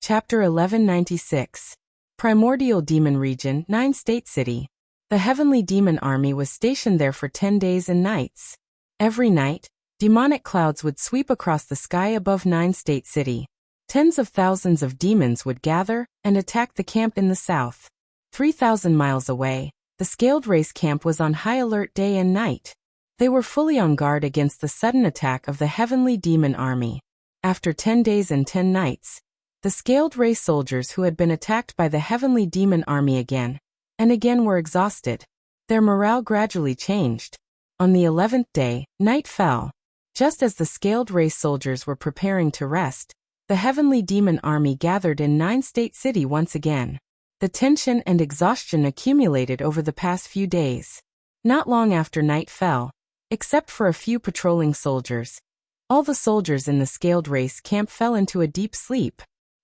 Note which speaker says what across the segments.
Speaker 1: Chapter 1196. Primordial Demon Region, 9-State City. The heavenly demon army was stationed there for 10 days and nights. Every night, demonic clouds would sweep across the sky above 9-State City. Tens of thousands of demons would gather and attack the camp in the south. 3,000 miles away, the Scaled Race camp was on high alert day and night. They were fully on guard against the sudden attack of the heavenly demon army. After 10 days and 10 nights, the Scaled Race soldiers who had been attacked by the heavenly demon army again and again were exhausted. Their morale gradually changed. On the 11th day, night fell. Just as the Scaled Race soldiers were preparing to rest, the heavenly demon army gathered in 9-State City once again. The tension and exhaustion accumulated over the past few days. Not long after night fell, except for a few patrolling soldiers, all the soldiers in the Scaled Race camp fell into a deep sleep.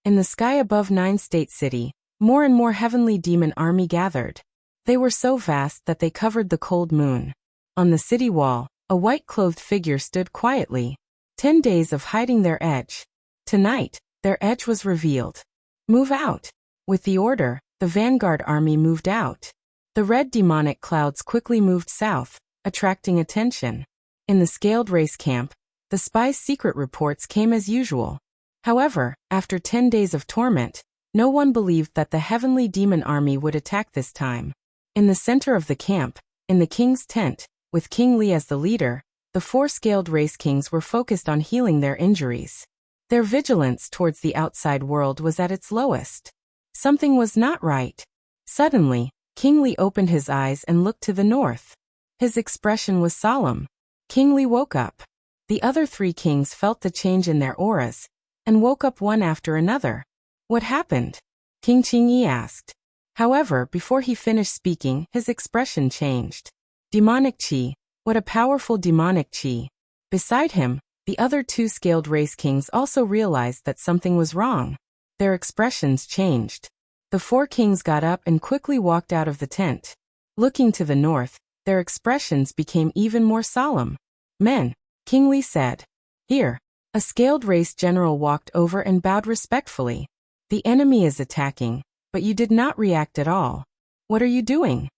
Speaker 1: In the sky above 9-State City, more and more heavenly demon army gathered. They were so vast that they covered the cold moon. On the city wall, a white-clothed figure stood quietly. 10 days of hiding their edge. Tonight, their edge was revealed. Move out. With the order, the vanguard army moved out. The red demonic clouds quickly moved south, attracting attention. In the Scaled Race camp, the spies' secret reports came as usual. However, after 10 days of torment, no one believed that the heavenly demon army would attack this time. In the center of the camp, in the king's tent, with King Li as the leader, the 4 Scaled Race kings were focused on healing their injuries. Their vigilance towards the outside world was at its lowest. Something was not right. Suddenly, King Li opened his eyes and looked to the north. His expression was solemn. King Li woke up. The other 3 kings felt the change in their auras and woke up one after another. What happened? King Qingyi asked. However, before he finished speaking, his expression changed. Demonic Qi. What a powerful demonic Qi. Beside him, the other 2 Scaled Race kings also realized that something was wrong. Their expressions changed. The 4 kings got up and quickly walked out of the tent. Looking to the north, their expressions became even more solemn. Men, King Li said. Here. A Scaled Race general walked over and bowed respectfully. The enemy is attacking, but you did not react at all. What are you doing?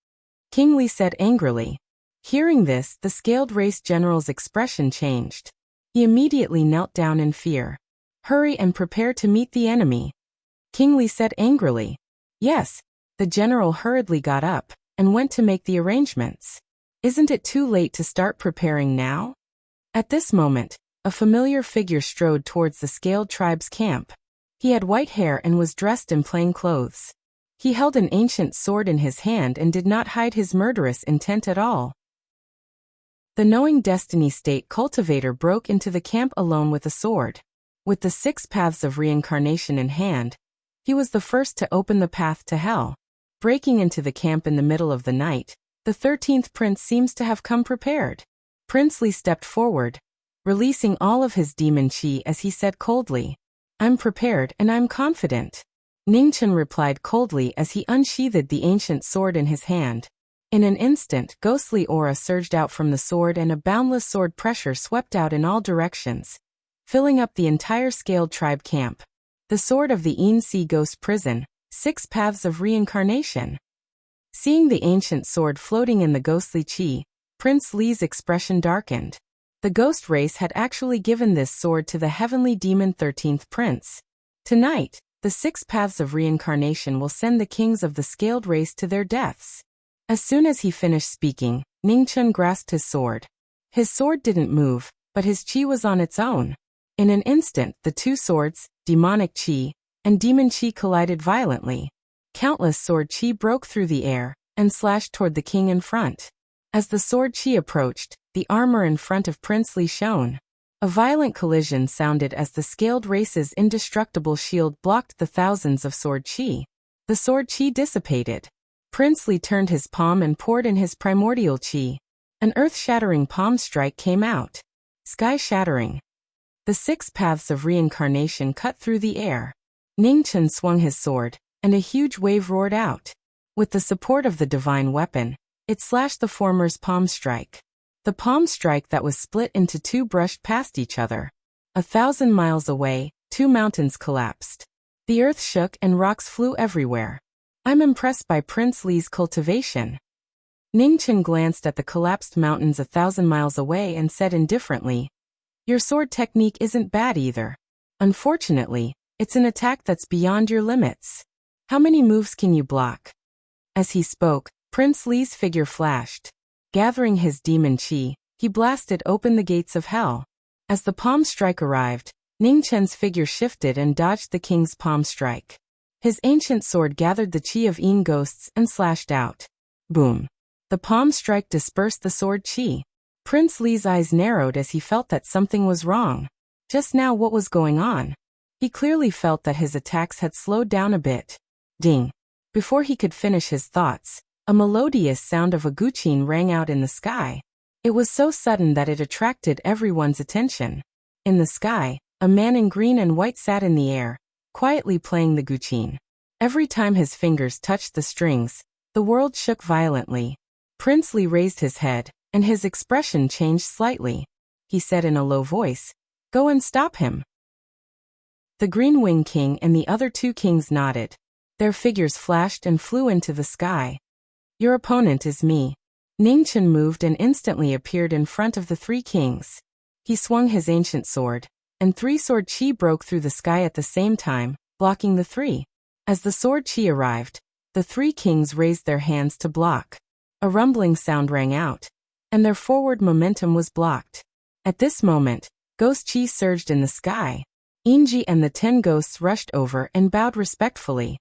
Speaker 1: King Li said angrily. Hearing this, the Scaled Race general's expression changed. He immediately knelt down in fear. Hurry and prepare to meet the enemy. King Li said angrily. Yes. The general hurriedly got up and went to make the arrangements. Isn't it too late to start preparing now? At this moment, a familiar figure strode towards the Scaled tribe's camp. He had white hair and was dressed in plain clothes. He held an ancient sword in his hand and did not hide his murderous intent at all. The knowing destiny state cultivator broke into the camp alone with a sword. With the 6 paths of reincarnation in hand, he was the first to open the path to hell. Breaking into the camp in the middle of the night, the 13th prince seems to have come prepared. Prince Li stepped forward, releasing all of his demon qi as he said coldly, I'm prepared and I'm confident. Ningchen replied coldly as he unsheathed the ancient sword in his hand. In an instant, ghostly aura surged out from the sword and a boundless sword pressure swept out in all directions, filling up the entire Scaled tribe camp. The sword of the Yin Sea Ghost Prison, 6 paths of reincarnation. Seeing the ancient sword floating in the ghostly qi, Prince Li's expression darkened. The ghost race had actually given this sword to the heavenly demon 13th prince. Tonight, the 6 paths of reincarnation will send the kings of the Scaled Race to their deaths. As soon as he finished speaking, Ningchen grasped his sword. His sword didn't move, but his qi was on its own. In an instant, the 2 swords, demonic qi and demon qi, collided violently. Countless sword qi broke through the air and slashed toward the king in front. As the sword qi approached, the armor in front of Prince Li shone. A violent collision sounded as the Scaled Race's indestructible shield blocked the thousands of sword qi. The sword qi dissipated. Prince Li turned his palm and poured in his primordial qi. An earth-shattering palm strike came out. Sky-shattering. The 6 paths of reincarnation cut through the air. Ningchen swung his sword, and a huge wave roared out. With the support of the divine weapon, it slashed the former's palm strike. The palm strike that was split into 2 brushed past each other. 1,000 miles away, 2 mountains collapsed. The earth shook and rocks flew everywhere. I'm impressed by Prince Li's cultivation. Ningchen glanced at the collapsed mountains 1,000 miles away and said indifferently, your sword technique isn't bad either. Unfortunately, it's an attack that's beyond your limits. How many moves can you block? As he spoke, Prince Li's figure flashed. Gathering his demon qi, he blasted open the gates of hell. As the palm strike arrived, Ningchen's figure shifted and dodged the king's palm strike. His ancient sword gathered the qi of Yin ghosts and slashed out. Boom. The palm strike dispersed the sword qi. Prince Li's eyes narrowed as he felt that something was wrong. Just now what was going on? He clearly felt that his attacks had slowed down a bit. Ding. Before he could finish his thoughts, a melodious sound of a guqin rang out in the sky. It was so sudden that it attracted everyone's attention. In the sky, a man in green and white sat in the air, quietly playing the guqin. Every time his fingers touched the strings, the world shook violently. Prince Li raised his head, and his expression changed slightly. He said in a low voice, "Go and stop him." The Green Wing King and the other two kings nodded. Their figures flashed and flew into the sky. Your opponent is me. Ningchen moved and instantly appeared in front of the three kings. He swung his ancient sword, and three sword qi broke through the sky at the same time, blocking the three. As the sword qi arrived, the three kings raised their hands to block. A rumbling sound rang out, and their forward momentum was blocked. At this moment, ghost qi surged in the sky. Yinji and the 10 ghosts rushed over and bowed respectfully.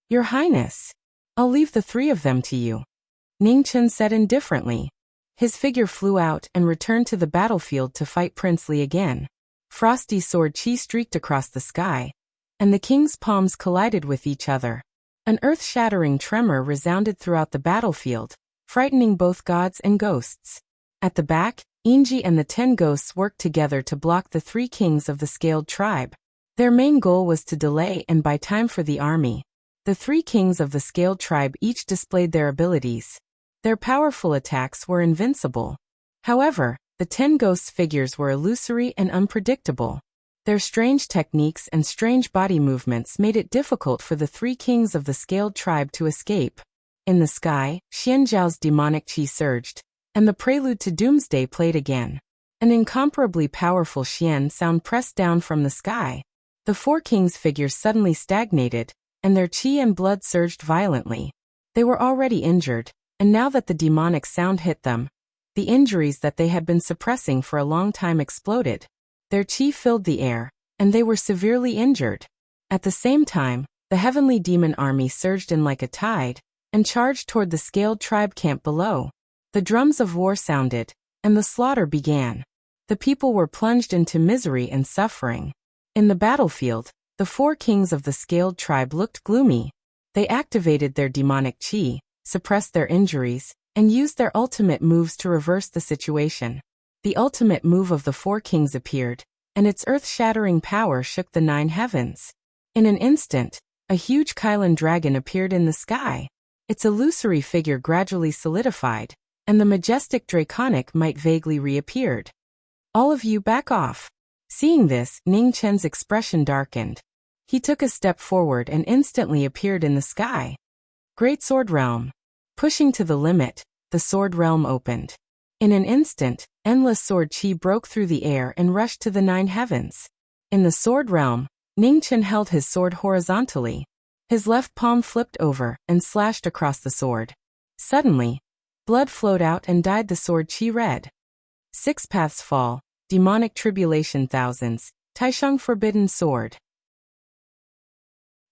Speaker 1: Your Highness, I'll leave the three of them to you. Ningchen said indifferently. His figure flew out and returned to the battlefield to fight Prince Li again. Frosty sword qi streaked across the sky, and the king's palms collided with each other. An earth-shattering tremor resounded throughout the battlefield, frightening both gods and ghosts. At the back, Yinji and the 10 ghosts worked together to block the three kings of the scaled tribe. Their main goal was to delay and buy time for the army. The three kings of the scaled tribe each displayed their abilities. Their powerful attacks were invincible. However, the 10 ghosts' figures were illusory and unpredictable. Their strange techniques and strange body movements made it difficult for the three kings of the scaled tribe to escape. In the sky, Xianzhao's demonic qi surged, and the prelude to doomsday played again. An incomparably powerful xian sound pressed down from the sky. The four kings' figures suddenly stagnated, and their qi and blood surged violently. They were already injured, and now that the demonic sound hit them, the injuries that they had been suppressing for a long time exploded. Their qi filled the air, and they were severely injured. At the same time, the heavenly demon army surged in like a tide, and charged toward the scaled tribe camp below. The drums of war sounded, and the slaughter began. The people were plunged into misery and suffering. In the battlefield, the four kings of the scaled tribe looked gloomy. They activated their demonic qi, suppressed their injuries, and used their ultimate moves to reverse the situation. The ultimate move of the four kings appeared, and its earth-shattering power shook the 9 heavens. In an instant, a huge Kylan dragon appeared in the sky. Its illusory figure gradually solidified, and the majestic draconic might vaguely reappeared. All of you back off. Seeing this, Ningchen's expression darkened. He took a step forward and instantly appeared in the sky. Great Sword Realm. Pushing to the limit, the Sword Realm opened. In an instant, endless sword qi broke through the air and rushed to the 9 heavens. In the Sword Realm, Ningchen held his sword horizontally. His left palm flipped over and slashed across the sword. Suddenly, blood flowed out and dyed the sword qi red. 6 paths fall, demonic tribulation thousands, Taisheng forbidden sword.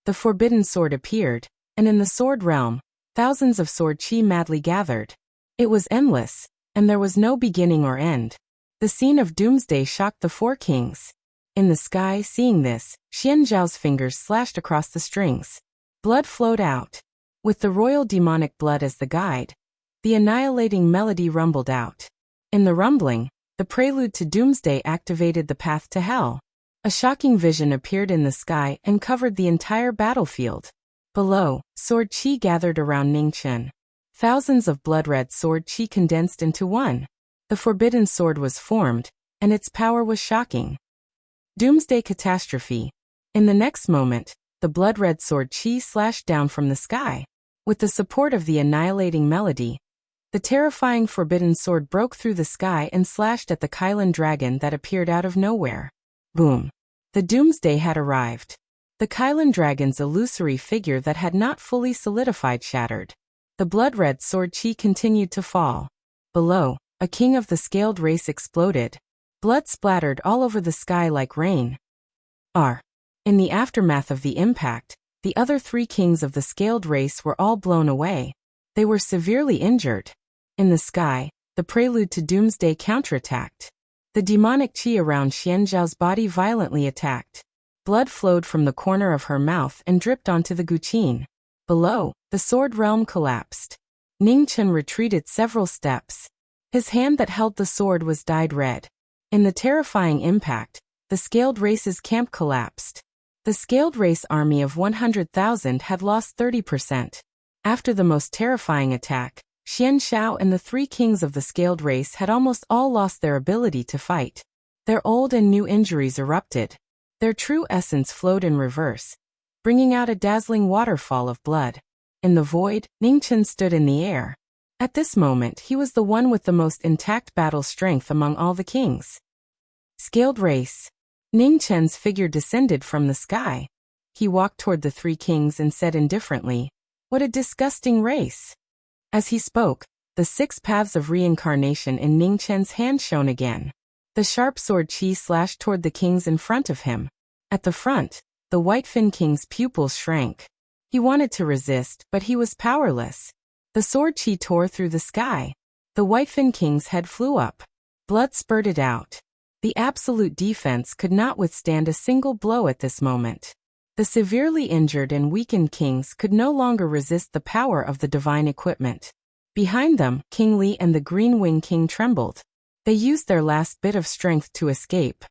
Speaker 1: The forbidden sword appeared, and in the sword realm, thousands of sword qi madly gathered. It was endless, and there was no beginning or end. The scene of doomsday shocked the four kings. In the sky, seeing this, Xianzhao's fingers slashed across the strings. Blood flowed out. With the royal demonic blood as the guide, the annihilating melody rumbled out. In the rumbling, the prelude to doomsday activated the path to hell. A shocking vision appeared in the sky and covered the entire battlefield. Below, sword qi gathered around Ningchen. Thousands of blood-red sword qi condensed into one. The forbidden sword was formed, and its power was shocking. Doomsday catastrophe. In the next moment, the blood-red sword Qi slashed down from the sky. With the support of the annihilating melody, the terrifying forbidden sword broke through the sky and slashed at the Kylan dragon that appeared out of nowhere. Boom! The doomsday had arrived. The Kylan dragon's illusory figure that had not fully solidified shattered. The blood-red sword Qi continued to fall. Below, a king of the scaled race exploded. Blood splattered all over the sky like rain. In the aftermath of the impact, the other 3 kings of the scaled race were all blown away. They were severely injured. In the sky, the prelude to doomsday counterattacked. The demonic qi around Xianzhao's body violently attacked. Blood flowed from the corner of her mouth and dripped onto the guqin. Below, the sword realm collapsed. Ningchen retreated several steps. His hand that held the sword was dyed red. In the terrifying impact, the scaled race's camp collapsed. The scaled race army of 100,000 had lost 30%. After the most terrifying attack, Xianzhao and the 3 kings of the scaled race had almost all lost their ability to fight. Their old and new injuries erupted. Their true essence flowed in reverse, bringing out a dazzling waterfall of blood. In the void, Ningchen stood in the air. At this moment he was the one with the most intact battle strength among all the kings. Scaled race. Ningchen's figure descended from the sky. He walked toward the 3 kings and said indifferently, "What a disgusting race." As he spoke, the 6 paths of reincarnation in Ningchen's hand shone again. The sharp sword Qi slashed toward the kings in front of him. At the front, the Whitefin king's pupils shrank. He wanted to resist, but he was powerless. The sword Qi tore through the sky. The Whitefin king's head flew up. Blood spurted out. The absolute defense could not withstand a single blow at this moment. The severely injured and weakened kings could no longer resist the power of the divine equipment. Behind them, King Li and the Green Wing King trembled. They used their last bit of strength to escape.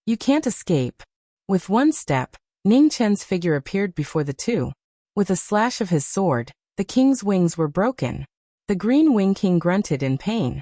Speaker 1: You can't escape. With one step, Ningchen's figure appeared before the 2. With a slash of his sword, the king's wings were broken. The Green Wing King grunted in pain.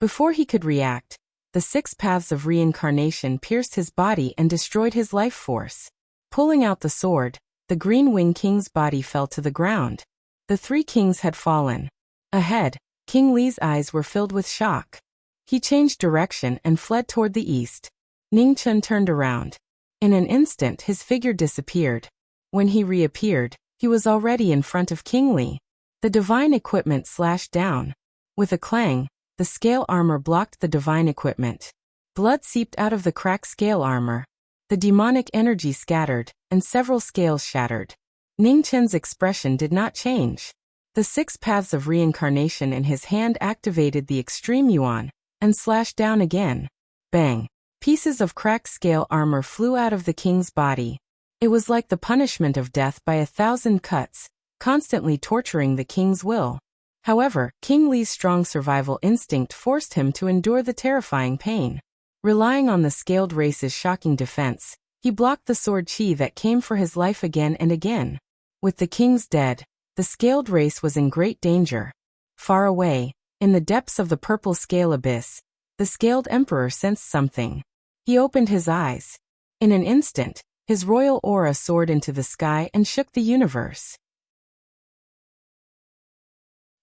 Speaker 1: Before he could react, the 6 paths of reincarnation pierced his body and destroyed his life force. Pulling out the sword, the Green Wing King's body fell to the ground. The 3 kings had fallen. Ahead, King Li's eyes were filled with shock. He changed direction and fled toward the east. Ningchen turned around. In an instant his figure disappeared. When he reappeared, he was already in front of King Li. The divine equipment slashed down. With a clang, the scale armor blocked the divine equipment. Blood seeped out of the cracked scale armor. The demonic energy scattered, and several scales shattered. Ningchen's expression did not change. The 6 paths of reincarnation in his hand activated the extreme yuan, and slashed down again. Bang! Pieces of cracked scale armor flew out of the king's body. It was like the punishment of death by 1,000 cuts, constantly torturing the king's will. However, King Li's strong survival instinct forced him to endure the terrifying pain. Relying on the scaled race's shocking defense, he blocked the sword Qi that came for his life again and again. With the kings dead, the scaled race was in great danger. Far away, in the depths of the purple scale abyss, the scaled emperor sensed something. He opened his eyes. In an instant, his royal aura soared into the sky and shook the universe.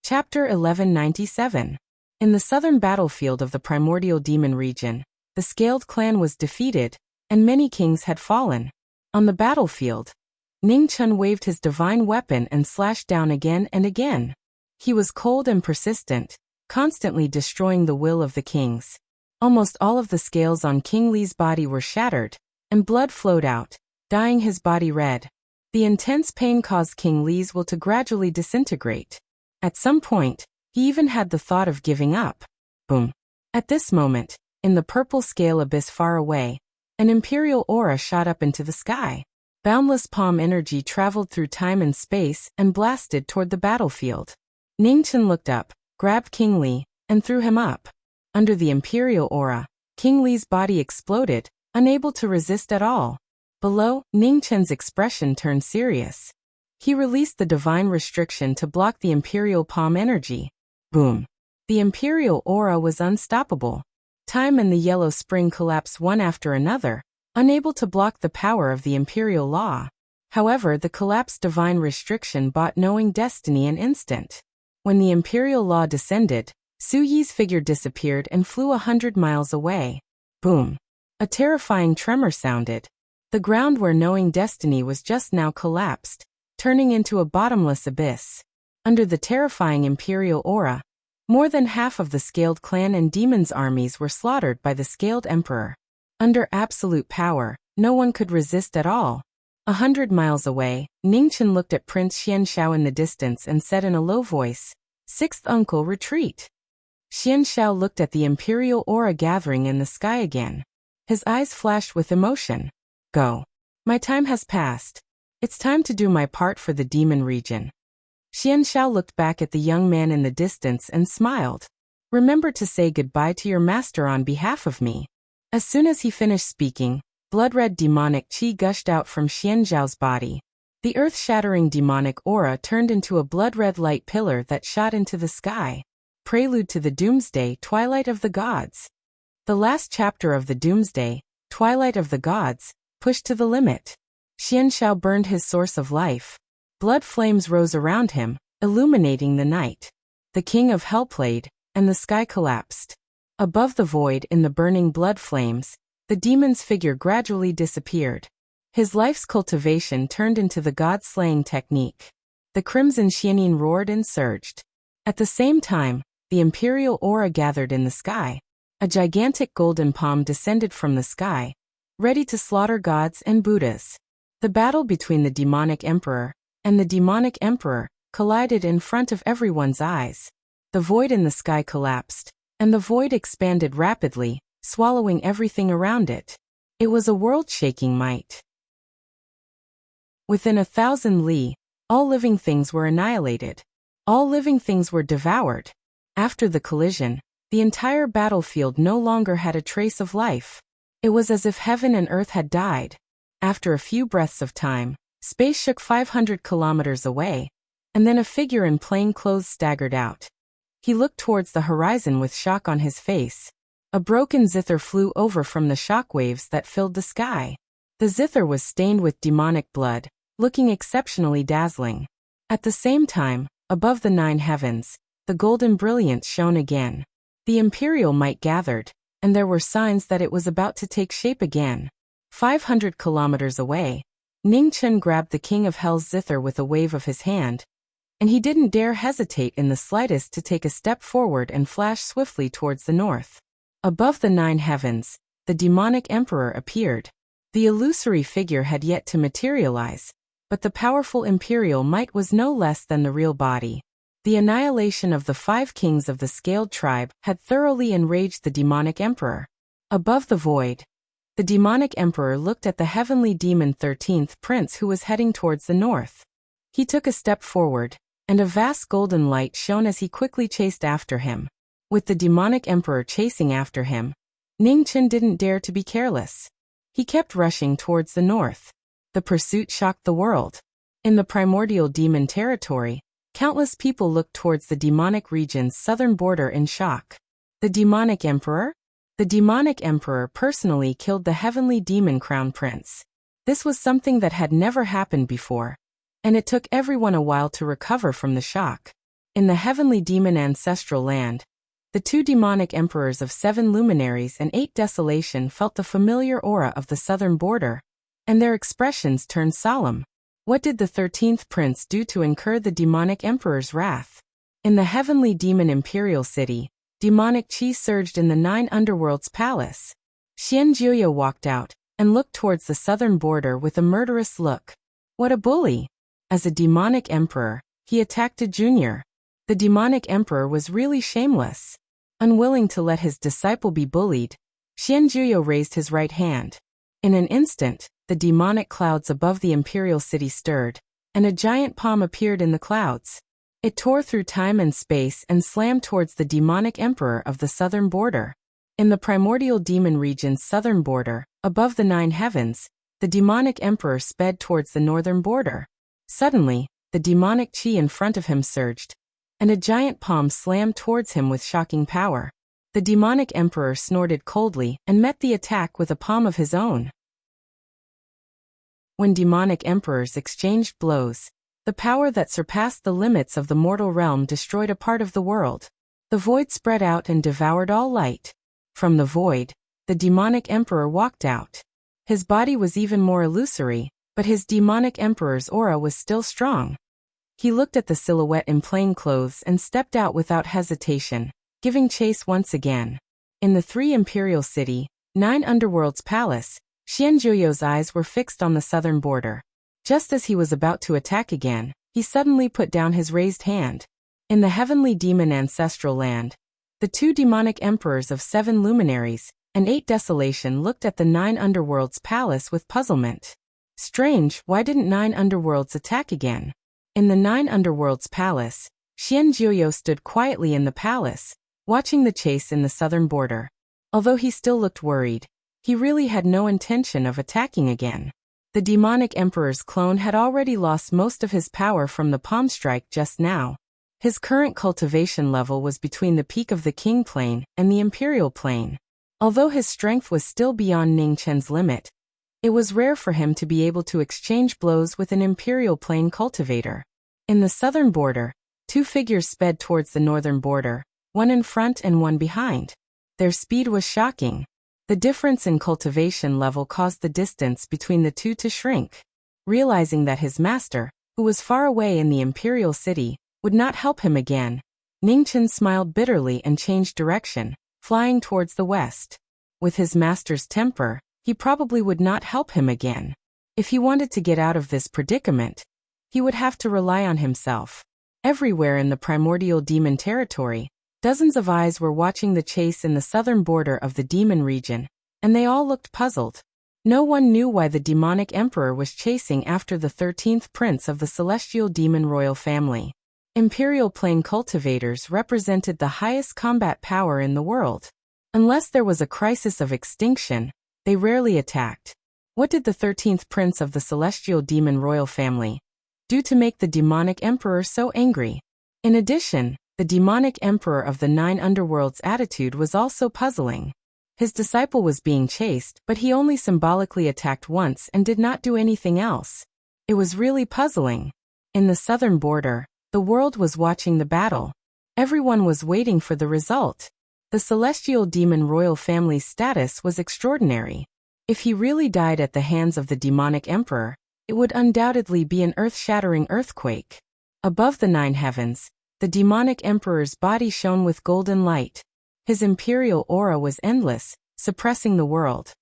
Speaker 1: Chapter 1197. In the southern battlefield of the primordial demon region, the Scaled clan was defeated, and many kings had fallen. On the battlefield, Ningchen waved his divine weapon and slashed down again and again. He was cold and persistent, constantly destroying the will of the kings. Almost all of the scales on King Li's body were shattered, and blood flowed out, dyeing his body red. The intense pain caused King Li's will to gradually disintegrate. At some point, he even had the thought of giving up. Boom. At this moment, in the purple scale abyss far away, an imperial aura shot up into the sky. Boundless palm energy traveled through time and space and blasted toward the battlefield. Ningchen looked up, grabbed King Li, and threw him up. Under the imperial aura, King Li's body exploded, unable to resist at all. Below, Ningchen's expression turned serious. He released the divine restriction to block the imperial palm energy. Boom. The imperial aura was unstoppable. Time and the yellow spring collapsed one after another, unable to block the power of the imperial law. However, the collapsed divine restriction brought knowing destiny an instant. When the imperial law descended, Su Yi's figure disappeared and flew 100 miles away. Boom! A terrifying tremor sounded. The ground where knowing destiny was just now collapsed, turning into a bottomless abyss. Under the terrifying imperial aura, more than half of the Scaled clan and demons' armies were slaughtered by the Scaled Emperor. Under absolute power, no one could resist at all. 100 miles away, Ningchen looked at Prince Xianshao in the distance and said in a low voice, "Sixth uncle, retreat." Xianshao looked at the imperial aura gathering in the sky again. His eyes flashed with emotion. "Go. My time has passed. It's time to do my part for the demon region." Xianshao looked back at the young man in the distance and smiled. "Remember to say goodbye to your master on behalf of me." As soon as he finished speaking, blood-red demonic qi gushed out from Xianzhao's body. The earth-shattering demonic aura turned into a blood-red light pillar that shot into the sky. Prelude to the Doomsday, Twilight of the Gods. The last chapter of the Doomsday, Twilight of the Gods, pushed to the limit. Xianshao burned his source of life. Blood flames rose around him, illuminating the night. The king of hell played, and the sky collapsed. Above the void in the burning blood flames, the demon's figure gradually disappeared. His life's cultivation turned into the god-slaying technique. The crimson Xianin roared and surged. At the same time, the imperial aura gathered in the sky. A gigantic golden palm descended from the sky, ready to slaughter gods and Buddhas. The battle between the demonic emperor and the demonic emperor collided in front of everyone's eyes. The void in the sky collapsed, and the void expanded rapidly, swallowing everything around it. It was a world-shaking might. Within 1,000 li, all living things were annihilated. All living things were devoured. After the collision, the entire battlefield no longer had a trace of life. It was as if heaven and earth had died. After a few breaths of time, space shook 500 kilometers away, and then a figure in plain clothes staggered out. He looked towards the horizon with shock on his face. A broken zither flew over from the shock waves that filled the sky. The zither was stained with demonic blood, looking exceptionally dazzling. At the same time, above the 9 heavens, the golden brilliance shone again. The imperial might gathered, and there were signs that it was about to take shape again. 500 kilometers away, Ningchen grabbed the king of hell's zither with a wave of his hand, and he didn't dare hesitate in the slightest to take a step forward and flash swiftly towards the north. Above the 9 heavens, the demonic emperor appeared. The illusory figure had yet to materialize, but the powerful imperial might was no less than the real body. The annihilation of the 5 kings of the Scaled tribe had thoroughly enraged the demonic emperor. Above the void, the demonic emperor looked at the heavenly demon 13th prince who was heading towards the north. He took a step forward, and a vast golden light shone as he quickly chased after him. With the demonic emperor chasing after him, Ningchen didn't dare to be careless. He kept rushing towards the north. The pursuit shocked the world. In the primordial demon territory, countless people looked towards the demonic region's southern border in shock. The demonic emperor? The demonic emperor personally killed the heavenly demon crown prince. This was something that had never happened before, and it took everyone a while to recover from the shock. In the heavenly demon ancestral land, the 2 demonic emperors of 7 luminaries and 8 desolation felt the familiar aura of the southern border, and their expressions turned solemn. What did the 13th prince do to incur the demonic emperor's wrath? In the heavenly demon imperial city, demonic qi surged in the 9 underworld's palace. Xianjuya walked out and looked towards the southern border with a murderous look. What a bully! As a demonic emperor, he attacked a junior. The demonic emperor was really shameless. Unwilling to let his disciple be bullied, Xianjuya raised his right hand. In an instant, the demonic clouds above the imperial city stirred, and a giant palm appeared in the clouds. It tore through time and space and slammed towards the demonic emperor of the southern border. In the primordial demon region's southern border, above the 9 heavens, the demonic emperor sped towards the northern border. Suddenly, the demonic qi in front of him surged, and a giant palm slammed towards him with shocking power. The demonic emperor snorted coldly and met the attack with a palm of his own. When demonic emperors exchanged blows, the power that surpassed the limits of the mortal realm destroyed a part of the world. The void spread out and devoured all light. From the void, the demonic emperor walked out. His body was even more illusory, but his demonic emperor's aura was still strong. He looked at the silhouette in plain clothes and stepped out without hesitation, giving chase once again. In the 3 Imperial City, 9 Underworld's palace, Xianjuyo's eyes were fixed on the southern border. Just as he was about to attack again, he suddenly put down his raised hand. In the heavenly demon ancestral land, the 2 demonic emperors of 7 luminaries and 8 desolation looked at the 9 Underworld's palace with puzzlement. Strange, why didn't 9 Underworlds attack again? In the 9 Underworld's palace, Xianjuyo stood quietly in the palace, watching the chase in the southern border. Although he still looked worried, he really had no intention of attacking again. The demonic emperor's clone had already lost most of his power from the palm strike just now. His current cultivation level was between the peak of the king plane and the imperial plane. Although his strength was still beyond Ning Chen's limit, it was rare for him to be able to exchange blows with an imperial plane cultivator. In the southern border, 2 figures sped towards the northern border, one in front and one behind. Their speed was shocking. The difference in cultivation level caused the distance between the 2 to shrink. Realizing that his master, who was far away in the imperial city, would not help him again, Ning Chen smiled bitterly and changed direction, flying towards the west. With his master's temper, he probably would not help him again. If he wanted to get out of this predicament, he would have to rely on himself. Everywhere in the primordial demon territory, dozens of eyes were watching the chase in the southern border of the demon region, and they all looked puzzled. No one knew why the demonic emperor was chasing after the 13th prince of the celestial demon royal family. Imperial plane cultivators represented the highest combat power in the world. Unless there was a crisis of extinction, they rarely attacked. What did the 13th prince of the celestial demon royal family do to make the demonic emperor so angry? In addition, the demonic emperor of the 9 Underworlds' attitude was also puzzling. His disciple was being chased, but he only symbolically attacked once and did not do anything else. It was really puzzling. In the southern border, the world was watching the battle. Everyone was waiting for the result. The celestial demon royal family's status was extraordinary. If he really died at the hands of the demonic emperor, it would undoubtedly be an earth-shattering earthquake. Above the 9 heavens, the demonic emperor's body shone with golden light. His imperial aura was endless, suppressing the world.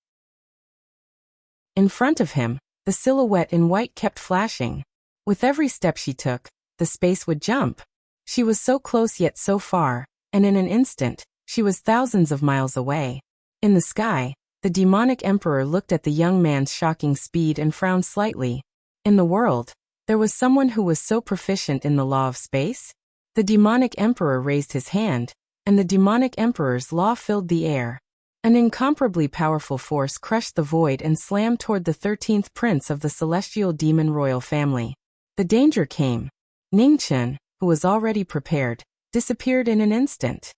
Speaker 1: In front of him, the silhouette in white kept flashing. With every step she took, the space would jump. She was so close yet so far, and in an instant, she was thousands of miles away. In the sky, the demonic emperor looked at the young man's shocking speed and frowned slightly. In the world, there was someone who was so proficient in the law of space? The demonic emperor raised his hand, and the demonic emperor's law filled the air. An incomparably powerful force crushed the void and slammed toward the 13th prince of the celestial demon royal family. The danger came. Ning Chen, who was already prepared, disappeared in an instant.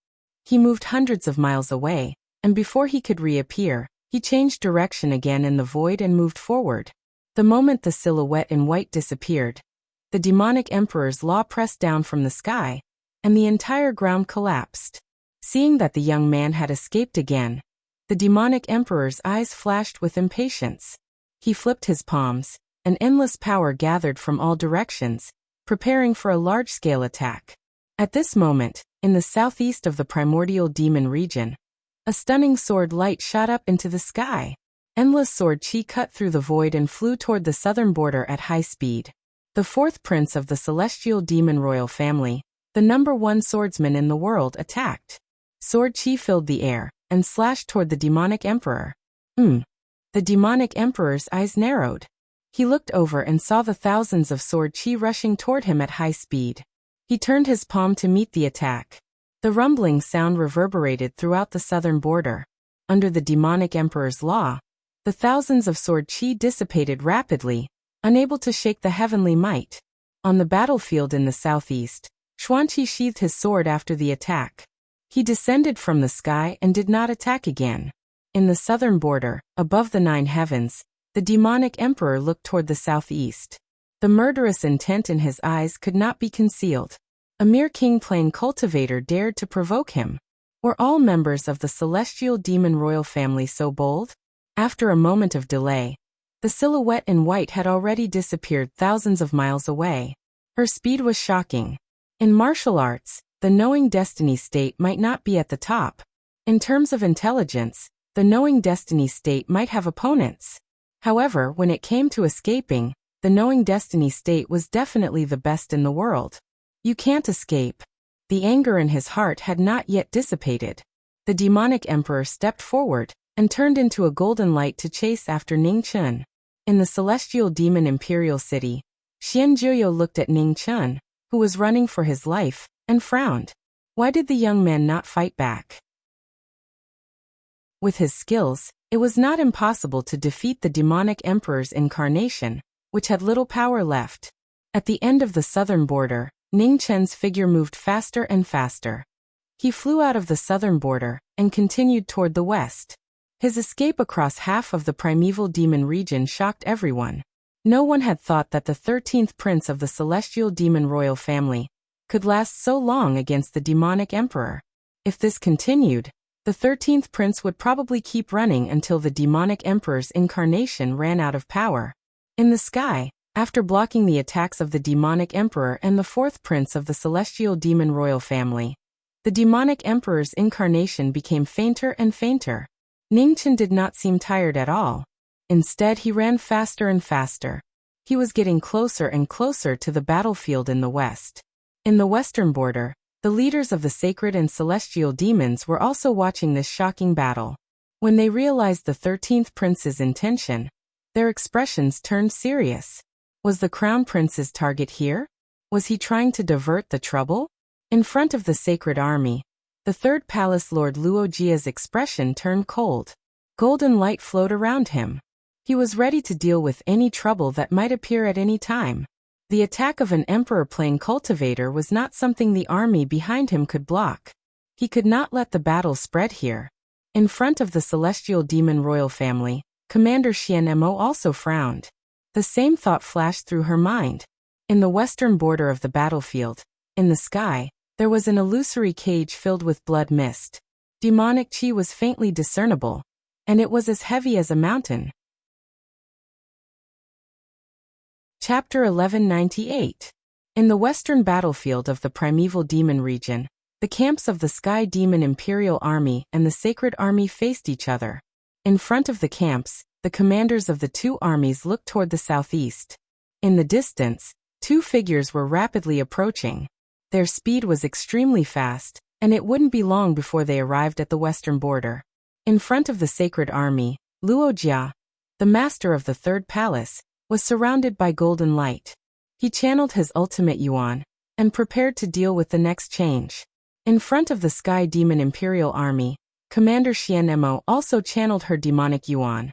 Speaker 1: He moved hundreds of miles away, and before he could reappear, he changed direction again in the void and moved forward. The moment the silhouette in white disappeared, the demonic emperor's law pressed down from the sky, and the entire ground collapsed. Seeing that the young man had escaped again, the demonic emperor's eyes flashed with impatience. He flipped his palms, and endless power gathered from all directions, preparing for a large-scale attack. At this moment, in the southeast of the primordial demon region, a stunning sword light shot up into the sky. Endless sword chi cut through the void and flew toward the southern border at high speed. The 4th prince of the celestial demon royal family, the #1 swordsman in the world, attacked. Sword chi filled the air and slashed toward the demonic emperor. The demonic emperor's eyes narrowed. He looked over and saw the thousands of sword chi rushing toward him at high speed. He turned his palm to meet the attack. The rumbling sound reverberated throughout the southern border. Under the demonic emperor's law, the thousands of sword chi dissipated rapidly, unable to shake the heavenly might. On the battlefield in the southeast, Xuanqi sheathed his sword after the attack. He descended from the sky and did not attack again. In the southern border, above the 9 heavens, The demonic emperor looked toward the southeast. The murderous intent in his eyes could not be concealed. A mere king-plane cultivator dared to provoke him. Were all members of the celestial demon royal family so bold? After a moment of delay, the silhouette in white had already disappeared thousands of miles away. Her speed was shocking. In martial arts, the knowing destiny state might not be at the top. In terms of intelligence, the knowing destiny state might have opponents. However, when it came to escaping, the knowing destiny state was definitely the best in the world. You can't escape. The anger in his heart had not yet dissipated. The demonic emperor stepped forward and turned into a golden light to chase after Ning Chun. In the celestial demon imperial city, Xian Jiuyo looked at Ning Chun, who was running for his life, and frowned. Why did the young man not fight back? With his skills, it was not impossible to defeat the demonic emperor's incarnation, which had little power left. At the end of the southern border, Ning Chen's figure moved faster and faster. He flew out of the southern border and continued toward the west. His escape across half of the primeval demon region shocked everyone. No one had thought that the 13th prince of the celestial demon royal family could last so long against the demonic emperor. If this continued, the 13th prince would probably keep running until the demonic emperor's incarnation ran out of power. In the sky, after blocking the attacks of the demonic emperor and the 4th prince of the celestial demon royal family, the demonic emperor's incarnation became fainter and fainter. Ning Chen did not seem tired at all. Instead, he ran faster and faster. He was getting closer and closer to the battlefield in the west. In the western border, the leaders of the sacred and celestial demons were also watching this shocking battle. When they realized the 13th prince's intention, their expressions turned serious. Was the crown prince's target here? Was he trying to divert the trouble? In front of the sacred army, the third palace lord Luojia's expression turned cold. Golden light flowed around him. He was ready to deal with any trouble that might appear at any time. The attack of an emperor-plane cultivator was not something the army behind him could block. He could not let the battle spread here. In front of the celestial demon royal family, Commander Xian Mo also frowned. The same thought flashed through her mind. In the western border of the battlefield, in the sky, there was an illusory cage filled with blood mist. Demonic chi was faintly discernible, and it was as heavy as a mountain. Chapter 1198. In the western battlefield of the primeval demon region, the camps of the Sky Demon Imperial Army and the Sacred Army faced each other. In front of the camps, the commanders of the two armies looked toward the southeast. In the distance, two figures were rapidly approaching. Their speed was extremely fast, and it wouldn't be long before they arrived at the western border. In front of the Sacred Army, Luojia, the master of the third palace, was surrounded by golden light. He channeled his ultimate yuan and prepared to deal with the next change. In front of the Sky Demon Imperial Army, Commander Xian Mo also channeled her demonic yuan,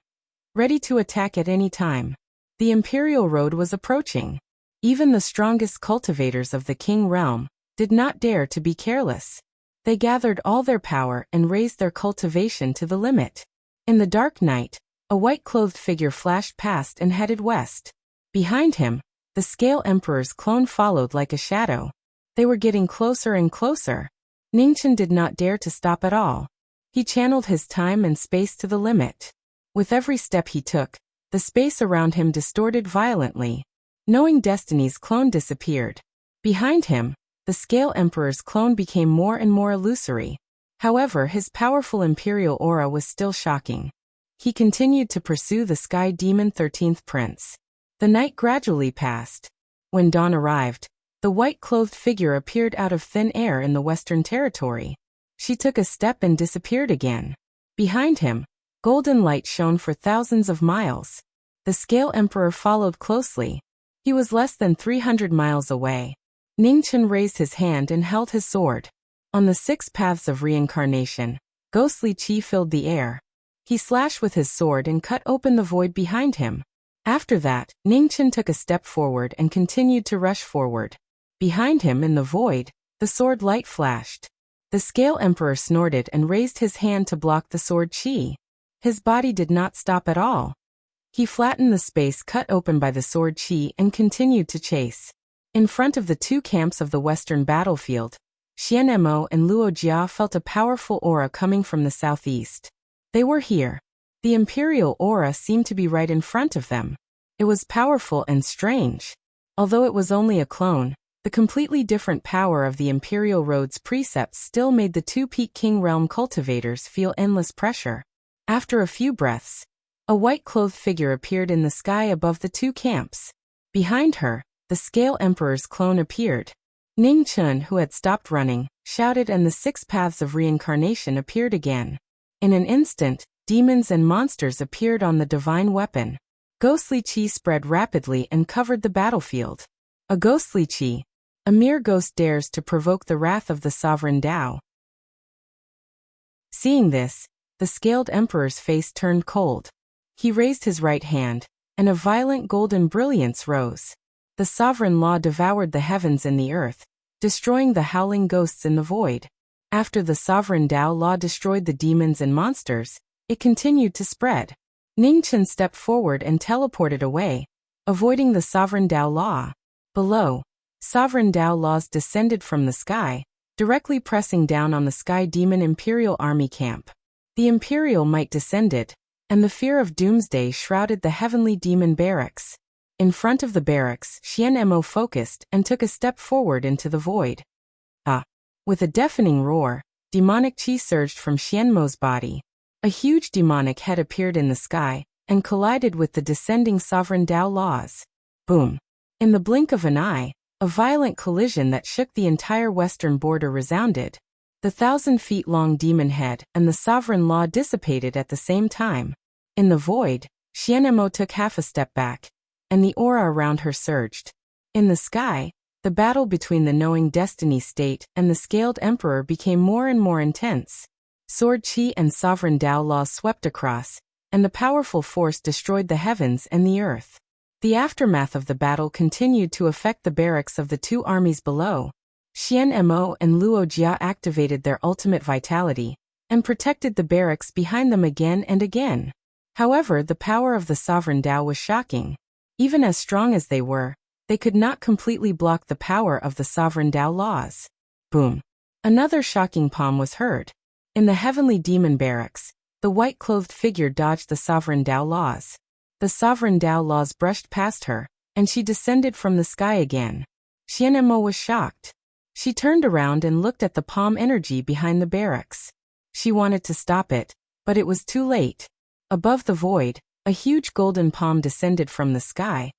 Speaker 1: ready to attack at any time. The Imperial Road was approaching. Even the strongest cultivators of the King Realm did not dare to be careless. They gathered all their power and raised their cultivation to the limit. In the dark night, a white-clothed figure flashed past and headed west. Behind him, the Scale Emperor's clone followed like a shadow. They were getting closer and closer. Ningchen did not dare to stop at all. He channeled his time and space to the limit. With every step he took, the space around him distorted violently. Knowing Destiny's clone disappeared. Behind him, the Scale Emperor's clone became more and more illusory. However, his powerful imperial aura was still shocking. He continued to pursue the Sky Demon 13th Prince. The night gradually passed. When dawn arrived, the white-clothed figure appeared out of thin air in the western territory. She took a step and disappeared again. Behind him, golden light shone for thousands of miles. The Scale Emperor followed closely. He was less than 300 miles away. Ningchen raised his hand and held his sword. On the 6 paths of reincarnation, ghostly qi filled the air. He slashed with his sword and cut open the void behind him. After that, Ningchen took a step forward and continued to rush forward. Behind him in the void, the sword light flashed. The Scale Emperor snorted and raised his hand to block the sword qi. His body did not stop at all. He flattened the space cut open by the sword qi and continued to chase. In front of the two camps of the western battlefield, Xian Mo and Luo Jia felt a powerful aura coming from the southeast. They were here. The imperial aura seemed to be right in front of them. It was powerful and strange. Although it was only a clone, the completely different power of the Imperial Road's precepts still made the two Peak King Realm cultivators feel endless pressure. After a few breaths, a white-clothed figure appeared in the sky above the two camps. Behind her, the Scale Emperor's clone appeared. Ning Chun, who had stopped running, shouted, and the 6 paths of reincarnation appeared again. In an instant, demons and monsters appeared on the divine weapon. Ghostly Qi spread rapidly and covered the battlefield. A ghostly Qi. A mere ghost dares to provoke the wrath of the sovereign Tao. Seeing this, the Scaled Emperor's face turned cold. He raised his right hand, and a violent golden brilliance rose. The sovereign law devoured the heavens and the earth, destroying the howling ghosts in the void. After the sovereign Tao law destroyed the demons and monsters, it continued to spread. Ning Chen stepped forward and teleported away, avoiding the sovereign Tao law. Below, sovereign Tao laws descended from the sky, directly pressing down on the Sky Demon Imperial Army camp. The Imperial might descended, and the fear of doomsday shrouded the heavenly demon barracks. In front of the barracks, Xian Mo focused and took a step forward into the void. With a deafening roar, demonic qi surged from Xian Mo's body. A huge demonic head appeared in the sky and collided with the descending sovereign Tao laws. Boom! In the blink of an eye, a violent collision that shook the entire western border resounded. The 1,000-feet-long demon head and the sovereign law dissipated at the same time. In the void, Xian Mo took half a step back, and the aura around her surged. In the sky, the battle between the Knowing Destiny State and the Scaled Emperor became more and more intense. Sword Qi and Sovereign Tao laws swept across, and the powerful force destroyed the heavens and the earth. The aftermath of the battle continued to affect the barracks of the two armies below. Xian Mo and Luo Jia activated their ultimate vitality, and protected the barracks behind them again and again. However, the power of the Sovereign Tao was shocking. Even as strong as they were, they could not completely block the power of the Sovereign Tao laws. Boom! Another shocking palm was heard. In the heavenly demon barracks, the white-clothed figure dodged the Sovereign Tao laws. The Sovereign Tao laws brushed past her, and she descended from the sky again. Xian Mo was shocked. She turned around and looked at the palm energy behind the barracks. She wanted to stop it, but it was too late. Above the void, a huge golden palm descended from the sky,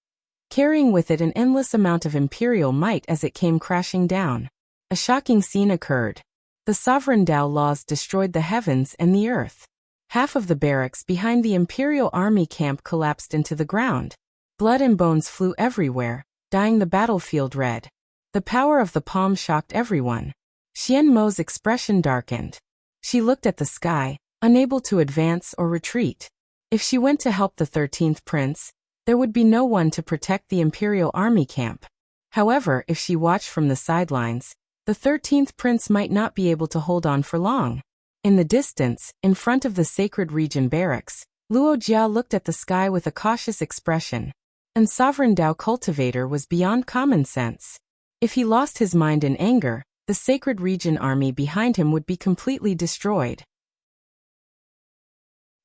Speaker 1: carrying with it an endless amount of imperial might as it came crashing down. A shocking scene occurred. The sovereign Tao laws destroyed the heavens and the earth. Half of the barracks behind the imperial army camp collapsed into the ground. Blood and bones flew everywhere, dyeing the battlefield red. The power of the palm shocked everyone. Xian Mo's expression darkened. She looked at the sky, unable to advance or retreat. If she went to help the 13th prince, there would be no one to protect the Imperial Army camp. However, if she watched from the sidelines, the 13th prince might not be able to hold on for long. In the distance, in front of the Sacred Region barracks, Luo Jia looked at the sky with a cautious expression. And Sovereign Tao cultivator was beyond common sense. If he lost his mind in anger, the Sacred Region army behind him would be completely destroyed.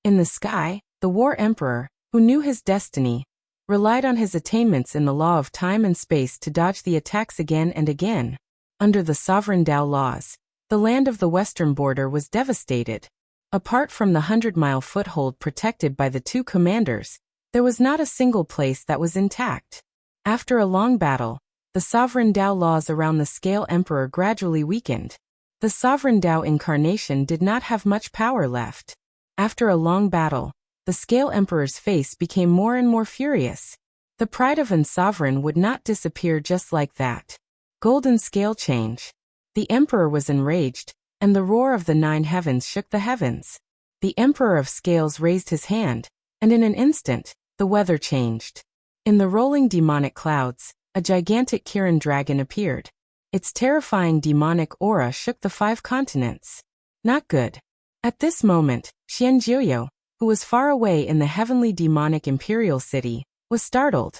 Speaker 1: In the sky, the War Emperor, who knew his destiny, relied on his attainments in the law of time and space to dodge the attacks again and again. Under the Sovereign Tao laws, the land of the western border was devastated. Apart from the 100-mile foothold protected by the two commanders, there was not a single place that was intact. After a long battle, the Sovereign Tao laws around the Scale Emperor gradually weakened. The Sovereign Tao incarnation did not have much power left. After a long battle, the Scale Emperor's face became more and more furious. The pride of an sovereign would not disappear just like that. Golden scale change. The Emperor was enraged, and the roar of the 9 heavens shook the heavens. The Emperor of Scales raised his hand, and in an instant, the weather changed. In the rolling demonic clouds, a gigantic Kirin dragon appeared. Its terrifying demonic aura shook the 5 continents. Not good. At this moment, Xian Jiuyo, who was far away in the heavenly demonic imperial city, was startled.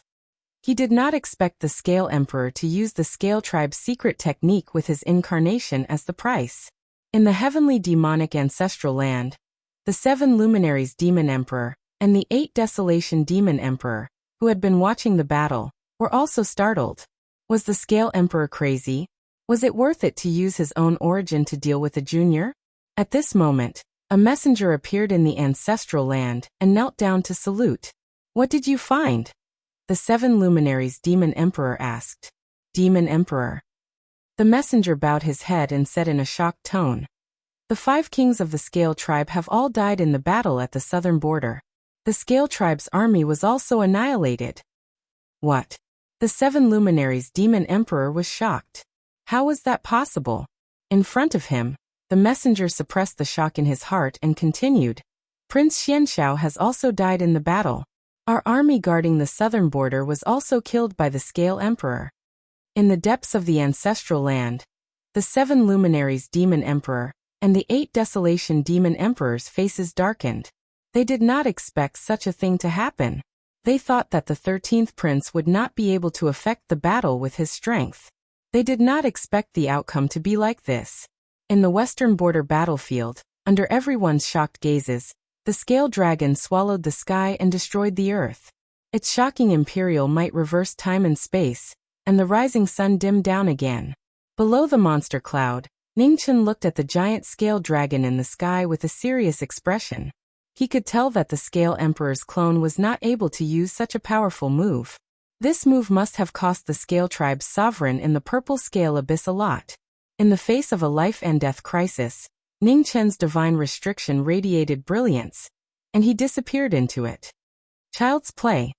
Speaker 1: He did not expect the Scale Emperor to use the Scale Tribe's secret technique with his incarnation as the price. In the heavenly demonic ancestral land, the 7 luminaries Demon Emperor and the 8 Desolation Demon Emperor, who had been watching the battle, were also startled. Was the Scale Emperor crazy? Was it worth it to use his own origin to deal with a junior? At this moment, a messenger appeared in the ancestral land and knelt down to salute. What did you find? The 7 luminaries Demon Emperor asked. Demon Emperor. The messenger bowed his head and said in a shocked tone, "The 5 kings of the Scale Tribe have all died in the battle at the southern border. The Scale Tribe's army was also annihilated." What? The 7 luminaries Demon Emperor was shocked. How was that possible? In front of him, the messenger suppressed the shock in his heart and continued, "Prince Xianxiao has also died in the battle. Our army guarding the southern border was also killed by the Scale Emperor." In the depths of the ancestral land, the 7 luminaries Demon Emperor and the 8 Desolation Demon Emperors' faces darkened. They did not expect such a thing to happen. They thought that the 13th prince would not be able to affect the battle with his strength. They did not expect the outcome to be like this. In the western border battlefield, under everyone's shocked gazes, the Scale Dragon swallowed the sky and destroyed the earth. Its shocking imperial might reversed time and space, and the rising sun dimmed down again. Below the monster cloud, Ningchen looked at the giant Scale Dragon in the sky with a serious expression. He could tell that the Scale Emperor's clone was not able to use such a powerful move. This move must have cost the Scale Tribe's sovereign in the purple scale abyss a lot. In the face of a life and death crisis, Ningchen's divine restriction radiated brilliance, and he disappeared into it. Child's play.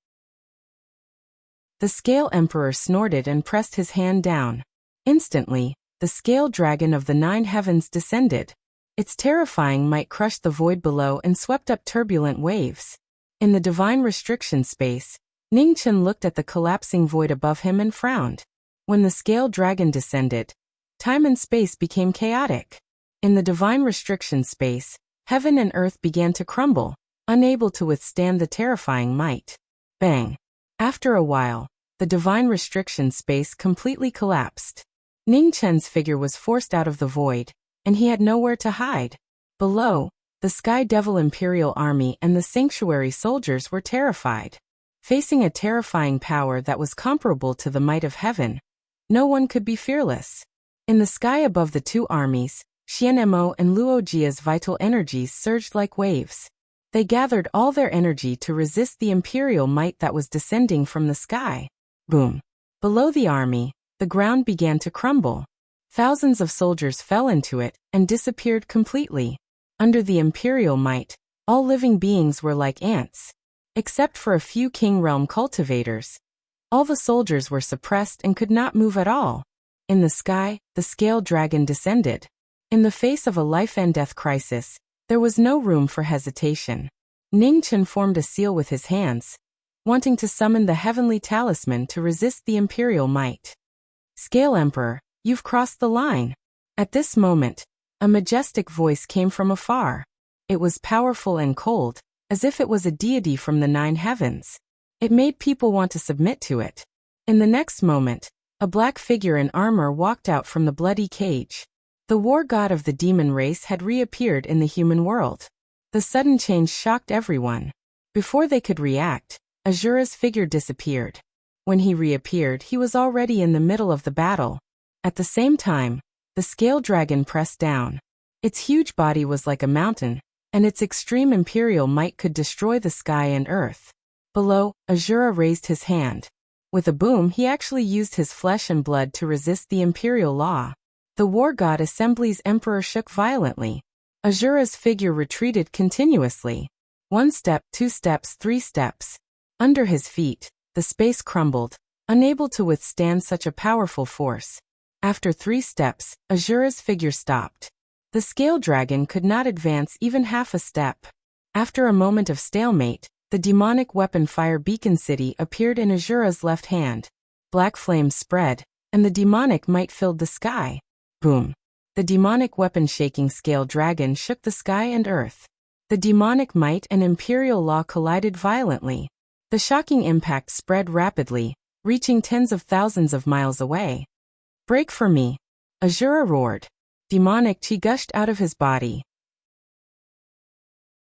Speaker 1: The Scale Emperor snorted and pressed his hand down. Instantly, the Scale Dragon of the 9 heavens descended. Its terrifying might crushed the void below and swept up turbulent waves. In the divine restriction space, Ningchen looked at the collapsing void above him and frowned. When the Scale Dragon descended, time and space became chaotic. In the divine restriction space, heaven and earth began to crumble, unable to withstand the terrifying might. Bang! After a while, the divine restriction space completely collapsed. Ningchen's figure was forced out of the void, and he had nowhere to hide. Below, the Sky Devil Imperial Army and the Sanctuary soldiers were terrified. Facing a terrifying power that was comparable to the might of heaven, no one could be fearless. In the sky above the 2 armies, Xianmo and Luojia's vital energies surged like waves. They gathered all their energy to resist the imperial might that was descending from the sky. Boom! Below the army, the ground began to crumble. Thousands of soldiers fell into it and disappeared completely. Under the imperial might, all living beings were like ants. Except for a few King Realm cultivators, all the soldiers were suppressed and could not move at all. In the sky, the Scale Dragon descended. In the face of a life and death crisis, there was no room for hesitation. Ningchen formed a seal with his hands, wanting to summon the heavenly talisman to resist the imperial might. Scale Emperor, you've crossed the line. At this moment, a majestic voice came from afar. It was powerful and cold, as if it was a deity from the 9 heavens. It made people want to submit to it. In the next moment, a black figure in armor walked out from the bloody cage. The war god of the demon race had reappeared in the human world. The sudden change shocked everyone. Before they could react, Azura's figure disappeared. When he reappeared, he was already in the middle of the battle. At the same time, the Scale Dragon pressed down. Its huge body was like a mountain, and its extreme imperial might could destroy the sky and earth. Below, Azura raised his hand. With a boom, he actually used his flesh and blood to resist the imperial law. The War God Assembly's Emperor shook violently. Azura's figure retreated continuously. 1 step, 2 steps, 3 steps. Under his feet, the space crumbled, unable to withstand such a powerful force. After 3 steps, Azura's figure stopped. The Scale Dragon could not advance even half a step. After a moment of stalemate, the demonic weapon Fire Beacon City appeared in Azura's left hand. Black flames spread, and the demonic might filled the sky. Boom! The demonic weapon-shaking Scale Dragon shook the sky and earth. The demonic might and imperial law collided violently. The shocking impact spread rapidly, reaching tens of thousands of miles away. "Break for me!" Azura roared. Demonic chi gushed out of his body.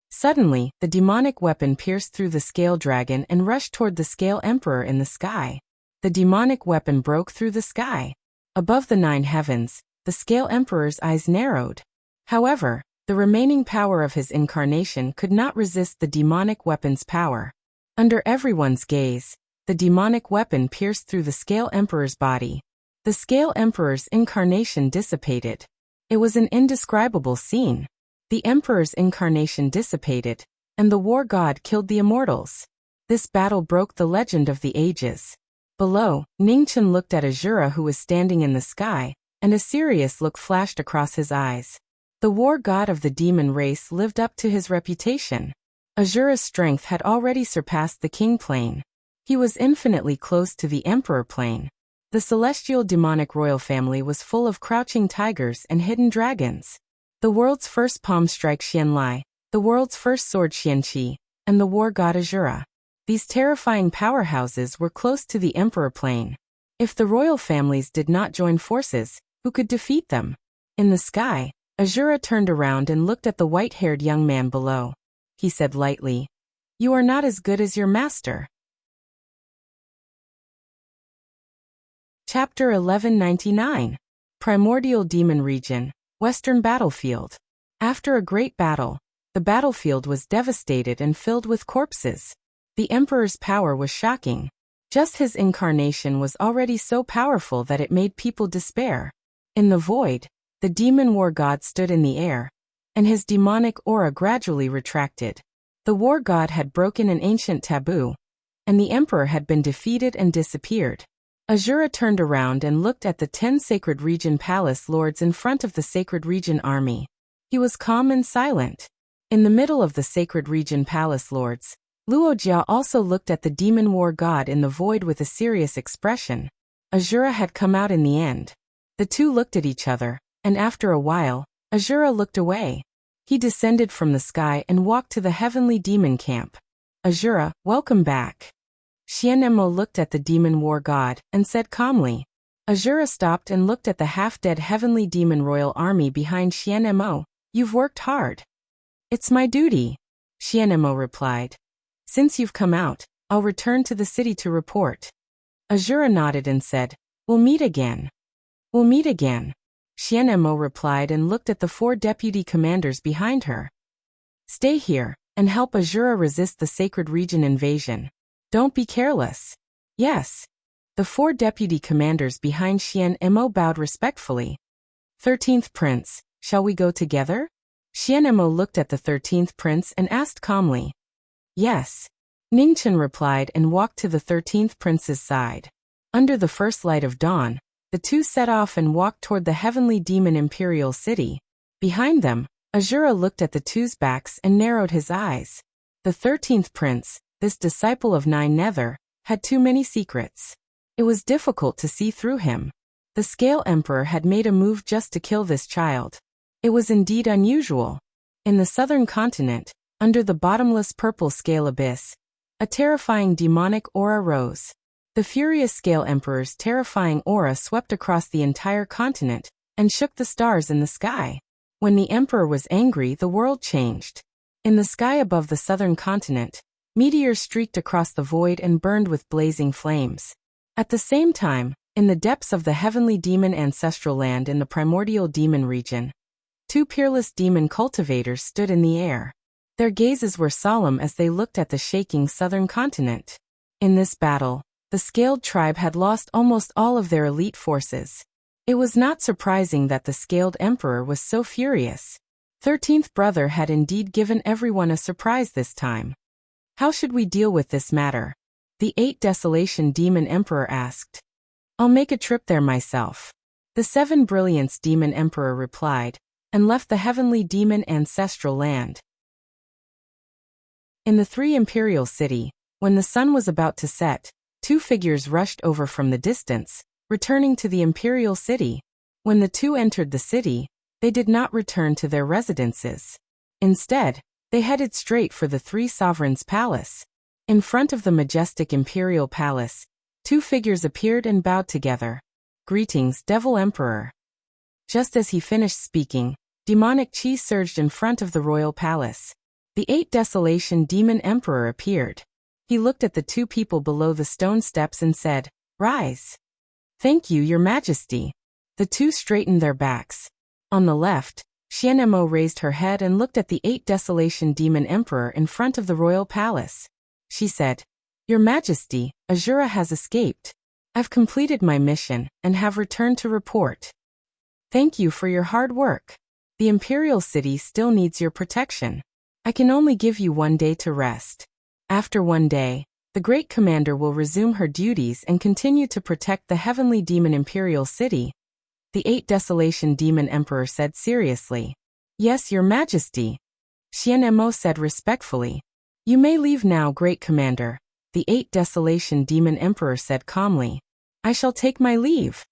Speaker 1: Suddenly, the demonic weapon pierced through the Scale Dragon and rushed toward the Scale Emperor in the sky. The demonic weapon broke through the sky. Above the 9 heavens, the Scale Emperor's eyes narrowed. However, the remaining power of his incarnation could not resist the demonic weapon's power. Under everyone's gaze, the demonic weapon pierced through the Scale Emperor's body. The Scale Emperor's incarnation dissipated. It was an indescribable scene. The Emperor's incarnation dissipated, and the war god killed the immortals. This battle broke the legend of the ages. Below, Ningchen looked at Azura, who was standing in the sky, and a serious look flashed across his eyes. The war god of the demon race lived up to his reputation. Azura's strength had already surpassed the king plane. He was infinitely close to the emperor plane. The celestial demonic royal family was full of crouching tigers and hidden dragons. The world's first palm strike Xianlai, the world's first sword Xianqi, and the war god Azura. These terrifying powerhouses were close to the emperor plane. If the royal families did not join forces, who could defeat them? In the sky, Azura turned around and looked at the white-haired young man below. He said lightly, "You are not as good as your master." Chapter 1199. Primordial Demon Region, Western Battlefield. After a great battle, the battlefield was devastated and filled with corpses. The Emperor's power was shocking. Just his incarnation was already so powerful that it made people despair. In the void, the demon war god stood in the air, and his demonic aura gradually retracted. The war god had broken an ancient taboo, and the Emperor had been defeated and disappeared. Azura turned around and looked at the 10 Sacred Region Palace lords in front of the Sacred Region army. He was calm and silent. In the middle of the Sacred Region Palace lords, Luojia also looked at the demon war god in the void with a serious expression. Azura had come out in the end. The two looked at each other, and after a while, Azura looked away. He descended from the sky and walked to the heavenly demon camp. "Azura, welcome back." Xianemo looked at the demon war god and said calmly. Azura stopped and looked at the half-dead heavenly demon royal army behind Xianemo. "You've worked hard." "It's my duty," Xianemo replied. "Since you've come out, I'll return to the city to report." Azura nodded and said, "We'll meet again." "We'll meet again," Xianemo replied and looked at the 4 deputy commanders behind her. "Stay here and help Azura resist the Sacred Region invasion. Don't be careless." "Yes." The 4 deputy commanders behind Xianemo bowed respectfully. 13th Prince, shall we go together? Xianemo looked at the 13th Prince and asked calmly. "Yes." Ningchen replied and walked to the 13th Prince's side. Under the first light of dawn, the two set off and walked toward the heavenly demon imperial city. Behind them, Azura looked at the two's backs and narrowed his eyes. The 13th Prince, this disciple of Nine Nether, had too many secrets. It was difficult to see through him. The Scale Emperor had made a move just to kill this child. It was indeed unusual. In the southern continent, under the bottomless purple scale abyss, a terrifying demonic aura rose. The furious Scale Emperor's terrifying aura swept across the entire continent and shook the stars in the sky. When the Emperor was angry, the world changed. In the sky above the southern continent, meteors streaked across the void and burned with blazing flames. At the same time, in the depths of the heavenly demon ancestral land in the primordial demon region, two peerless demon cultivators stood in the air. Their gazes were solemn as they looked at the shaking southern continent. In this battle, the Scaled tribe had lost almost all of their elite forces. It was not surprising that the Scaled Emperor was so furious. 13th Brother had indeed given everyone a surprise this time. How should we deal with this matter? The 8 Desolation Demon Emperor asked. I'll make a trip there myself. The 7 Brilliance Demon Emperor replied, and left the heavenly demon ancestral land. In the 3 Imperial City, when the sun was about to set, 2 figures rushed over from the distance, returning to the Imperial City. When the 2 entered the city, they did not return to their residences. Instead, They headed straight for the three sovereigns' palace. In front of the majestic imperial palace, two figures appeared and bowed together. "Greetings, Devil Emperor." Just as he finished speaking, demonic chi surged in front of the royal palace. The 8 Desolation Demon Emperor appeared. He looked at the two people below the stone steps and said, "Rise." "Thank you, Your Majesty." The two straightened their backs. On the left, Xianmo raised her head and looked at the 8 Desolation Demon Emperor in front of the royal palace. She said, "Your Majesty, Azura has escaped. I've completed my mission and have returned to report. Thank you for your hard work. The Imperial City still needs your protection. I can only give you 1 day to rest. After 1 day, the Great Commander will resume her duties and continue to protect the Heavenly Demon Imperial City." The 8 Desolation Demon Emperor said seriously. "Yes, Your Majesty." Xianmo said respectfully. "You may leave now, Great Commander." The 8 Desolation Demon Emperor said calmly. "I shall take my leave."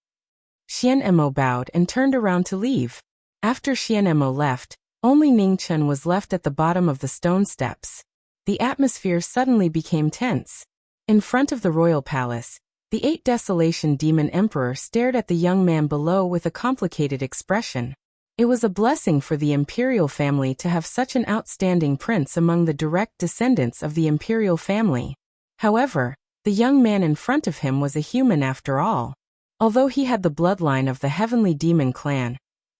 Speaker 1: Xianmo bowed and turned around to leave. After Xianmo left, only Ningchen was left at the bottom of the stone steps. The atmosphere suddenly became tense. In front of the royal palace, the 8 Desolation Demon Emperor stared at the young man below with a complicated expression. It was a blessing for the imperial family to have such an outstanding prince among the direct descendants of the imperial family. However, the young man in front of him was a human after all. Although he had the bloodline of the Heavenly Demon clan,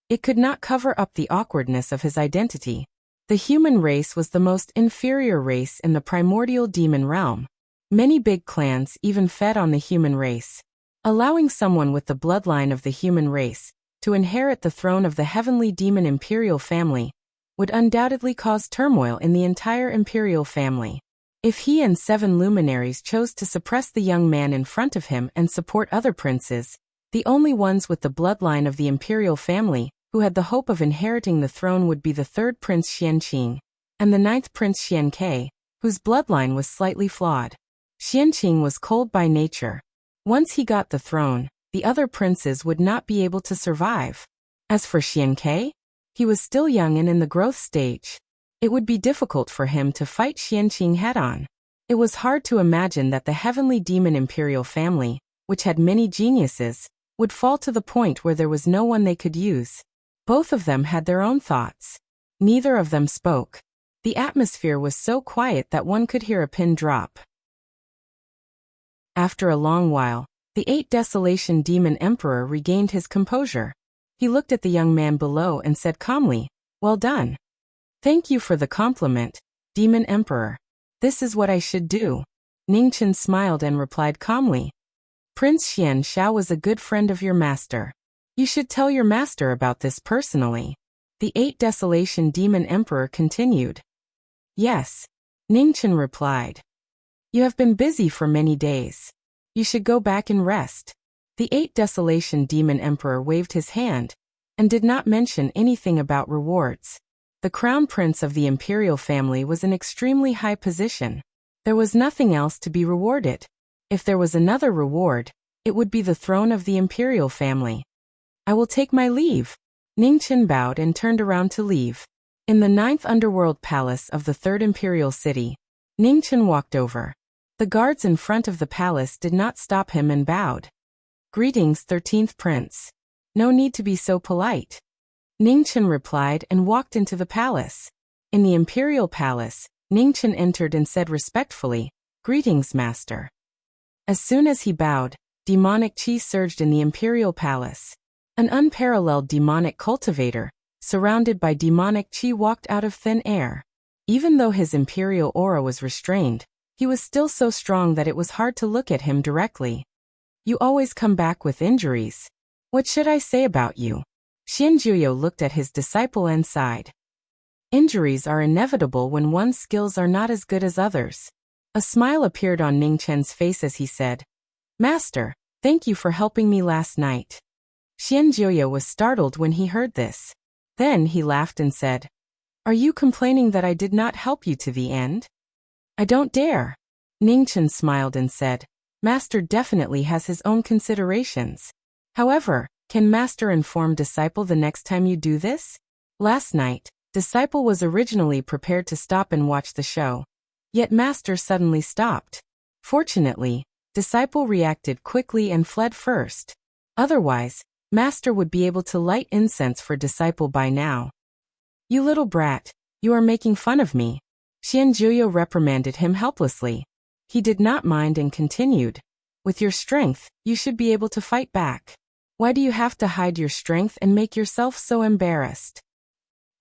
Speaker 1: it could not cover up the awkwardness of his identity. The human race was the most inferior race in the primordial demon realm. Many big clans even fed on the human race. Allowing someone with the bloodline of the human race to inherit the throne of the Heavenly Demon Imperial family would undoubtedly cause turmoil in the entire Imperial family. If he and 7 luminaries chose to suppress the young man in front of him and support other princes, the only ones with the bloodline of the Imperial family who had the hope of inheriting the throne would be the 3rd Prince Xianqing and the 9th Prince Xianke, whose bloodline was slightly flawed. Xianqing was cold by nature. Once he got the throne, the other princes would not be able to survive. As for Xianke, he was still young and in the growth stage. It would be difficult for him to fight Xianqing head-on. It was hard to imagine that the Heavenly Demon Imperial family, which had many geniuses, would fall to the point where there was no one they could use. Both of them had their own thoughts. Neither of them spoke. The atmosphere was so quiet that one could hear a pin drop. After a long while, the 8 Desolation Demon Emperor regained his composure. He looked at the young man below and said calmly, "Well done. Thank you for the compliment, Demon Emperor. This is what I should do." Ningchen smiled and replied calmly, "Prince Xian Xiao was a good friend of your master. You should tell your master about this personally." The 8 Desolation Demon Emperor continued. "Yes," Ningchen replied. "You have been busy for many days. You should go back and rest." The 8 Desolation Demon Emperor waved his hand and did not mention anything about rewards. The crown prince of the imperial family was in extremely high position. There was nothing else to be rewarded. If there was another reward, it would be the throne of the imperial family. "I will take my leave." Ningchen bowed and turned around to leave. In the 9th Underworld Palace of the 3rd Imperial City, Ningchen walked over. The guards in front of the palace did not stop him and bowed. "Greetings, 13th Prince. No need to be so polite." Ningchen replied and walked into the palace. In the Imperial Palace, Ningchen entered and said respectfully, "Greetings, Master." As soon as he bowed, demonic chi surged in the Imperial Palace. An unparalleled demonic cultivator, surrounded by demonic chi, walked out of thin air. Even though his imperial aura was restrained, he was still so strong that it was hard to look at him directly. "You always come back with injuries. What should I say about you?" Xianjuyo looked at his disciple and sighed. "Injuries are inevitable when one's skills are not as good as others." A smile appeared on Ningchen's face as he said, "Master, thank you for helping me last night." Xianjuyo was startled when he heard this. Then he laughed and said, "Are you complaining that I did not help you to the end?" "I don't dare." Ningchen smiled and said, "Master definitely has his own considerations. However, can Master inform disciple the next time you do this? Last night, Disciple was originally prepared to stop and watch the show. Yet Master suddenly stopped. Fortunately, Disciple reacted quickly and fled first. Otherwise, Master would be able to light incense for Disciple by now. You little brat, you are making fun of me. Xianjuyo reprimanded him helplessly. He did not mind and continued. With your strength, you should be able to fight back. Why do you have to hide your strength and make yourself so embarrassed?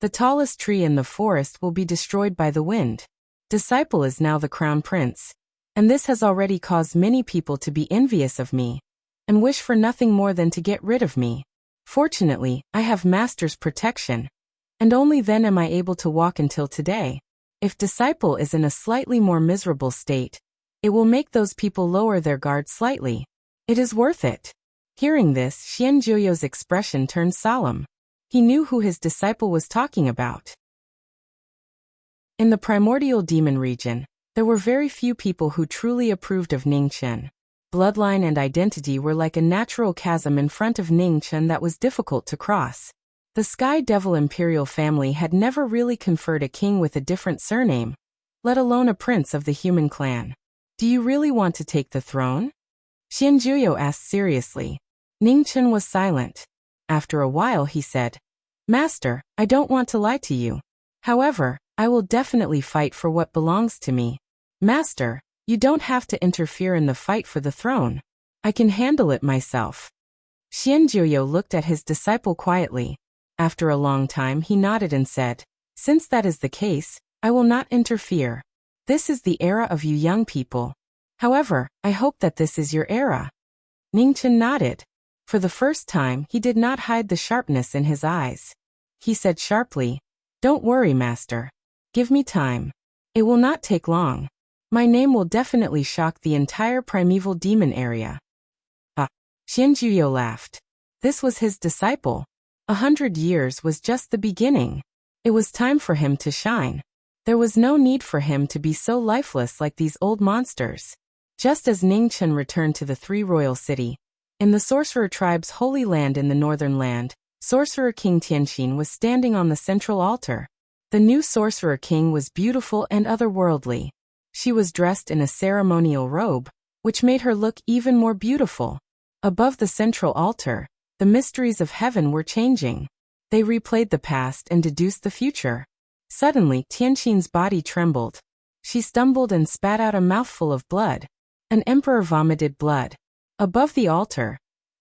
Speaker 1: The tallest tree in the forest will be destroyed by the wind. Disciple is now the crown prince. And this has already caused many people to be envious of me, and wish for nothing more than to get rid of me. Fortunately, I have Master's protection, and only then am I able to walk until today. If Disciple is in a slightly more miserable state, it will make those people lower their guard slightly. It is worth it. Hearing this, Xianjuyo's expression turned solemn. He knew who his disciple was talking about. In the primordial demon region, there were very few people who truly approved of Ningchen. Bloodline and identity were like a natural chasm in front of Ningchen that was difficult to cross. The Sky Devil Imperial family had never really conferred a king with a different surname, let alone a prince of the human clan. Do you really want to take the throne? Xianjuyo asked seriously. Ningchen was silent. After a while he said, Master, I don't want to lie to you. However, I will definitely fight for what belongs to me. Master, you don't have to interfere in the fight for the throne. I can handle it myself. Xianjuyo looked at his disciple quietly. After a long time he nodded and said, Since that is the case, I will not interfere. This is the era of you young people. However, I hope that this is your era. Ningchen nodded. For the first time he did not hide the sharpness in his eyes. He said sharply, Don't worry, Master. Give me time. It will not take long. My name will definitely shock the entire primeval demon area. Xianjuyo laughed. This was his disciple. 100 years was just the beginning. It was time for him to shine. There was no need for him to be so lifeless like these old monsters. Just as Ningchen returned to the Three Royal City, in the Sorcerer tribe's holy land in the northern land, Sorcerer King Tianqin was standing on the central altar. The new Sorcerer King was beautiful and otherworldly. She was dressed in a ceremonial robe, which made her look even more beautiful. Above the central altar, the mysteries of heaven were changing. They replayed the past and deduced the future. Suddenly, Tianqin's body trembled. She stumbled and spat out a mouthful of blood. An emperor vomited blood. Above the altar,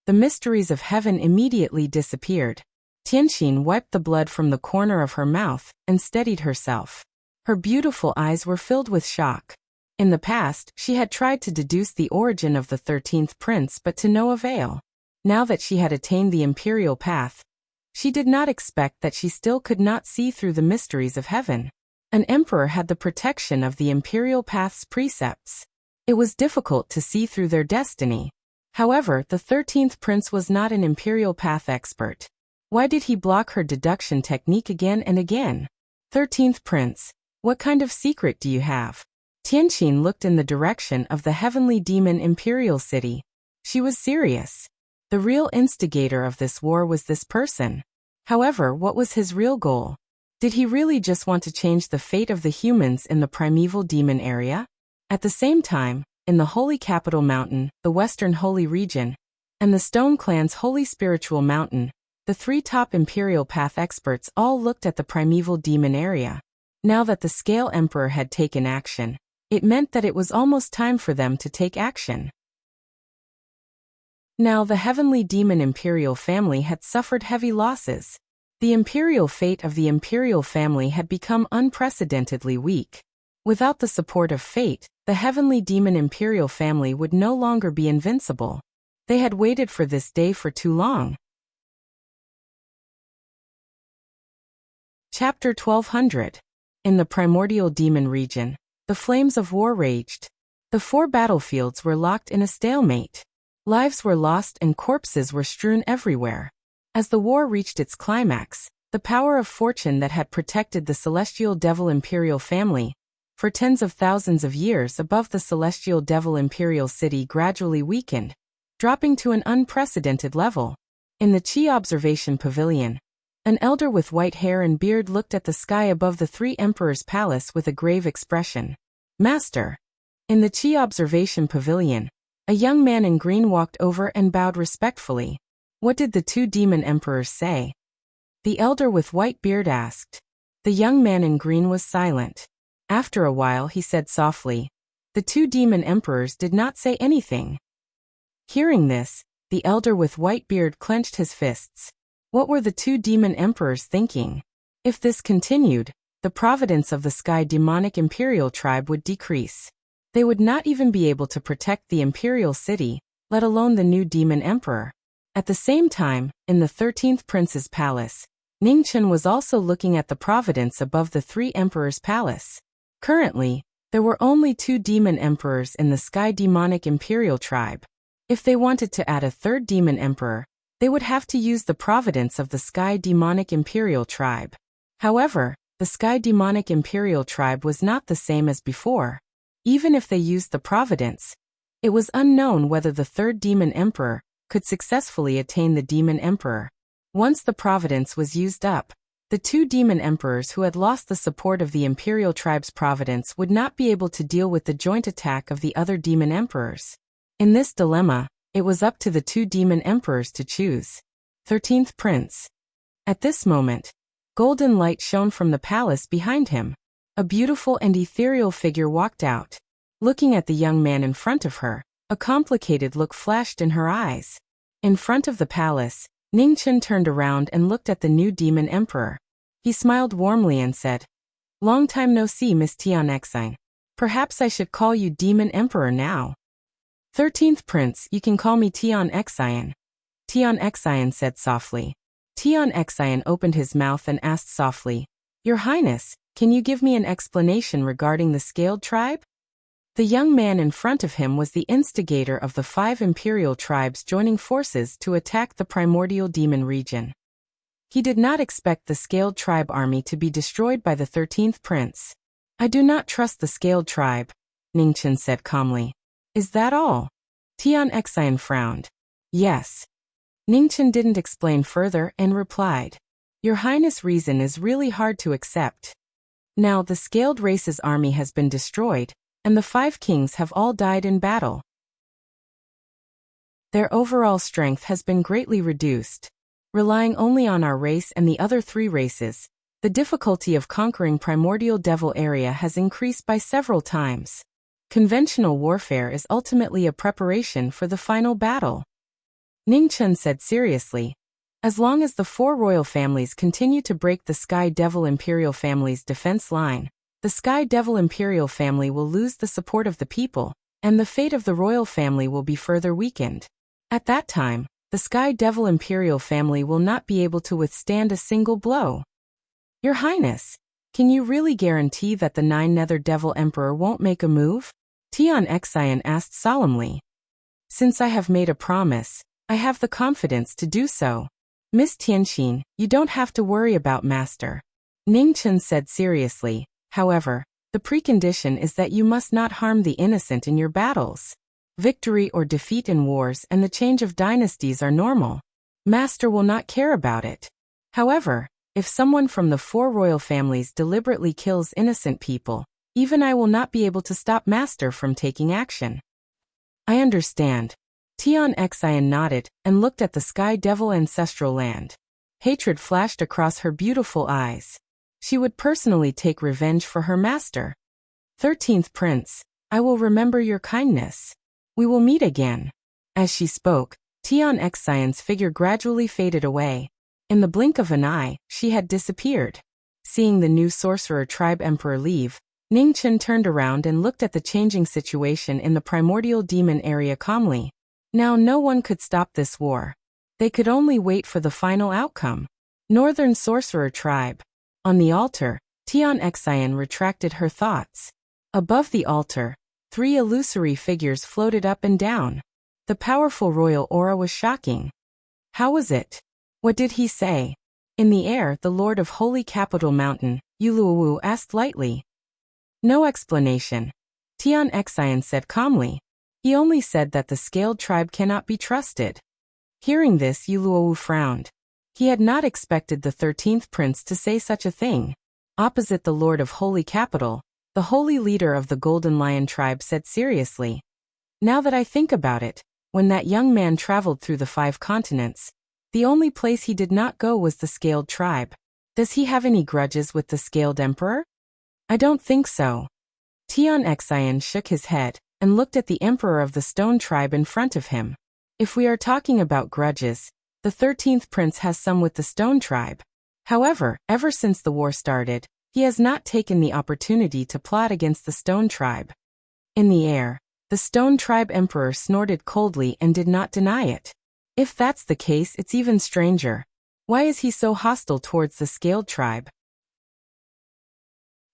Speaker 1: the mysteries of heaven immediately disappeared. Tianqin wiped the blood from the corner of her mouth and steadied herself. Her beautiful eyes were filled with shock. In the past, she had tried to deduce the origin of the 13th prince but to no avail. Now that she had attained the imperial path, she did not expect that she still could not see through the mysteries of heaven. An emperor had the protection of the imperial path's precepts. It was difficult to see through their destiny. However, the 13th prince was not an imperial path expert. Why did he block her deduction technique again and again? 13th prince, what kind of secret do you have? Tianqin looked in the direction of the heavenly demon imperial city. She was serious. The real instigator of this war was this person. However, what was his real goal? Did he really just want to change the fate of the humans in the primeval demon area? At the same time, in the Holy Capital Mountain, the Western Holy Region, and the Stone Clan's Holy Spiritual Mountain, the three top Imperial Path experts all looked at the primeval demon area. Now that the Scale Emperor had taken action, it meant that it was almost time for them to take action. Now the heavenly demon Imperial family had suffered heavy losses. The imperial fate of the Imperial family had become unprecedentedly weak. Without the support of fate, the heavenly demon Imperial family would no longer be invincible. They had waited for this day for too long. Chapter 1200. In the primordial demon region, the flames of war raged. The four battlefields were locked in a stalemate. Lives were lost and corpses were strewn everywhere. As the war reached its climax, the power of fortune that had protected the celestial devil imperial family for tens of thousands of years above the celestial devil imperial city gradually weakened, dropping to an unprecedented level. In the Qi observation pavilion, An elder with white hair and beard looked at the sky above the three emperors' palace with a grave expression. Master. In the Qi observation pavilion, a young man in green walked over and bowed respectfully. What did the two demon emperors say? The elder with white beard asked. The young man in green was silent. After a while he said softly, the two demon emperors did not say anything. Hearing this, the elder with white beard clenched his fists. What were the two demon emperors thinking? If this continued, the providence of the Sky Demonic Imperial Tribe would decrease. They would not even be able to protect the Imperial City, let alone the new demon emperor. At the same time, in the 13th Prince's palace, Ningchen was also looking at the providence above the three emperors' palace. Currently, there were only two demon emperors in the Sky Demonic Imperial Tribe. If they wanted to add a third demon emperor, they would have to use the providence of the Sky Demonic Imperial Tribe. However, the Sky Demonic Imperial Tribe was not the same as before. Even if they used the providence, it was unknown whether the third demon emperor could successfully attain the demon emperor. Once the providence was used up, the two demon emperors who had lost the support of the Imperial Tribe's providence would not be able to deal with the joint attack of the other demon emperors. In this dilemma, it was up to the two demon emperors to choose. 13th Prince. At this moment, golden light shone from the palace behind him. A beautiful and ethereal figure walked out. Looking at the young man in front of her, a complicated look flashed in her eyes. In front of the palace, Ningchen turned around and looked at the new demon emperor. He smiled warmly and said, "Long time no see, Miss Tian Xine. Perhaps I should call you demon emperor now." 13th Prince, you can call me Tian Xine. Tian Xine said softly. Tian Xine opened his mouth and asked softly, Your Highness, can you give me an explanation regarding the Scaled Tribe? The young man in front of him was the instigator of the 5 imperial tribes joining forces to attack the primordial demon region. He did not expect the Scaled Tribe army to be destroyed by the 13th Prince. I do not trust the Scaled Tribe, Ningchen said calmly. Is that all? Tian Xine frowned. Yes. Ningchen didn't explain further and replied, Your Highness' reason is really hard to accept. Now the Scaled Race's army has been destroyed, and the 5 kings have all died in battle. Their overall strength has been greatly reduced. Relying only on our race and the other 3 races, the difficulty of conquering Primordial Devil area has increased by several times. Conventional warfare is ultimately a preparation for the final battle. Ningchen said seriously, as long as the 4 royal families continue to break the Sky Devil Imperial family's defense line, the Sky Devil Imperial family will lose the support of the people, and the fate of the royal family will be further weakened. At that time, the Sky Devil Imperial family will not be able to withstand a single blow. Your Highness, can you really guarantee that the 9 Nether Devil Emperor won't make a move? Tian Xine asked solemnly. Since I have made a promise, I have the confidence to do so. Miss Tianxin, you don't have to worry about Master. Ningchen said seriously. However, the precondition is that you must not harm the innocent in your battles. Victory or defeat in wars and the change of dynasties are normal. Master will not care about it. However, if someone from the 4 royal families deliberately kills innocent people, even I will not be able to stop Master from taking action. I understand. Tian Xine nodded and looked at the Sky Devil ancestral land. Hatred flashed across her beautiful eyes. She would personally take revenge for her master. 13th Prince, I will remember your kindness. We will meet again. As she spoke, Tian Xine's figure gradually faded away. In the blink of an eye, she had disappeared. Seeing the new Sorcerer Tribe Emperor leave, Ningchen turned around and looked at the changing situation in the primordial demon area calmly. Now no one could stop this war. They could only wait for the final outcome. Northern Sorcerer Tribe. On the altar, Tian Xine retracted her thoughts. Above the altar, 3 illusory figures floated up and down. The powerful royal aura was shocking. How was it? What did he say? In the air, the Lord of Holy Capital Mountain, Yuluowu, asked lightly. No explanation. Tian Xine said calmly. He only said that the Scaled Tribe cannot be trusted. Hearing this, Yuluowu frowned. He had not expected the 13th prince to say such a thing. Opposite the Lord of Holy Capital, the holy leader of the Golden Lion tribe said seriously, "Now that I think about it, when that young man traveled through the 5 continents, the only place he did not go was the Scaled tribe. Does he have any grudges with the Scaled Emperor?" "I don't think so." Tian Xian shook his head and looked at the Emperor of the Stone tribe in front of him. "If we are talking about grudges, the 13th prince has some with the Stone tribe. However, ever since the war started, he has not taken the opportunity to plot against the Stone tribe." In the air, the Stone tribe emperor snorted coldly and did not deny it. "If that's the case, it's even stranger. Why is he so hostile towards the Scaled tribe?"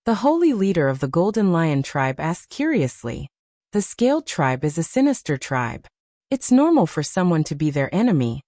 Speaker 1: The holy leader of the Golden Lion tribe asked curiously. "The Scaled tribe is a sinister tribe. It's normal for someone to be their enemy."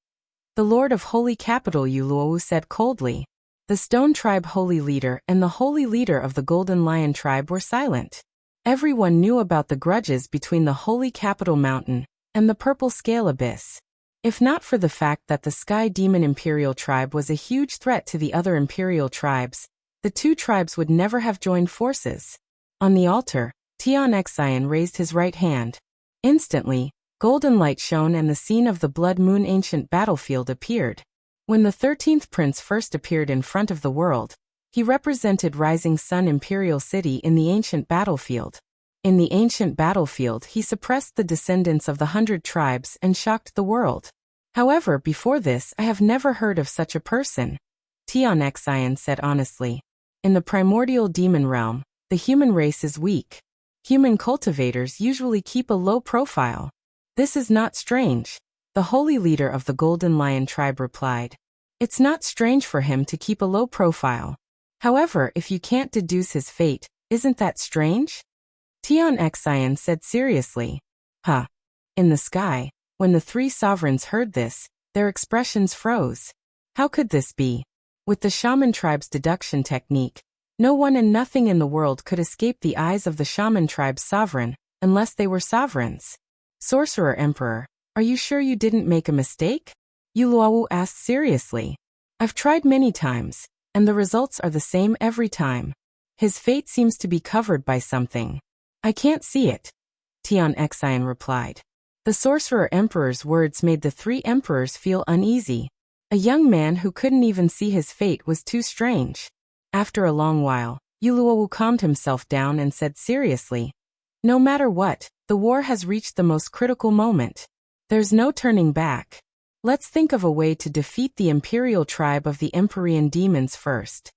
Speaker 1: The Lord of Holy Capital Yuluo said coldly. The Stone tribe holy leader and the holy leader of the Golden Lion tribe were silent. Everyone knew about the grudges between the Holy Capital Mountain and the Purple Scale Abyss. If not for the fact that the Sky Demon Imperial tribe was a huge threat to the other imperial tribes, the 2 tribes would never have joined forces. On the altar, Tian Xian raised his right hand. Instantly, golden light shone and the scene of the Blood Moon ancient battlefield appeared. When the 13th prince first appeared in front of the world, he represented Rising Sun Imperial City in the ancient battlefield. In the ancient battlefield, he suppressed the descendants of the 100 tribes and shocked the world. However, before this, I have never heard of such a person, Tian Xian said honestly. In the primordial demon realm, the human race is weak. Human cultivators usually keep a low profile. This is not strange, the holy leader of the Golden Lion tribe replied. It's not strange for him to keep a low profile. However, if you can't deduce his fate, isn't that strange? Tian Xian said seriously. Huh. In the sky, when the 3 sovereigns heard this, their expressions froze. How could this be? With the shaman tribe's deduction technique, no one and nothing in the world could escape the eyes of the shaman tribe's sovereign, unless they were sovereigns. Sorcerer Emperor, are you sure you didn't make a mistake? Yuluo asked seriously. I've tried many times, and the results are the same every time. His fate seems to be covered by something. I can't see it, Tian Xian replied. The Sorcerer Emperor's words made the 3 emperors feel uneasy. A young man who couldn't even see his fate was too strange. After a long while, Yuluo calmed himself down and said seriously, no matter what, the war has reached the most critical moment. There's no turning back. Let's think of a way to defeat the imperial tribe of the Empyrean demons first.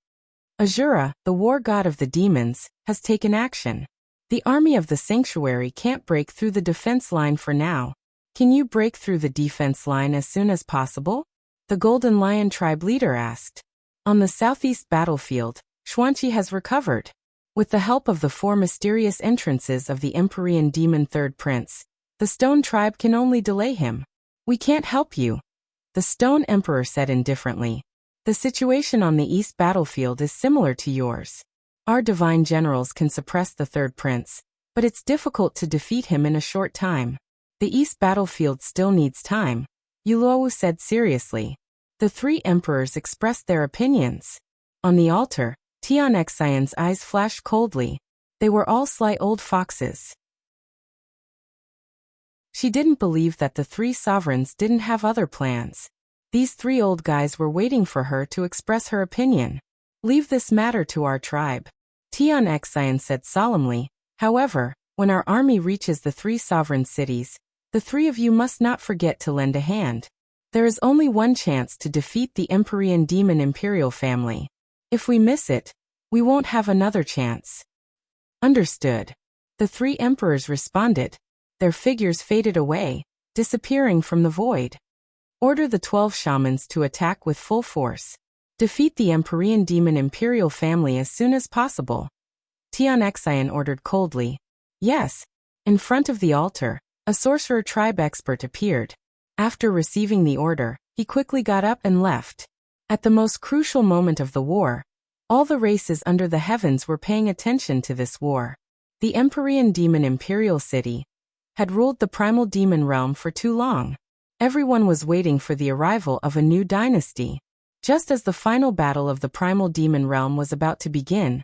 Speaker 1: Azura, the war god of the demons, has taken action. The army of the sanctuary can't break through the defense line for now. Can you break through the defense line as soon as possible? The Golden Lion tribe leader asked. On the southeast battlefield, Xuanqi has recovered. With the help of the 4 mysterious entrances of the Empyrean demon third prince, the Stone tribe can only delay him. We can't help you, the Stone Emperor said indifferently. The situation on the east battlefield is similar to yours. Our divine generals can suppress the third prince, but it's difficult to defeat him in a short time. The east battlefield still needs time, Yuluo said seriously. The 3 emperors expressed their opinions. On the altar, Tian Xian's eyes flashed coldly. They were all sly old foxes. She didn't believe that the 3 sovereigns didn't have other plans. These 3 old guys were waiting for her to express her opinion. Leave this matter to our tribe, Tian Xian said solemnly. However, when our army reaches the 3 sovereign cities, the 3 of you must not forget to lend a hand. There is only one chance to defeat the Empyrean demon imperial family. If we miss it, we won't have another chance. Understood. The 3 emperors responded. Their figures faded away, disappearing from the void. Order the 12 shamans to attack with full force. Defeat the Empyrean demon imperial family as soon as possible. Tian Xian ordered coldly. Yes. In front of the altar, a sorcerer tribe expert appeared. After receiving the order, he quickly got up and left. At the most crucial moment of the war, all the races under the heavens were paying attention to this war. The Empyrean demon imperial city had ruled the primal demon realm for too long. Everyone was waiting for the arrival of a new dynasty. Just as the final battle of the primal demon realm was about to begin,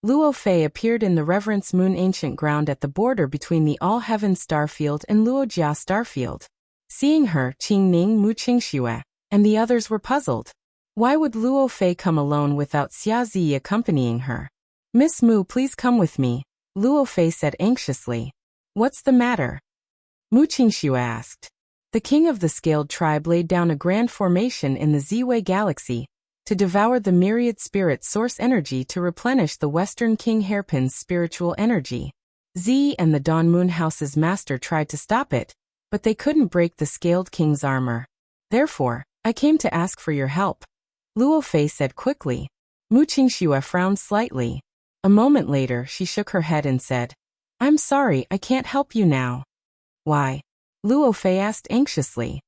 Speaker 1: Luo Fei appeared in the Reverence Moon ancient ground at the border between the All-Heaven Starfield and Luojia Starfield. Seeing her, Qingning Mu Qingxue and the others were puzzled. Why would Luo Fei come alone without Xia Zi accompanying her? Miss Mu, please come with me, Luo Fei said anxiously. What's the matter? Mu Qingxue asked. The king of the scaled tribe laid down a grand formation in the Ziwei galaxy to devour the myriad spirit source energy to replenish the Western King Hairpin's spiritual energy. Z and the Dawn Moon House's master tried to stop it, but they couldn't break the scaled king's armor. Therefore, I came to ask for your help, Luo Fei said quickly. Mu Qingxue frowned slightly. A moment later she shook her head and said, I'm sorry, I can't help you now. Why? Luo Fei asked anxiously.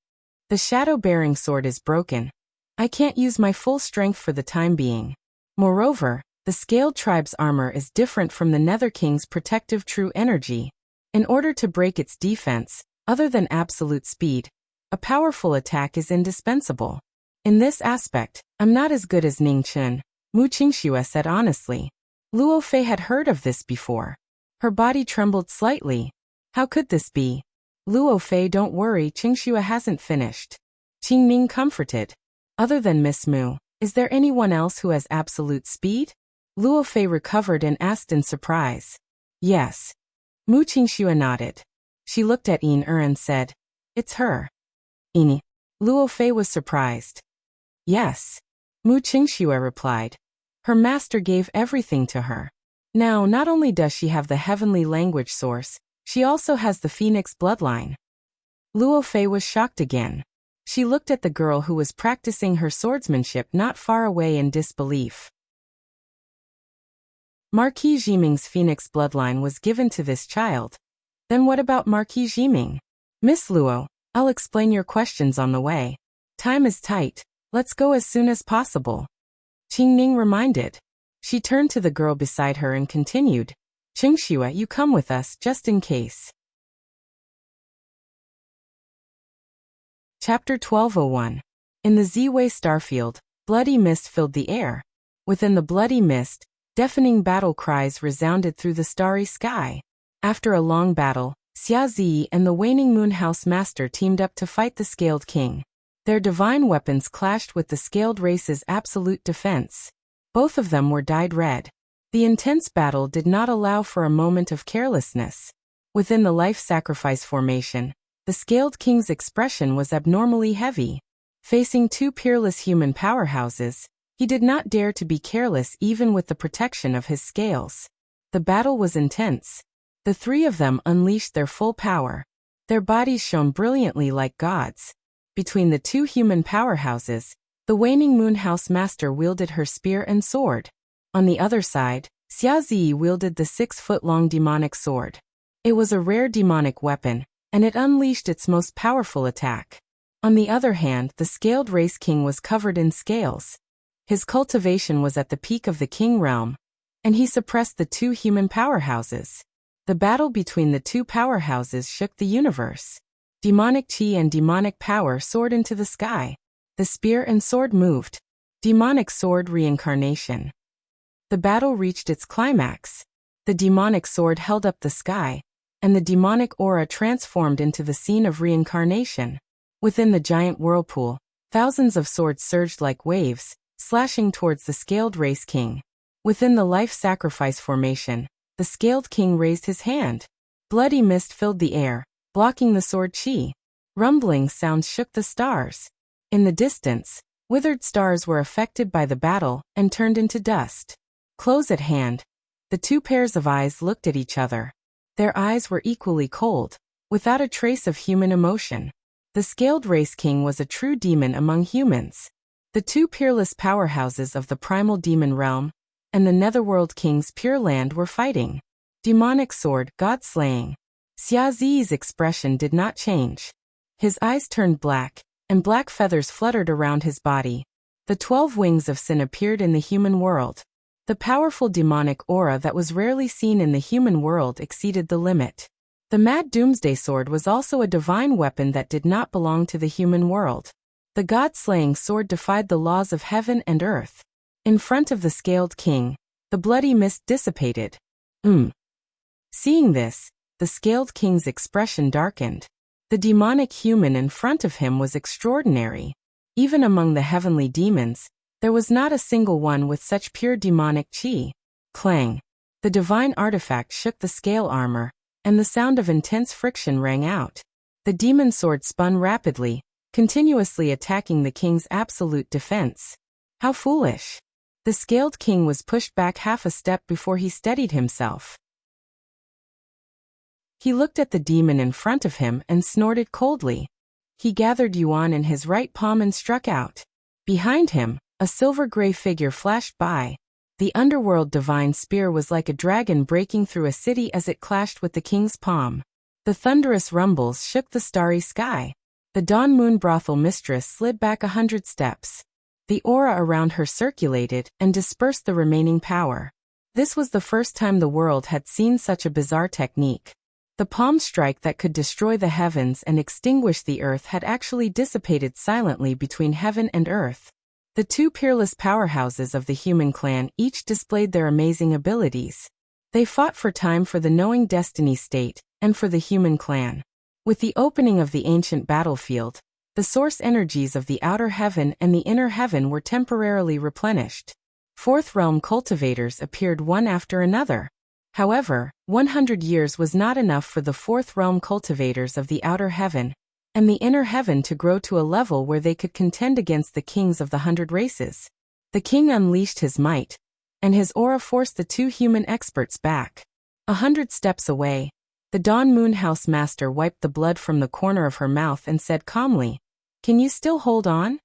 Speaker 1: The shadow-bearing sword is broken. I can't use my full strength for the time being. Moreover, the scaled tribe's armor is different from the Nether King's protective true energy. In order to break its defense, other than absolute speed, a powerful attack is indispensable. In this aspect, I'm not as good as Ning Chun, Mu Qingxue said honestly. Luo Fei had heard of this before. Her body trembled slightly. How could this be? Luo Fei, don't worry, Qingxue hasn't finished. Qingning comforted. Other than Miss Mu, is there anyone else who has absolute speed? Luo Fei recovered and asked in surprise. Yes. Mu Qingxue nodded. She looked at Yin and said, It's her. Ini. Luo Fei was surprised. Yes. Mu Qingxue replied. Her master gave everything to her. Now, not only does she have the heavenly language source, she also has the phoenix bloodline. Luo Fei was shocked again. She looked at the girl who was practicing her swordsmanship not far away in disbelief. Marquis Jiming's phoenix bloodline was given to this child. Then what about Marquis Jiming? Miss Luo, I'll explain your questions on the way. Time is tight. Let's go as soon as possible. Qingning reminded. She turned to the girl beside her and continued. Qingxue, you come with us just in case. Chapter 1201. In the Ziwei Starfield, bloody mist filled the air. Within the bloody mist, deafening battle cries resounded through the starry sky. After a long battle, Xia Zi and the Waning Moon House Master teamed up to fight the Scaled King. Their divine weapons clashed with the Scaled Race's absolute defense. Both of them were dyed red. The intense battle did not allow for a moment of carelessness. Within the life sacrifice formation, the Scaled King's expression was abnormally heavy. Facing two peerless human powerhouses, he did not dare to be careless even with the protection of his scales. The battle was intense. The three of them unleashed their full power. Their bodies shone brilliantly like gods. Between the two human powerhouses, the Waning Moon House Master wielded her spear and sword. On the other side, Xia Zi wielded the 6-foot-long demonic sword. It was a rare demonic weapon, and it unleashed its most powerful attack. On the other hand, the Scaled Race King was covered in scales. His cultivation was at the peak of the King realm, and he suppressed the two human powerhouses. The battle between the two powerhouses shook the universe. Demonic chi and demonic power soared into the sky. The spear and sword moved. Demonic sword reincarnation. The battle reached its climax. The demonic sword held up the sky, and the demonic aura transformed into the scene of reincarnation. Within the giant whirlpool, thousands of swords surged like waves, slashing towards the Scaled Race King. Within the life sacrifice formation, the Scaled King raised his hand. Bloody mist filled the air, blocking the sword chi. Rumbling sounds shook the stars. In the distance, withered stars were affected by the battle and turned into dust. Close at hand, the two pairs of eyes looked at each other. Their eyes were equally cold, without a trace of human emotion. The Scaled Race King was a true demon among humans. The two peerless powerhouses of the primal demon realm and the Netherworld King's Pure Land were fighting. Demonic sword, god-slaying. Xia Zi's expression did not change. His eyes turned black, and black feathers fluttered around his body. The 12 wings of sin appeared in the human world. The powerful demonic aura that was rarely seen in the human world exceeded the limit. The Mad Doomsday Sword was also a divine weapon that did not belong to the human world. The god-slaying sword defied the laws of heaven and earth. In front of the scaled king, the bloody mist dissipated. Seeing this, the scaled king's expression darkened. The demonic human in front of him was extraordinary. Even among the heavenly demons, there was not a single one with such pure demonic chi. Clang! The divine artifact shook the scale armor, and the sound of intense friction rang out. The demon sword spun rapidly, continuously attacking the king's absolute defense. How foolish! The scaled king was pushed back half a step before he steadied himself. He looked at the demon in front of him and snorted coldly. He gathered yuan in his right palm and struck out. Behind him, a silver-gray figure flashed by. The underworld divine spear was like a dragon breaking through a city as it clashed with the king's palm. The thunderous rumbles shook the starry sky. The dawn moon brothel mistress slid back 100 steps. The aura around her circulated and dispersed the remaining power. This was the first time the world had seen such a bizarre technique. The palm strike that could destroy the heavens and extinguish the earth had actually dissipated silently between heaven and earth. The two peerless powerhouses of the human clan each displayed their amazing abilities. They fought for time for the knowing destiny state, and for the human clan. With the opening of the ancient battlefield, the source energies of the outer heaven and the inner heaven were temporarily replenished. Fourth realm cultivators appeared one after another. However, 100 years was not enough for the fourth realm cultivators of the outer heaven and the inner heaven to grow to a level where they could contend against the kings of the 100 races. The king unleashed his might, and his aura forced the two human experts back. 100 steps away, the Dawn Moon House Master wiped the blood from the corner of her mouth and said calmly, "Can you still hold on?"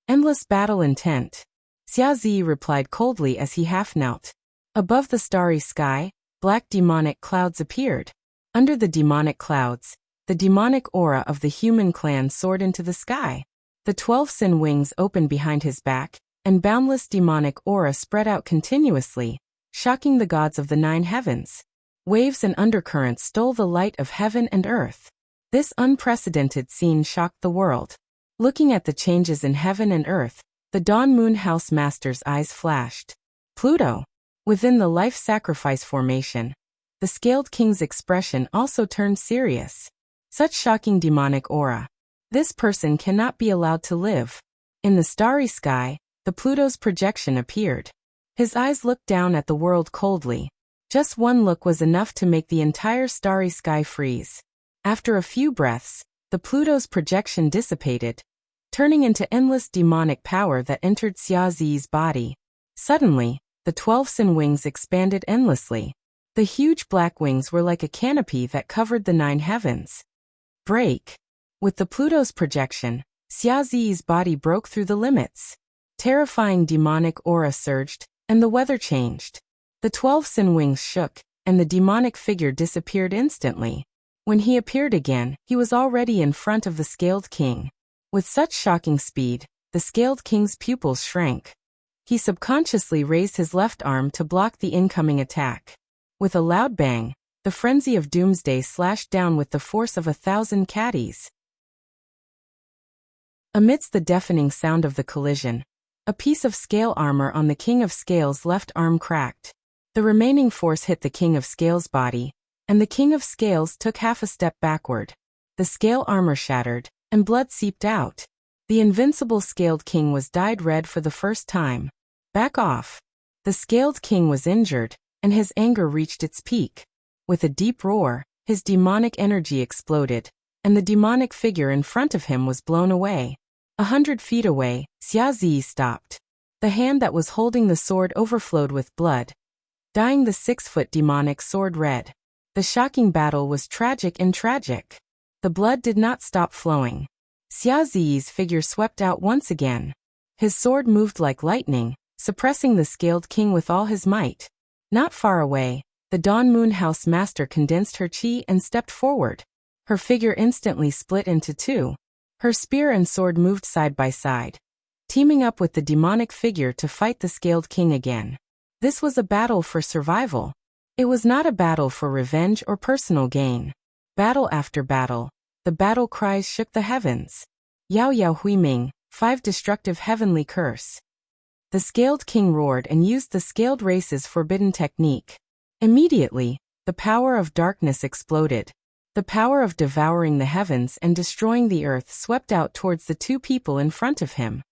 Speaker 1: "Endless battle intent." Xia Zi replied coldly as he half knelt. Above the starry sky, black demonic clouds appeared. Under the demonic clouds, the demonic aura of the human clan soared into the sky. The 12 sin wings opened behind his back, and boundless demonic aura spread out continuously, shocking the gods of the 9 heavens. Waves and undercurrents stole the light of heaven and earth. This unprecedented scene shocked the world. Looking at the changes in heaven and earth, the Dawn Moon House Master's eyes flashed. Pluto! Within the life sacrifice formation, the scaled king's expression also turned serious. Such shocking demonic aura. This person cannot be allowed to live. In the starry sky, the Pluto's projection appeared. His eyes looked down at the world coldly. Just one look was enough to make the entire starry sky freeze. After a few breaths, the Pluto's projection dissipated, turning into endless demonic power that entered Xia Zi's body. Suddenly, the 12 sin wings expanded endlessly. The huge black wings were like a canopy that covered the 9 heavens. Break! With the Pluto's projection, Xia Zi's body broke through the limits. Terrifying demonic aura surged, and the weather changed. The 12 sin wings shook, and the demonic figure disappeared instantly. When he appeared again, he was already in front of the scaled king. With such shocking speed, the scaled king's pupils shrank. He subconsciously raised his left arm to block the incoming attack. With a loud bang, the frenzy of doomsday slashed down with the force of 1,000 caddies. Amidst the deafening sound of the collision, a piece of scale armor on the King of Scales' left arm cracked. The remaining force hit the King of Scales' body, and the King of Scales took half a step backward. The scale armor shattered, and blood seeped out. The invincible scaled king was dyed red for the first time. Back off! The scaled king was injured, and his anger reached its peak. With a deep roar, his demonic energy exploded, and the demonic figure in front of him was blown away. 100 feet away, Xia Zi stopped. The hand that was holding the sword overflowed with blood, dyeing the 6-foot demonic sword red. The shocking battle was tragic and tragic. The blood did not stop flowing. Xia Zi's figure swept out once again. His sword moved like lightning, suppressing the scaled king with all his might. Not far away, the Dawn Moon House Master condensed her chi and stepped forward. Her figure instantly split into 2. Her spear and sword moved side by side, teaming up with the demonic figure to fight the scaled king again. This was a battle for survival. It was not a battle for revenge or personal gain. Battle after battle, the battle cries shook the heavens. Yao Yao Huiming, 5 Destructive Heavenly Curse. The Scaled King roared and used the Scaled Race's forbidden technique. Immediately, the power of darkness exploded. The power of devouring the heavens and destroying the earth swept out towards the two people in front of him.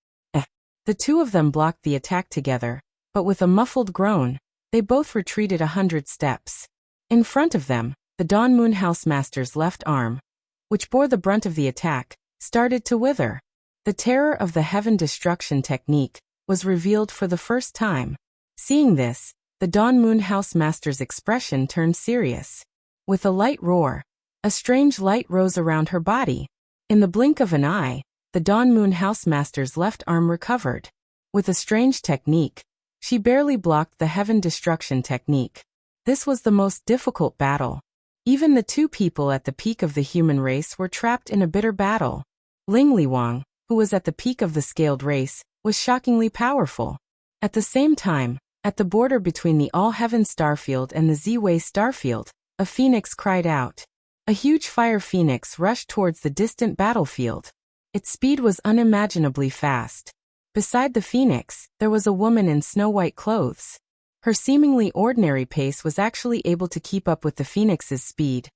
Speaker 1: The two of them blocked the attack together, but with a muffled groan, they both retreated 100 steps. In front of them, the Dawn Moon House Master's left arm, which bore the brunt of the attack, started to wither. The terror of the Heaven Destruction technique was revealed for the first time. Seeing this, the Dawn Moon House Master's expression turned serious. With a light roar, a strange light rose around her body. In the blink of an eye, the Dawn Moon House Master's left arm recovered. With a strange technique, she barely blocked the Heaven Destruction technique. This was the most difficult battle. Even the two people at the peak of the human race were trapped in a bitter battle. Ling Liwang, who was at the peak of the scaled race, was shockingly powerful. At the same time, at the border between the All-Heaven Starfield and the Z-Way Starfield, a phoenix cried out. A huge fire phoenix rushed towards the distant battlefield. Its speed was unimaginably fast. Beside the phoenix, there was a woman in snow-white clothes. Her seemingly ordinary pace was actually able to keep up with the phoenix's speed,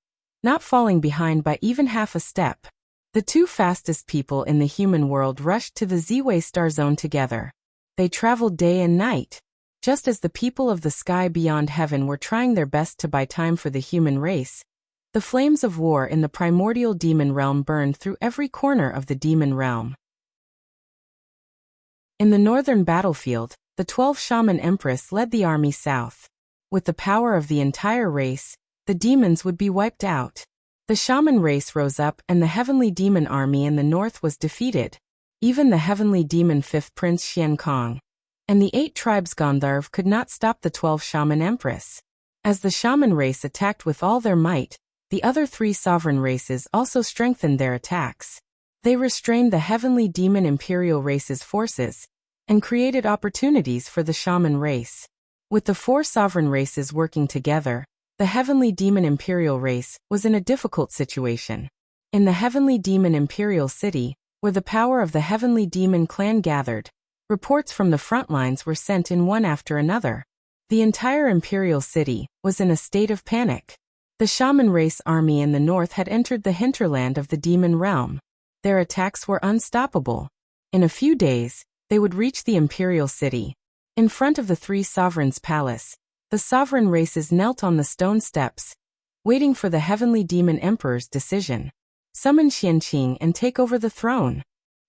Speaker 1: not falling behind by even half a step. The two fastest people in the human world rushed to the Z-Way Star Zone together. They traveled day and night. Just as the people of the sky beyond heaven were trying their best to buy time for the human race, the flames of war in the primordial demon realm burned through every corner of the demon realm. In the northern battlefield, the 12 Shaman Empress led the army south. With the power of the entire race, the demons would be wiped out. The Shaman race rose up and the heavenly demon army in the north was defeated. Even the heavenly demon 5th Prince Xian Kong and the 8 tribes Gandharv could not stop the 12 Shaman Empress. As the Shaman race attacked with all their might, the other 3 sovereign races also strengthened their attacks. They restrained the heavenly demon imperial race's forces and created opportunities for the shaman race. With the 4 sovereign races working together, the heavenly demon imperial race was in a difficult situation. In the heavenly demon imperial city, where the power of the heavenly demon clan gathered, reports from the front lines were sent in one after another. The entire imperial city was in a state of panic. The shaman race army in the north had entered the hinterland of the demon realm. Their attacks were unstoppable. In a few days, they would reach the imperial city. In front of the 3 sovereigns' palace, the sovereign races knelt on the stone steps, waiting for the heavenly demon emperor's decision. Summon Xianqing and take over the throne.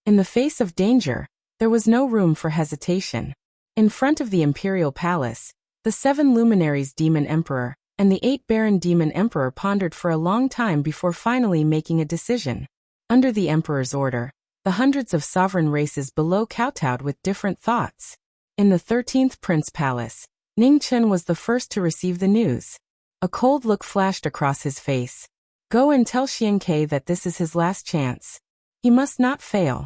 Speaker 1: In the face of danger, there was no room for hesitation. In front of the imperial palace, the 7 luminaries demon emperor and the 8 Baron Demon Emperor pondered for a long time before finally making a decision. Under the Emperor's order, the hundreds of sovereign races below kowtowed with different thoughts. In the 13th Prince Palace, Ning Chen was the first to receive the news. A cold look flashed across his face. Go and tell Xian Ke that this is his last chance. He must not fail.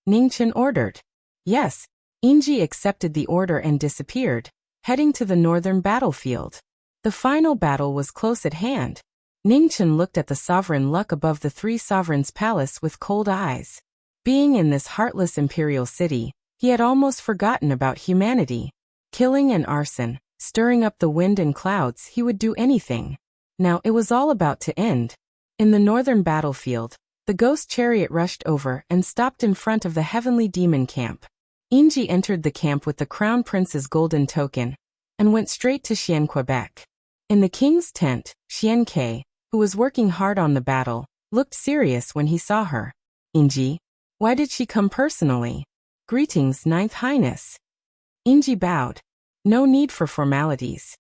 Speaker 1: Ning Chen ordered. Yes, Inji accepted the order and disappeared, heading to the northern battlefield. The final battle was close at hand. Ning Chen looked at the sovereign luck above the 3 sovereigns' palace with cold eyes. Being in this heartless imperial city, he had almost forgotten about humanity. Killing and arson, stirring up the wind and clouds, he would do anything. Now it was all about to end. In the northern battlefield, the ghost chariot rushed over and stopped in front of the heavenly demon camp. Inji entered the camp with the crown prince's golden token and went straight to Xian Quebec. In the king's tent, Xian Ke, who was working hard on the battle, looked serious when he saw her. Inji, why did she come personally? Greetings, Ninth Highness. Inji bowed. No need for formalities.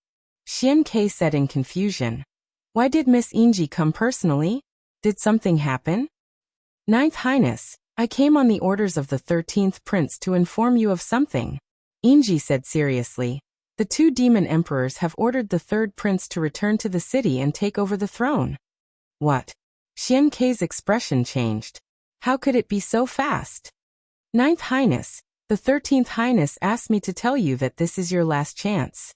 Speaker 1: Xian Ke said in confusion. Why did Miss Inji come personally? Did something happen? Ninth Highness, I came on the orders of the 13th Prince to inform you of something. Inji said seriously. The 2 demon emperors have ordered the 3rd prince to return to the city and take over the throne. What? Xian Ke's expression changed. How could it be so fast? Ninth Highness, the 13th Highness asked me to tell you that this is your last chance.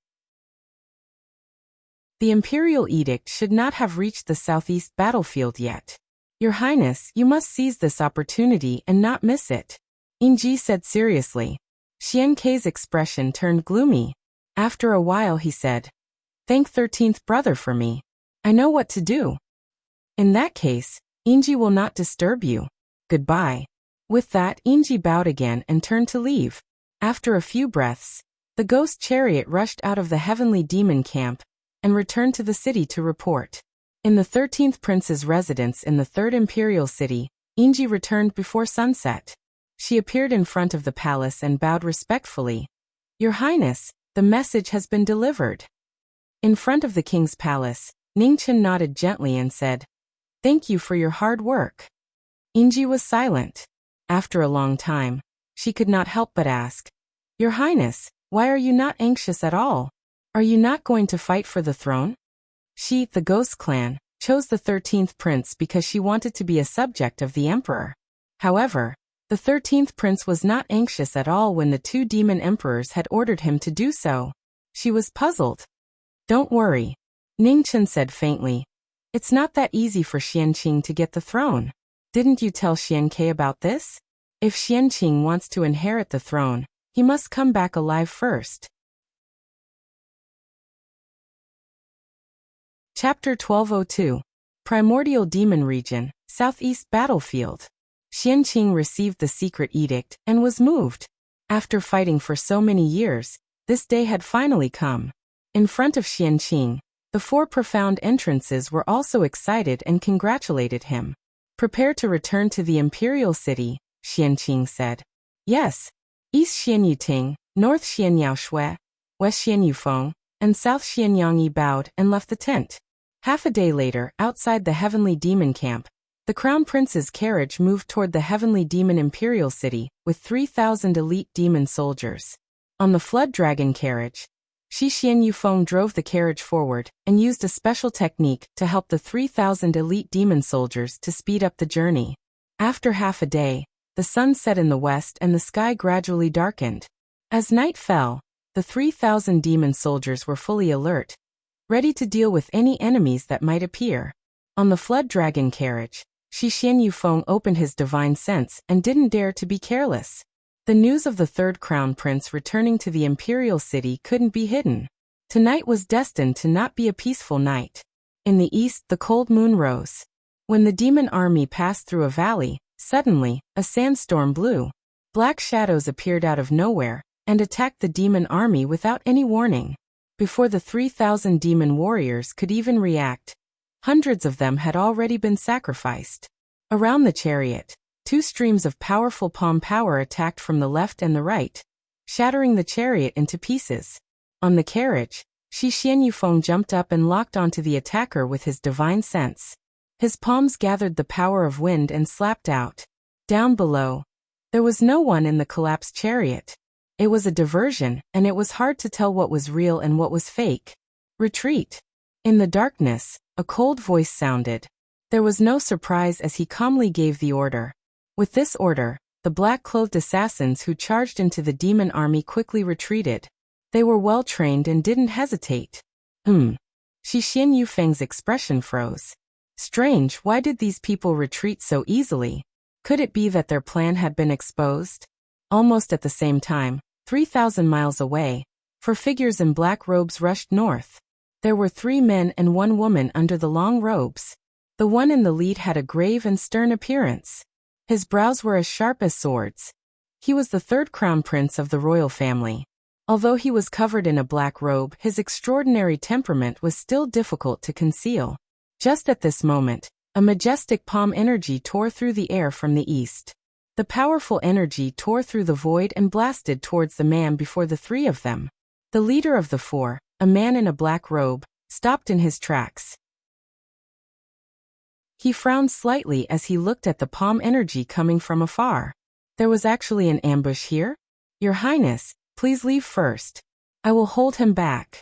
Speaker 1: The imperial edict should not have reached the southeast battlefield yet. Your Highness, you must seize this opportunity and not miss it. Yingji said seriously. Xian Kei's expression turned gloomy. After a while he said, "Thank 13th brother for me. I know what to do." "In that case, Yingji will not disturb you. Goodbye." With that, Yingji bowed again and turned to leave. After a few breaths, the ghost chariot rushed out of the heavenly demon camp and returned to the city to report. In the 13th prince's residence in the 3rd imperial city, Yingji returned before sunset. She appeared in front of the palace and bowed respectfully. "Your Highness, the message has been delivered." In front of the king's palace, Ningchen nodded gently and said, "Thank you for your hard work." Yingji was silent. After a long time, she could not help but ask, "Your Highness, why are you not anxious at all? Are you not going to fight for the throne?" She, the Ghost clan, chose the 13th prince because she wanted to be a subject of the emperor. However, the 13th prince was not anxious at all when the 2 demon emperors had ordered him to do so. She was puzzled. "Don't worry," Ningchen said faintly. "It's not that easy for Xianqing to get the throne. Didn't you tell Xian Kei about this? If Xianqing wants to inherit the throne, he must come back alive first." Chapter 1202. Primordial Demon Region, Southeast Battlefield. Xianqing received the secret edict and was moved. After fighting for so many years, this day had finally come. In front of Xianqing, the 4 profound entrances were also excited and congratulated him. "Prepare to return to the imperial city," Xianqing said. "Yes." East Xianyuting, North Xianyaoshui, West Xianyufeng, and South Xianyangyi bowed and left the tent. Half a day later, outside the heavenly demon camp, the crown prince's carriage moved toward the heavenly demon imperial city with 3,000 elite demon soldiers. On the flood dragon carriage, Shi Xianyufeng drove the carriage forward and used a special technique to help the 3,000 elite demon soldiers to speed up the journey. After half a day, the sun set in the west and the sky gradually darkened. As night fell, the 3,000 demon soldiers were fully alert, ready to deal with any enemies that might appear. On the flood dragon carriage, Shi Xianyufeng opened his divine sense and didn't dare to be careless. The news of the 3rd crown prince returning to the imperial city couldn't be hidden. Tonight was destined to not be a peaceful night. In the east, the cold moon rose. When the demon army passed through a valley, suddenly, a sandstorm blew. Black shadows appeared out of nowhere and attacked the demon army without any warning. Before the 3,000 demon warriors could even react, hundreds of them had already been sacrificed. Around the chariot, 2 streams of powerful palm power attacked from the left and the right, shattering the chariot into pieces. On the carriage, Shi Xianyufeng jumped up and locked onto the attacker with his divine sense. His palms gathered the power of wind and slapped out. Down below, there was no one in the collapsed chariot. It was a diversion, and it was hard to tell what was real and what was fake. "Retreat." In the darkness, a cold voice sounded. There was no surprise as he calmly gave the order. With this order, the black-clothed assassins who charged into the demon army quickly retreated. They were well-trained and didn't hesitate. Shi Xianyufeng's expression froze. Strange, why did these people retreat so easily? Could it be that their plan had been exposed? Almost at the same time, 3,000 miles away, 4 figures in black robes rushed north. There were 3 men and 1 woman under the long robes. The one in the lead had a grave and stern appearance. His brows were as sharp as swords. He was the 3rd crown prince of the royal family. Although he was covered in a black robe, his extraordinary temperament was still difficult to conceal. Just at this moment, a majestic palm energy tore through the air from the east. The powerful energy tore through the void and blasted towards the man before the 3 of them. The leader of the 4, a man in a black robe, stopped in his tracks. He frowned slightly as he looked at the palm energy coming from afar. There was actually an ambush here? "Your Highness, please leave first. I will hold him back."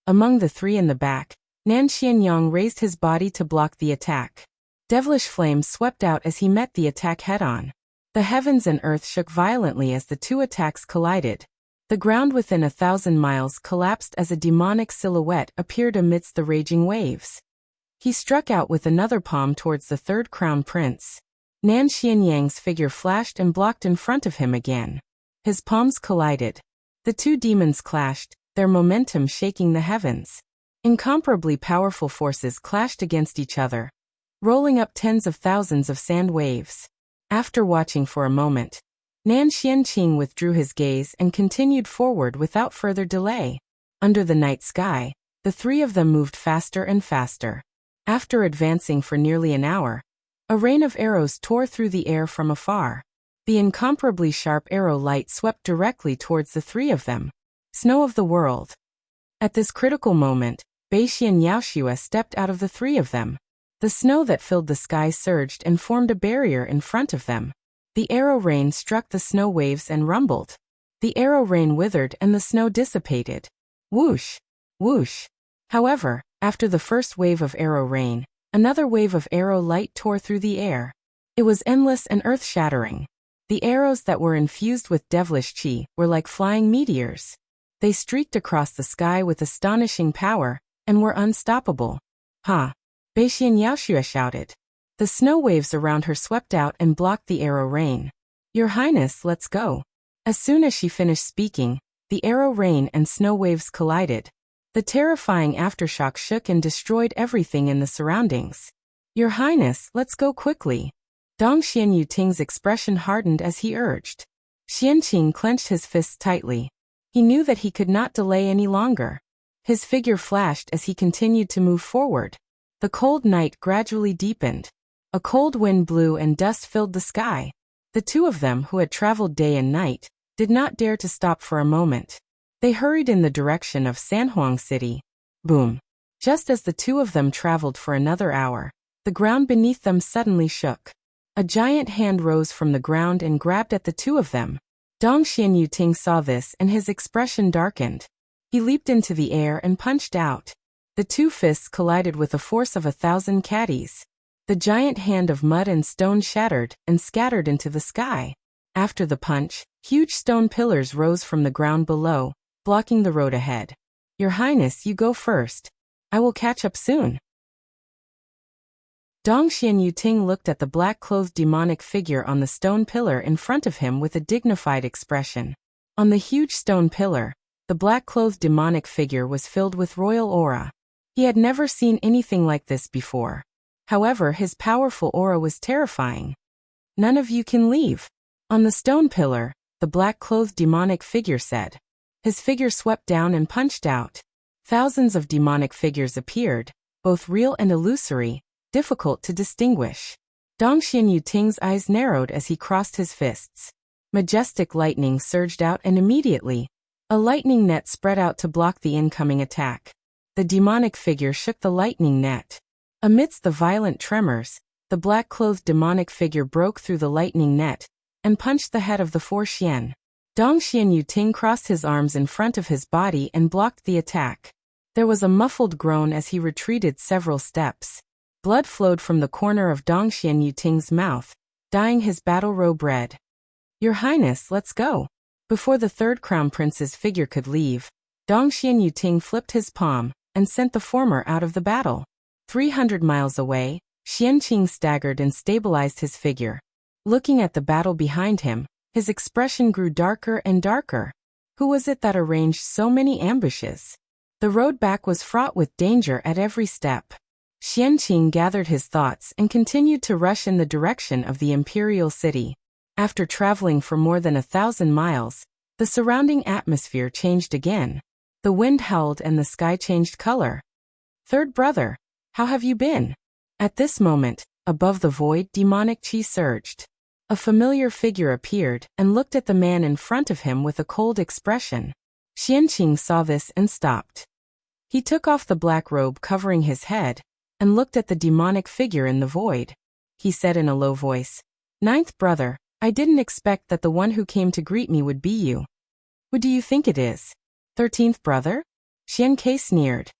Speaker 1: Among the 3 in the back, Nan Xianyang raised his body to block the attack. Devilish flames swept out as he met the attack head-on. The heavens and earth shook violently as the 2 attacks collided. The ground within 1,000 miles collapsed as a demonic silhouette appeared amidst the raging waves. He struck out with another palm towards the 3rd crown prince. Nan Xianyang's figure flashed and blocked in front of him again. His palms collided. The two demons clashed, their momentum shaking the heavens. Incomparably powerful forces clashed against each other, rolling up tens of thousands of sand waves. After watching for a moment, Nan Xianqing withdrew his gaze and continued forward without further delay. Under the night sky, the three of them moved faster and faster. After advancing for nearly an hour, a rain of arrows tore through the air from afar. The incomparably sharp arrow light swept directly towards the three of them. Snow of the world. At this critical moment, Beixian Yaoxua stepped out of the three of them. The snow that filled the sky surged and formed a barrier in front of them. The arrow rain struck the snow waves and rumbled. The arrow rain withered and the snow dissipated. Whoosh! Whoosh! However, after the first wave of arrow rain, another wave of arrow light tore through the air. It was endless and earth-shattering. The arrows that were infused with devilish qi were like flying meteors. They streaked across the sky with astonishing power and were unstoppable. Ha! Beixian Yaoxua shouted. The snow waves around her swept out and blocked the arrow rain. Your Highness, let's go. As soon as she finished speaking, the arrow rain and snow waves collided. The terrifying aftershock shook and destroyed everything in the surroundings. Your Highness, let's go quickly. Dong Xianyuting's expression hardened as he urged. Xianqing clenched his fists tightly. He knew that he could not delay any longer. His figure flashed as he continued to move forward. The cold night gradually deepened. A cold wind blew and dust filled the sky. The two of them, who had traveled day and night, did not dare to stop for a moment. They hurried in the direction of Sanhuang City. Boom! Just as the two of them traveled for another hour, the ground beneath them suddenly shook. A giant hand rose from the ground and grabbed at the two of them. Dong Xianyuting saw this and his expression darkened. He leaped into the air and punched out. The two fists collided with a force of 1,000 caddies. The giant hand of mud and stone shattered and scattered into the sky. After the punch, huge stone pillars rose from the ground below, blocking the road ahead. Your Highness, you go first. I will catch up soon. Dong Xianyuting looked at the black-clothed demonic figure on the stone pillar in front of him with a dignified expression. On the huge stone pillar, the black-clothed demonic figure was filled with royal aura. He had never seen anything like this before. However, his powerful aura was terrifying. None of you can leave. On the stone pillar, the black-clothed demonic figure said. His figure swept down and punched out. Thousands of demonic figures appeared, both real and illusory, difficult to distinguish. Dong Xianyuting's eyes narrowed as he crossed his fists. Majestic lightning surged out and immediately, a lightning net spread out to block the incoming attack. The demonic figure shook the lightning net. Amidst the violent tremors, the black-clothed demonic figure broke through the lightning net and punched the head of the four Xian. Dong Xianyuting crossed his arms in front of his body and blocked the attack. There was a muffled groan as he retreated several steps. Blood flowed from the corner of Dong Xianyuting's mouth, dyeing his battle robe red. Your Highness, let's go. Before the third crown prince's figure could leave, Dong Xianyuting flipped his palm and sent the former out of the battle. 300 miles away, Xianqing staggered and stabilized his figure. Looking at the battle behind him, his expression grew darker and darker. Who was it that arranged so many ambushes? The road back was fraught with danger at every step. Xianqing gathered his thoughts and continued to rush in the direction of the imperial city. After traveling for more than 1,000 miles, the surrounding atmosphere changed again. The wind howled and the sky changed color. Third brother, how have you been? At this moment, above the void, demonic qi surged. A familiar figure appeared and looked at the man in front of him with a cold expression. Xianqing saw this and stopped. He took off the black robe covering his head and looked at the demonic figure in the void. He said in a low voice, "Ninth brother, I didn't expect that the one who came to greet me would be you. Who do you think it is? 13th brother?" Xianke sneered.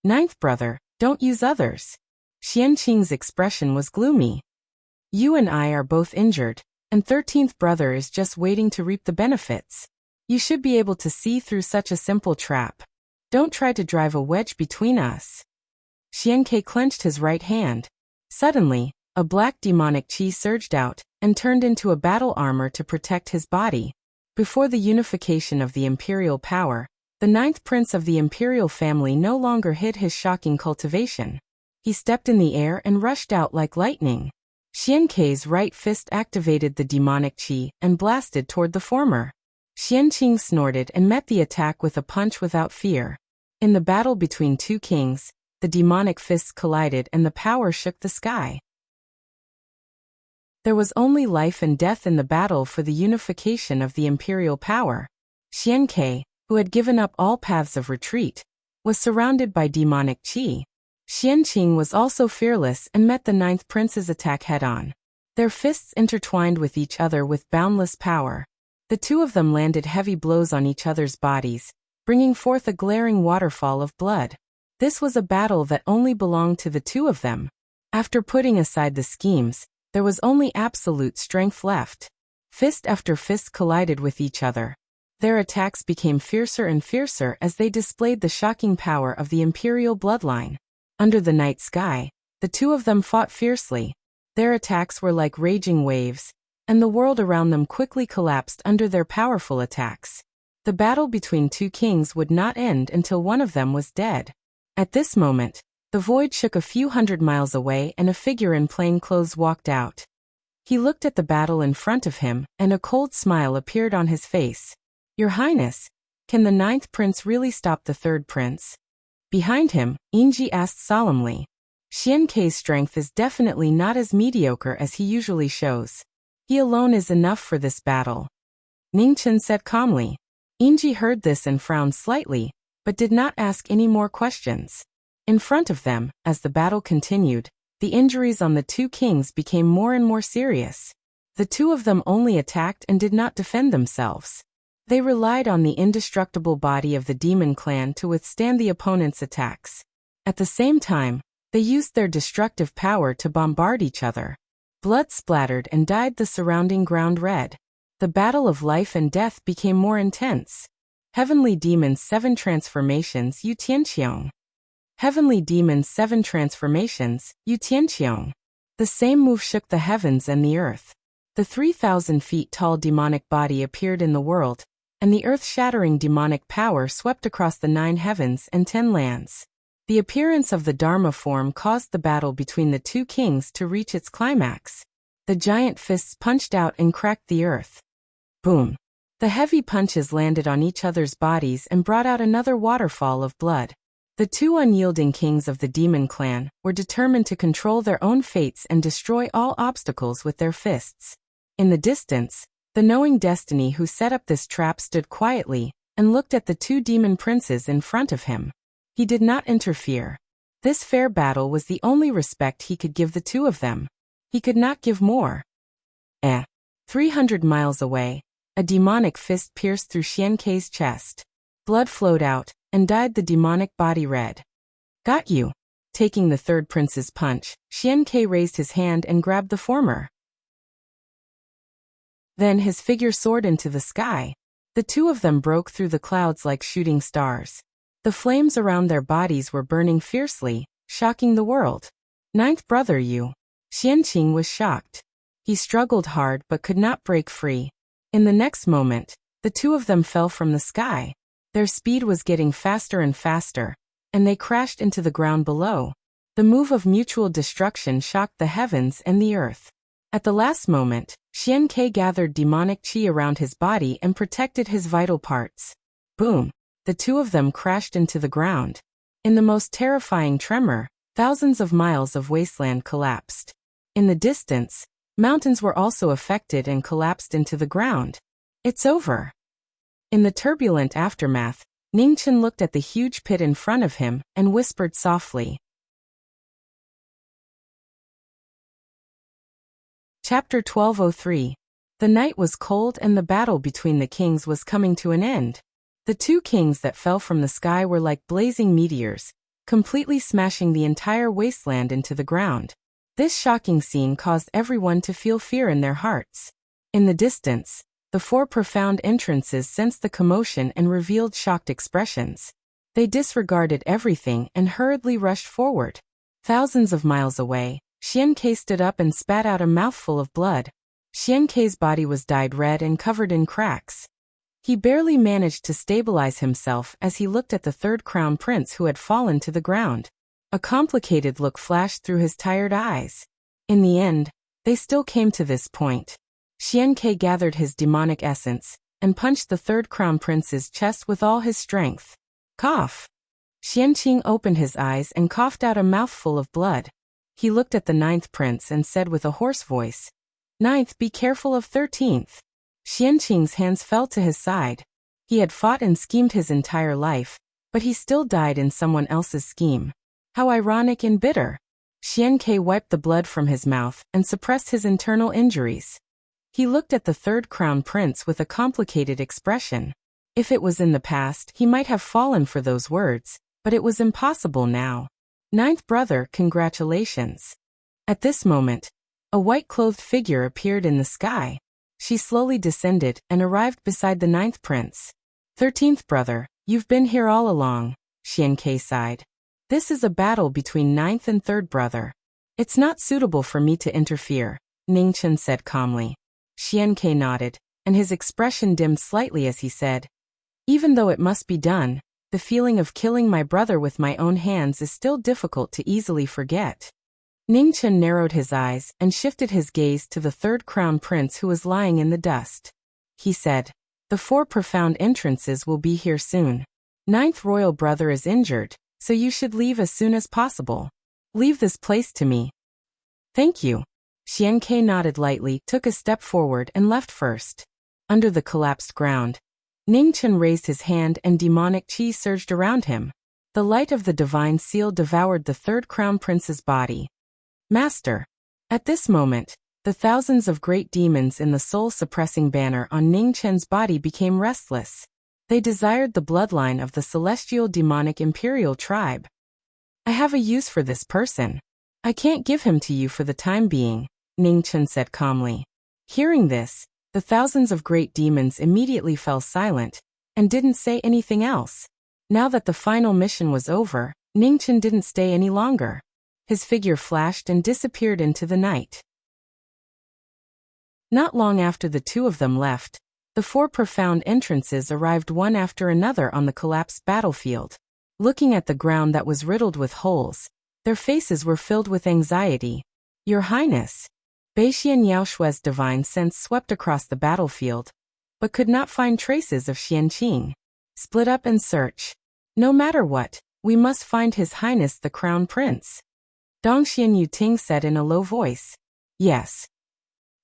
Speaker 1: "Ninth brother, don't use others." Xianqing's expression was gloomy. "You and I are both injured, and 13th brother is just waiting to reap the benefits. You should be able to see through such a simple trap. Don't try to drive a wedge between us." Xianke clenched his right hand. Suddenly, A black demonic chi surged out and turned into a battle armor to protect his body. Before the unification of the imperial power, the ninth prince of the imperial family no longer hid his shocking cultivation. He stepped in the air and rushed out like lightning. Xian Kei's right fist activated the demonic chi and blasted toward the former. Xian Qing snorted and met the attack with a punch without fear. In the battle between two kings, the demonic fists collided and the power shook the sky. There was only life and death in the battle for the unification of the imperial power. Xian Kei, who had given up all paths of retreat, was surrounded by demonic chi. Xian Qing was also fearless and met the ninth prince's attack head-on. Their fists intertwined with each other with boundless power. The two of them landed heavy blows on each other's bodies, bringing forth a glaring waterfall of blood. This was a battle that only belonged to the two of them. After putting aside the schemes, there was only absolute strength left. Fist after fist collided with each other. Their attacks became fiercer and fiercer as they displayed the shocking power of the imperial bloodline. Under the night sky, the two of them fought fiercely. Their attacks were like raging waves, and the world around them quickly collapsed under their powerful attacks. The battle between two kings would not end until one of them was dead. At this moment, the void shook a few hundred miles away and a figure in plain clothes walked out. He looked at the battle in front of him, and a cold smile appeared on his face. "Your Highness, can the ninth prince really stop the third prince?" Behind him, Yingji asked solemnly. Xian Kei's strength is definitely not as mediocre as he usually shows. He alone is enough for this battle. Ningchen said calmly. Yingji heard this and frowned slightly, but did not ask any more questions. In front of them, as the battle continued, the injuries on the two kings became more and more serious. The two of them only attacked and did not defend themselves. They relied on the indestructible body of the demon clan to withstand the opponent's attacks. At the same time, they used their destructive power to bombard each other. Blood splattered and dyed the surrounding ground red. The battle of life and death became more intense. Heavenly Demon's 7 Transformations Yu Tianqiong. Heavenly Demon's 7 Transformations, Yu Tianqiong. The same move shook the heavens and the earth. The 3,000 feet tall demonic body appeared in the world, and the earth-shattering demonic power swept across the 9 heavens and 10 lands. The appearance of the Dharma form caused the battle between the two kings to reach its climax. The giant fists punched out and cracked the earth. Boom! The heavy punches landed on each other's bodies and brought out another waterfall of blood. The two unyielding kings of the demon clan were determined to control their own fates and destroy all obstacles with their fists. In the distance, the knowing destiny who set up this trap stood quietly and looked at the two demon princes in front of him. He did not interfere. This fair battle was the only respect he could give the two of them. He could not give more. 300 miles away, a demonic fist pierced through Xian Kei's chest. Blood flowed out and dyed the demonic body red. "Got you." Taking the third prince's punch, Xian Kei raised his hand and grabbed the former. Then his figure soared into the sky. The two of them broke through the clouds like shooting stars. The flames around their bodies were burning fiercely, shocking the world. "Ninth brother Yu." Xian Qing was shocked. He struggled hard but could not break free. In the next moment, the two of them fell from the sky. Their speed was getting faster and faster, and they crashed into the ground below. The move of mutual destruction shocked the heavens and the earth. At the last moment, Xian Kei gathered demonic chi around his body and protected his vital parts. Boom! The two of them crashed into the ground. In the most terrifying tremor, thousands of miles of wasteland collapsed. In the distance, mountains were also affected and collapsed into the ground. "It's over." In the turbulent aftermath, Ningchen looked at the huge pit in front of him and whispered softly. Chapter 1203. The night was cold and the battle between the kings was coming to an end. The two kings that fell from the sky were like blazing meteors, completely smashing the entire wasteland into the ground. This shocking scene caused everyone to feel fear in their hearts. In the distance, the 4 profound entrances sensed the commotion and revealed shocked expressions. They disregarded everything and hurriedly rushed forward. Thousands of miles away, Xian-Ke stood up and spat out a mouthful of blood. Xian-Ke's body was dyed red and covered in cracks. He barely managed to stabilize himself as he looked at the third crown prince who had fallen to the ground. A complicated look flashed through his tired eyes. In the end, they still came to this point. Xian-Ke gathered his demonic essence and punched the third crown prince's chest with all his strength. Cough! Xianqing opened his eyes and coughed out a mouthful of blood. He looked at the ninth prince and said with a hoarse voice, "Ninth, be careful of 13th. Xianqing's hands fell to his side. He had fought and schemed his entire life, but he still died in someone else's scheme. How ironic and bitter. Xian-Ke wiped the blood from his mouth and suppressed his internal injuries. He looked at the third crown prince with a complicated expression. If it was in the past, he might have fallen for those words, but it was impossible now. Ninth brother, congratulations. At this moment, a white-clothed figure appeared in the sky. She slowly descended and arrived beside the ninth prince. 13th brother, you've been here all along, Xian-Ke sighed. This is a battle between ninth and third brother. It's not suitable for me to interfere, Ningchen said calmly. Xian-Ke nodded, and his expression dimmed slightly as he said, even though it must be done, the feeling of killing my brother with my own hands is still difficult to easily forget. Ningchen narrowed his eyes and shifted his gaze to the third crown prince who was lying in the dust. He said, the 4 profound entrances will be here soon. Ninth royal brother is injured, so you should leave as soon as possible. Leave this place to me. Thank you. Xian-Ke nodded lightly, took a step forward and left first. Under the collapsed ground, Ningchen raised his hand and demonic qi surged around him. The light of the divine seal devoured the third crown prince's body. Master. At this moment, the thousands of great demons in the soul-suppressing banner on Ningchen's body became restless. They desired the bloodline of the celestial demonic imperial tribe. I have a use for this person. I can't give him to you for the time being, Ningchen said calmly. Hearing this, the thousands of great demons immediately fell silent and didn't say anything else. Now that the final mission was over, Ningchen didn't stay any longer. His figure flashed and disappeared into the night. Not long after the two of them left, the 4 profound entrances arrived one after another on the collapsed battlefield. Looking at the ground that was riddled with holes, their faces were filled with anxiety. Your Highness. Beixian Yaoshue's divine sense swept across the battlefield, but could not find traces of Xianqing. Split up and search. No matter what, we must find His Highness the Crown Prince. Dongxian Yuting said in a low voice. Yes.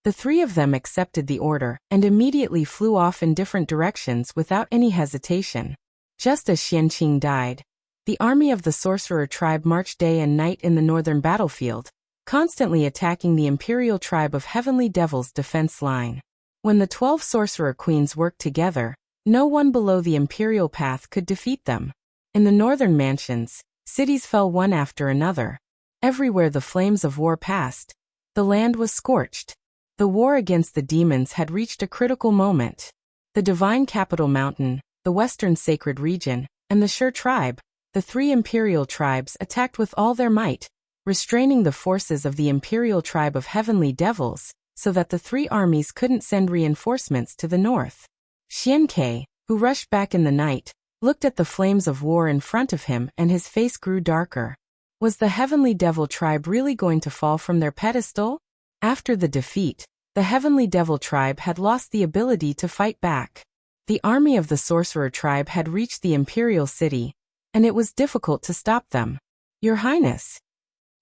Speaker 1: The 3 of them accepted the order and immediately flew off in different directions without any hesitation. Just as Xianqing died, the army of the sorcerer tribe marched day and night in the northern battlefield, constantly attacking the imperial tribe of heavenly devils' defense line. When the 12 sorcerer queens worked together, no one below the imperial path could defeat them. In the northern mansions, cities fell one after another. Everywhere the flames of war passed, the land was scorched. The war against the demons had reached a critical moment. The divine capital mountain, the western sacred region, and the Sher tribe, the 3 imperial tribes attacked with all their might, restraining the forces of the imperial tribe of heavenly devils, so that the 3 armies couldn't send reinforcements to the north. Xian-Ke, who rushed back in the night, looked at the flames of war in front of him and his face grew darker. Was the heavenly devil tribe really going to fall from their pedestal? After the defeat, the heavenly devil tribe had lost the ability to fight back. The army of the sorcerer tribe had reached the imperial city, and it was difficult to stop them. Your Highness.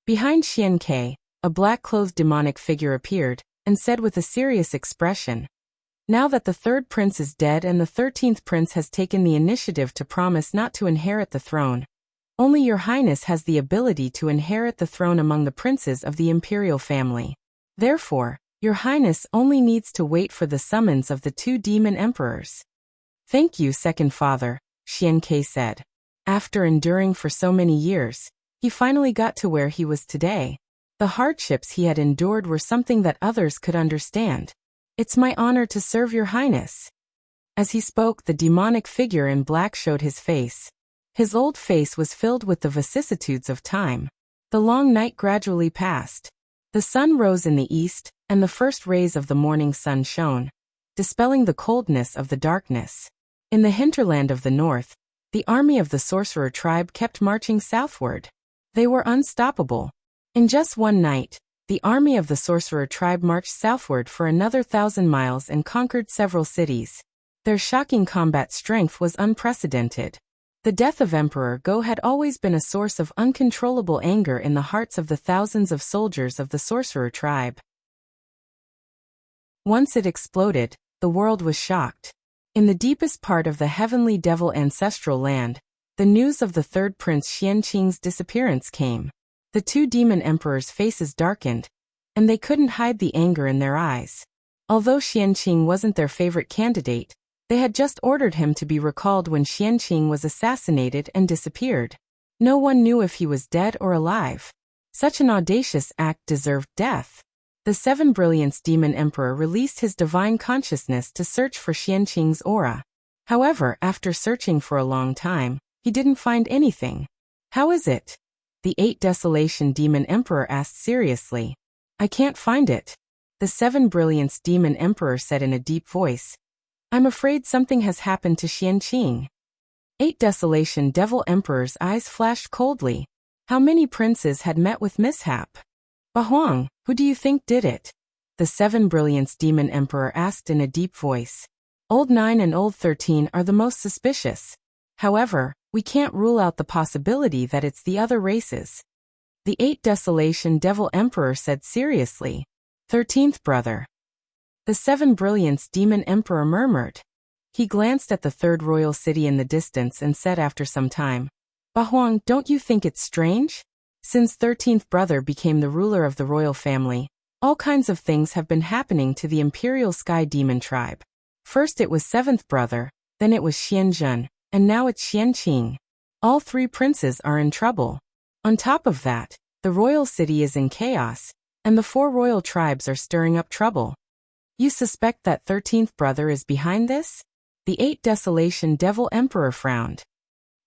Speaker 1: Behind Xian-Ke, a black-clothed demonic figure appeared, and said with a serious expression, now that the 3rd prince is dead and the 13th prince has taken the initiative to promise not to inherit the throne, only your Highness has the ability to inherit the throne among the princes of the imperial family. Therefore, your Highness only needs to wait for the summons of the 2 demon emperors. Thank you, Second Father, Xian-Ke said. After enduring for so many years, he finally got to where he was today. The hardships he had endured were something that others could understand. It's my honor to serve your Highness. As he spoke, the demonic figure in black showed his face. His old face was filled with the vicissitudes of time. The long night gradually passed. The sun rose in the east, and the first rays of the morning sun shone, dispelling the coldness of the darkness. In the hinterland of the north, the army of the sorcerer tribe kept marching southward. They were unstoppable. In just one night, the army of the sorcerer tribe marched southward for another 1,000 miles and conquered several cities. Their shocking combat strength was unprecedented. The death of Emperor Go had always been a source of uncontrollable anger in the hearts of the thousands of soldiers of the sorcerer tribe. Once it exploded, the world was shocked. In the deepest part of the heavenly devil ancestral land, the news of the third prince Xianqing's disappearance came. The two demon emperors' faces darkened, and they couldn't hide the anger in their eyes. Although Xianqing wasn't their favorite candidate, they had just ordered him to be recalled when Xianqing was assassinated and disappeared. No one knew if he was dead or alive. Such an audacious act deserved death. The Seven Brilliance Demon Emperor released his divine consciousness to search for Xianqing's aura. However, after searching for a long time, he didn't find anything. How is it? The Eight Desolation Demon Emperor asked seriously. I can't find it. The Seven Brilliance Demon Emperor said in a deep voice. I'm afraid something has happened to Xianqing. Eight Desolation Devil Emperor's eyes flashed coldly. How many princes had met with mishap? Bahuang, who do you think did it? The Seven Brilliance Demon Emperor asked in a deep voice. Old 9 and Old 13 are the most suspicious. However, we can't rule out the possibility that it's the other races. The Eight Desolation Devil Emperor said seriously. 13th brother. The Seven Brilliance Demon Emperor murmured. He glanced at the third royal city in the distance and said after some time, Bahuang, don't you think it's strange? Since 13th brother became the ruler of the royal family, all kinds of things have been happening to the Imperial Sky Demon tribe. First it was 7th brother, then it was Xianzhen, and now it's Xianqing. All three princes are in trouble. On top of that, the royal city is in chaos, and the 4 royal tribes are stirring up trouble. You suspect that 13th brother is behind this? The Eight Desolation Devil Emperor frowned.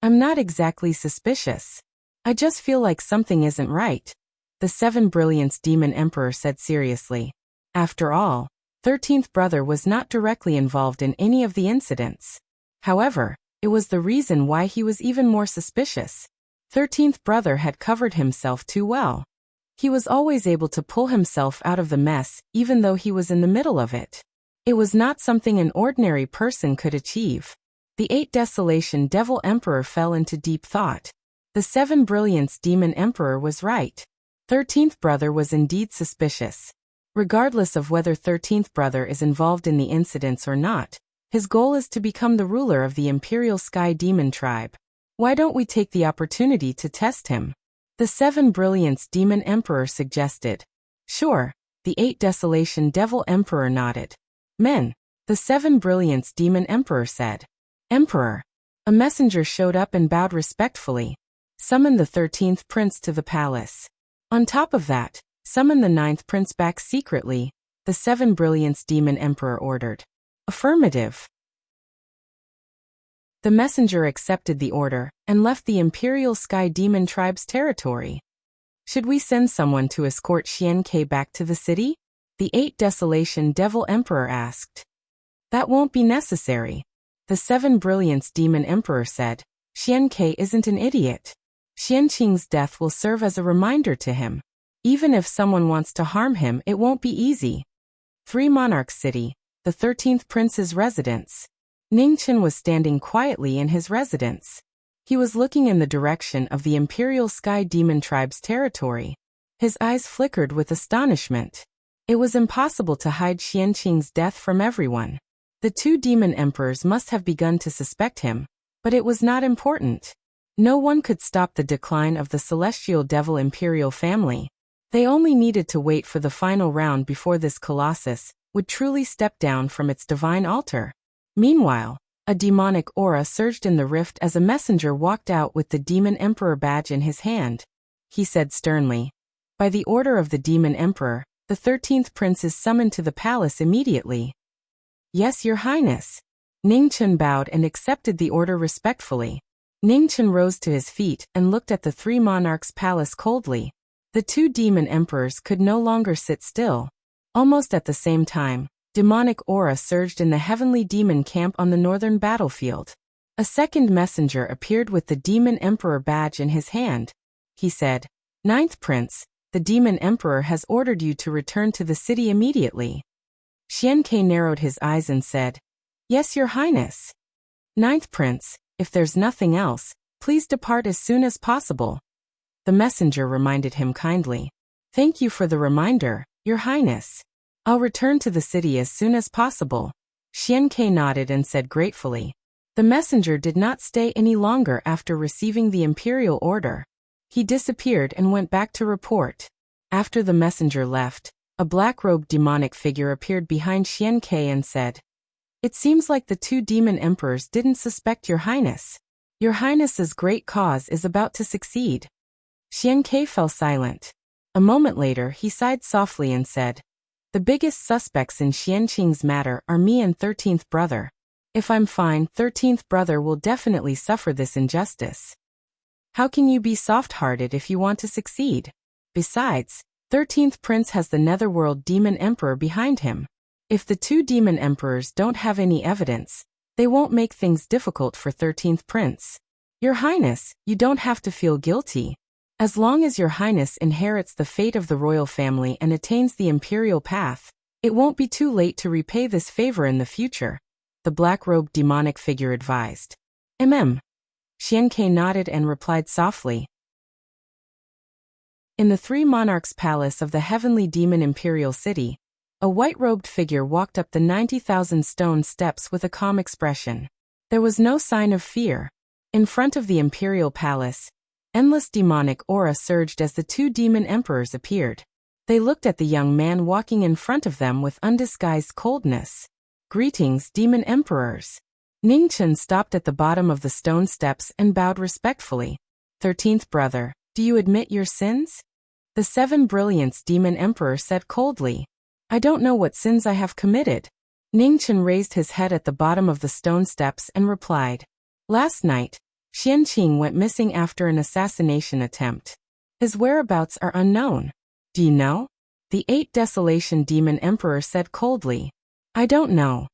Speaker 1: I'm not exactly suspicious. I just feel like something isn't right. The Seven Brilliance Demon Emperor said seriously. After all, 13th brother was not directly involved in any of the incidents. However, it was the reason why he was even more suspicious. 13th brother had covered himself too well. He was always able to pull himself out of the mess, even though he was in the middle of it. It was not something an ordinary person could achieve. The Eight Desolation Devil Emperor fell into deep thought. The Seven Brilliance Demon Emperor was right. 13th brother was indeed suspicious. Regardless of whether 13th brother is involved in the incidents or not, his goal is to become the ruler of the Imperial Sky Demon tribe. Why don't we take the opportunity to test him? The Seven Brilliance Demon Emperor suggested. Sure, the Eight Desolation Devil Emperor nodded. Men, the Seven Brilliance Demon Emperor said. Emperor. A messenger showed up and bowed respectfully. Summon the 13th prince to the palace. On top of that, summon the 9th prince back secretly, the Seven Brilliance Demon Emperor ordered. Affirmative. The messenger accepted the order and left the Imperial Sky Demon tribe's territory. Should we send someone to escort Xianqing back to the city? The Eight Desolation Devil Emperor asked. That won't be necessary. The Seven Brilliance Demon Emperor said. Xianqing isn't an idiot. Xianqing's death will serve as a reminder to him. Even if someone wants to harm him, it won't be easy. 3 Monarch City, the 13th prince's residence. Ningchen was standing quietly in his residence. He was looking in the direction of the Imperial Sky Demon tribe's territory. His eyes flickered with astonishment. It was impossible to hide Xianqing's death from everyone. The 2 demon emperors must have begun to suspect him, but it was not important. No one could stop the decline of the celestial devil imperial family. They only needed to wait for the final round before this colossus would truly step down from its divine altar. Meanwhile, a demonic aura surged in the rift as a messenger walked out with the Demon Emperor badge in his hand. He said sternly, "By the order of the Demon Emperor, the 13th prince is summoned to the palace immediately." "Yes, Your Highness." Ningchen bowed and accepted the order respectfully. Ningchen rose to his feet and looked at the 3 monarchs' palace coldly. The two demon emperors could no longer sit still. Almost at the same time, demonic aura surged in the heavenly demon camp on the northern battlefield. A second messenger appeared with the demon emperor badge in his hand. He said, "Ninth Prince, the demon emperor has ordered you to return to the city immediately." Xianke narrowed his eyes and said, "Yes, Your Highness." "Ninth Prince, if there's nothing else, please depart as soon as possible." The messenger reminded him kindly. "Thank you for the reminder, Your Highness. I'll return to the city as soon as possible." Xianke nodded and said gratefully. The messenger did not stay any longer after receiving the imperial order. He disappeared and went back to report. After the messenger left, a black-robed demonic figure appeared behind Xianke and said, "It seems like the two demon emperors didn't suspect Your Highness. Your Highness's great cause is about to succeed." Xianke fell silent. A moment later he sighed softly and said, "The biggest suspects in Xianqing's matter are me and 13th brother. If I'm fine, 13th brother will definitely suffer this injustice. How can you be soft-hearted if you want to succeed? Besides, 13th Prince has the Netherworld Demon Emperor behind him. If the two Demon Emperors don't have any evidence, they won't make things difficult for 13th Prince. Your Highness, you don't have to feel guilty. As long as Your Highness inherits the fate of the royal family and attains the imperial path, it won't be too late to repay this favor in the future," the black-robed demonic figure advised. Xianke nodded and replied softly. In the Three Monarchs Palace of the Heavenly Demon Imperial City, a white-robed figure walked up the 90,000 stone steps with a calm expression. There was no sign of fear. In front of the Imperial Palace, endless demonic aura surged as the two demon emperors appeared. They looked at the young man walking in front of them with undisguised coldness. "Greetings, demon emperors." Ningchen stopped at the bottom of the stone steps and bowed respectfully. 13th brother, do you admit your sins?" The Seven Brilliance demon emperor said coldly. "I don't know what sins I have committed." Ningchen raised his head at the bottom of the stone steps and replied, "Last night, Xianqing went missing after an assassination attempt. His whereabouts are unknown. Do you know?" The Eight Desolation Demon Emperor said coldly. "I don't know."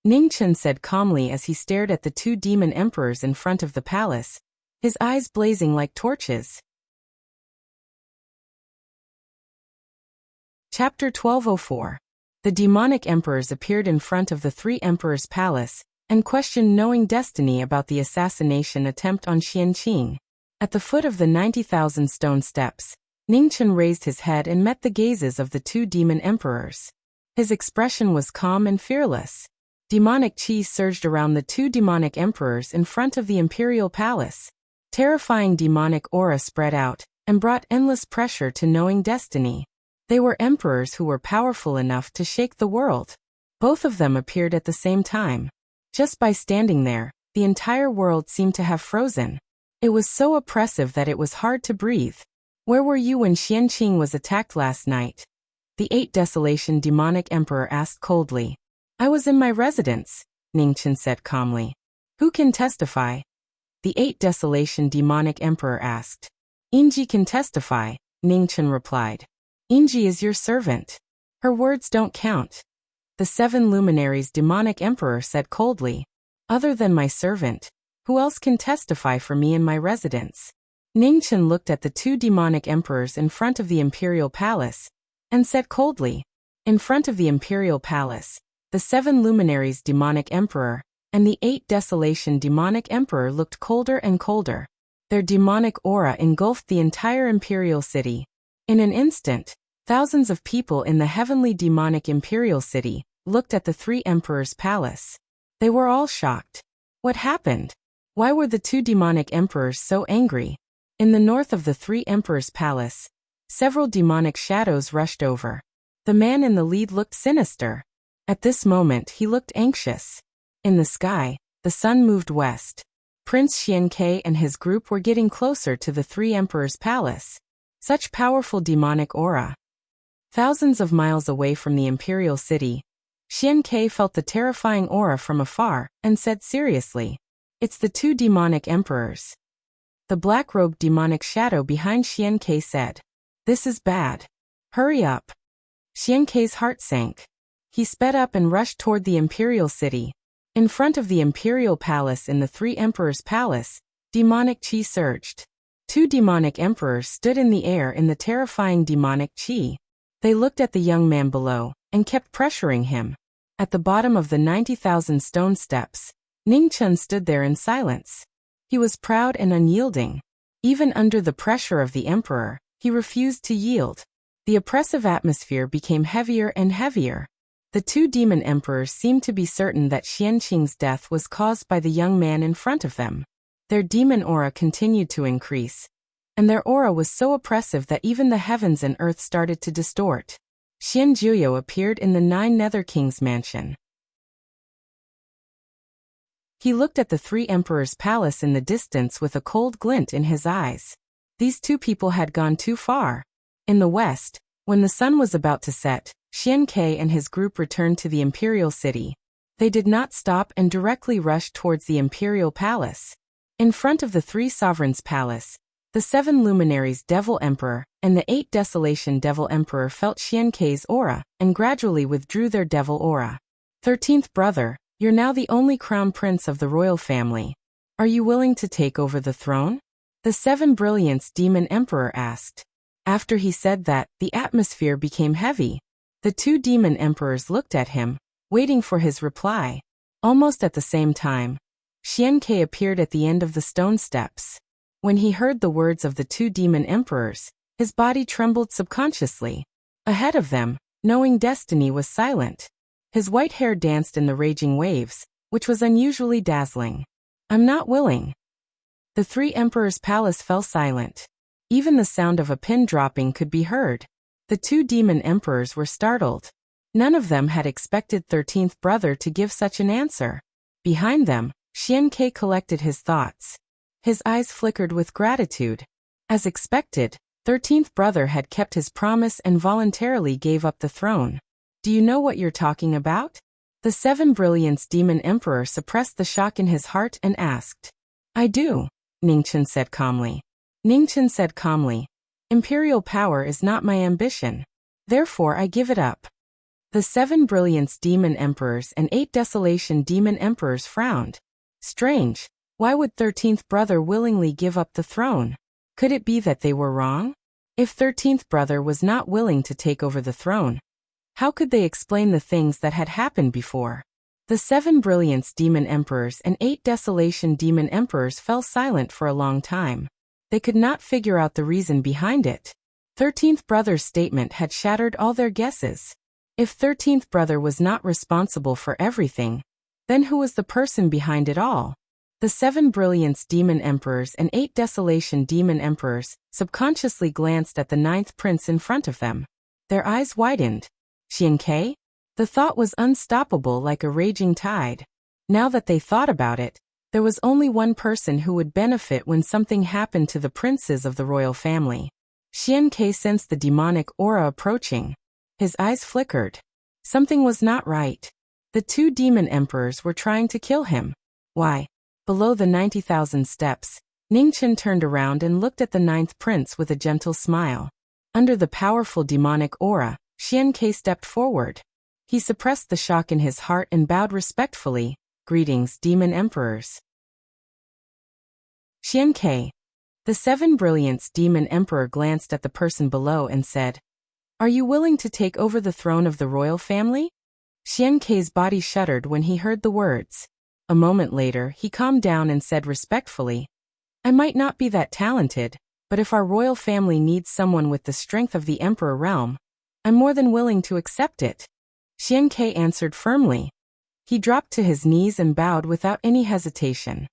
Speaker 1: Ningchen said calmly as he stared at the two demon emperors in front of the palace, his eyes blazing like torches. Chapter 1204. The demonic emperors appeared in front of the three emperors' palace and questioned Knowing Destiny about the assassination attempt on Xianqing. At the foot of the 90,000 stone steps, Ningchen raised his head and met the gazes of the two demon emperors. His expression was calm and fearless. Demonic chi surged around the two demonic emperors in front of the imperial palace. Terrifying demonic aura spread out and brought endless pressure to Knowing Destiny. They were emperors who were powerful enough to shake the world. Both of them appeared at the same time. Just by standing there, the entire world seemed to have frozen. It was so oppressive that it was hard to breathe. "Where were you when Xianqing was attacked last night?" the Eight Desolation Demonic Emperor asked coldly. "I was in my residence," Ningchen said calmly. "Who can testify?" the Eight Desolation Demonic Emperor asked. "Inji can testify," Ningchen replied. "Inji is your servant. Her words don't count." The Seven Luminaries Demonic Emperor said coldly. "Other than my servant, who else can testify for me in my residence?" Ningchen looked at the two demonic emperors in front of the imperial palace and said coldly. In front of the imperial palace, the Seven Luminaries Demonic Emperor and the Eight Desolation Demonic Emperor looked colder and colder. Their demonic aura engulfed the entire imperial city. In an instant, thousands of people in the heavenly demonic imperial city looked at the three emperors' palace. They were all shocked. What happened? Why were the two demonic emperors so angry? In the north of the three emperors' palace, several demonic shadows rushed over. The man in the lead looked sinister. At this moment he looked anxious. In the sky, the sun moved west. Prince Xianke and his group were getting closer to the three emperors' palace. Such powerful demonic aura. Thousands of miles away from the imperial city, Xianke felt the terrifying aura from afar and said seriously, "It's the two demonic emperors." The black-robed demonic shadow behind Xianke said. This is bad. Hurry up. Xiankei's heart sank. He sped up and rushed toward the imperial city. In front of the imperial palace in the Three Emperors' Palace, demonic qi surged. 2 demonic emperors stood in the air in the terrifying demonic qi. They looked at the young man below and kept pressuring him. At the bottom of the 90,000 stone steps, Ningchen stood there in silence. He was proud and unyielding. Even under the pressure of the emperor, he refused to yield. The oppressive atmosphere became heavier and heavier. The 2 demon emperors seemed to be certain that Xianqing's death was caused by the young man in front of them. Their demon aura continued to increase, and their aura was so oppressive that even the heavens and earth started to distort. Xian Juyo appeared in the 9 Nether King's mansion. He looked at the 3 Emperors' palace in the distance with a cold glint in his eyes. These 2 people had gone too far. In the west, when the sun was about to set, Xiankei and his group returned to the imperial city. They did not stop and directly rushed towards the imperial palace. In front of the 3 sovereigns' palace, the 7 luminaries Devil Emperor and the 8 Desolation Devil Emperor felt Xiankei's aura and gradually withdrew their devil aura. 13th brother, you're now the only crown prince of the royal family. Are you willing to take over the throne? The 7 Brilliance Demon Emperor asked. After he said that, the atmosphere became heavy. The 2 demon emperors looked at him, waiting for his reply. Almost at the same time, Xiankei appeared at the end of the stone steps. When he heard the words of the 2 demon emperors, his body trembled subconsciously. Ahead of them, knowing destiny was silent. His white hair danced in the raging waves, which was unusually dazzling. I'm not willing. The 3 emperors' palace fell silent. Even the sound of a pin dropping could be heard. The 2 demon emperors were startled. None of them had expected 13th brother to give such an answer. Behind them, Xiankei collected his thoughts. His eyes flickered with gratitude. As expected, 13th brother had kept his promise and voluntarily gave up the throne. Do you know what you're talking about? The 7 Brilliance Demon Emperor suppressed the shock in his heart and asked. I do, Ningchen said calmly. Ningchen said calmly. Imperial power is not my ambition. Therefore I give it up. The 7 Brilliance Demon Emperors and 8 Desolation Demon Emperors frowned. Strange. Why would 13th brother willingly give up the throne? Could it be that they were wrong? If 13th brother was not willing to take over the throne, how could they explain the things that had happened before? The 7 Brilliance Demon Emperors and 8 Desolation Demon Emperors fell silent for a long time. They could not figure out the reason behind it. 13th brother's statement had shattered all their guesses. If 13th brother was not responsible for everything, then who was the person behind it all? The 7 Brilliance Demon Emperors and 8 Desolation Demon Emperors subconsciously glanced at the 9th prince in front of them. Their eyes widened. Xiankei? The thought was unstoppable like a raging tide. Now that they thought about it, there was only one person who would benefit when something happened to the princes of the royal family. Xiankei sensed the demonic aura approaching. His eyes flickered. Something was not right. The 2 demon emperors were trying to kill him. Why? Below the 90,000 steps, Ningchen turned around and looked at the 9th prince with a gentle smile. Under the powerful demonic aura, Xiankei stepped forward. He suppressed the shock in his heart and bowed respectfully. Greetings, demon emperors. Xiankei. The 7 Brilliance Demon Emperor glanced at the person below and said, Are you willing to take over the throne of the royal family? Xiankei's body shuddered when he heard the words. A moment later, he calmed down and said respectfully, I might not be that talented, but if our royal family needs someone with the strength of the Emperor realm, I'm more than willing to accept it. Xiankei answered firmly. He dropped to his knees and bowed without any hesitation.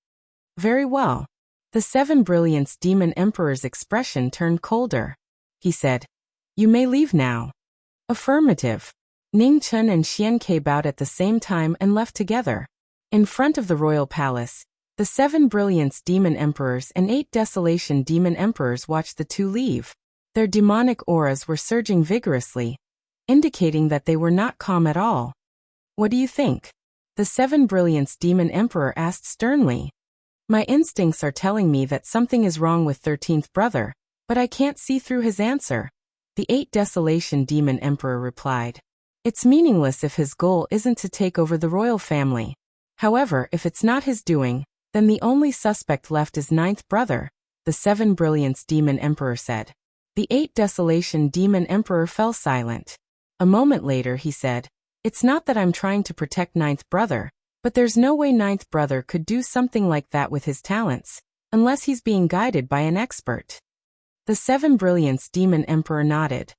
Speaker 1: Very well. The 7 Brilliance Demon Emperor's expression turned colder. He said, You may leave now. Affirmative. Ningchen and Xiankei bowed at the same time and left together. In front of the royal palace, the 7 Brilliance Demon Emperors and 8 Desolation Demon Emperors watched the 2 leave. Their demonic auras were surging vigorously, indicating that they were not calm at all. What do you think? The 7 Brilliance Demon Emperor asked sternly. My instincts are telling me that something is wrong with 13th brother, but I can't see through his answer. The 8 Desolation Demon Emperor replied. It's meaningless if his goal isn't to take over the royal family. However, if it's not his doing, then the only suspect left is 9th brother, the 7 Brilliance Demon Emperor said. The 8 Desolation Demon Emperor fell silent. A moment later he said, It's not that I'm trying to protect 9th brother, but there's no way 9th brother could do something like that with his talents, unless he's being guided by an expert. The 7 Brilliance Demon Emperor nodded.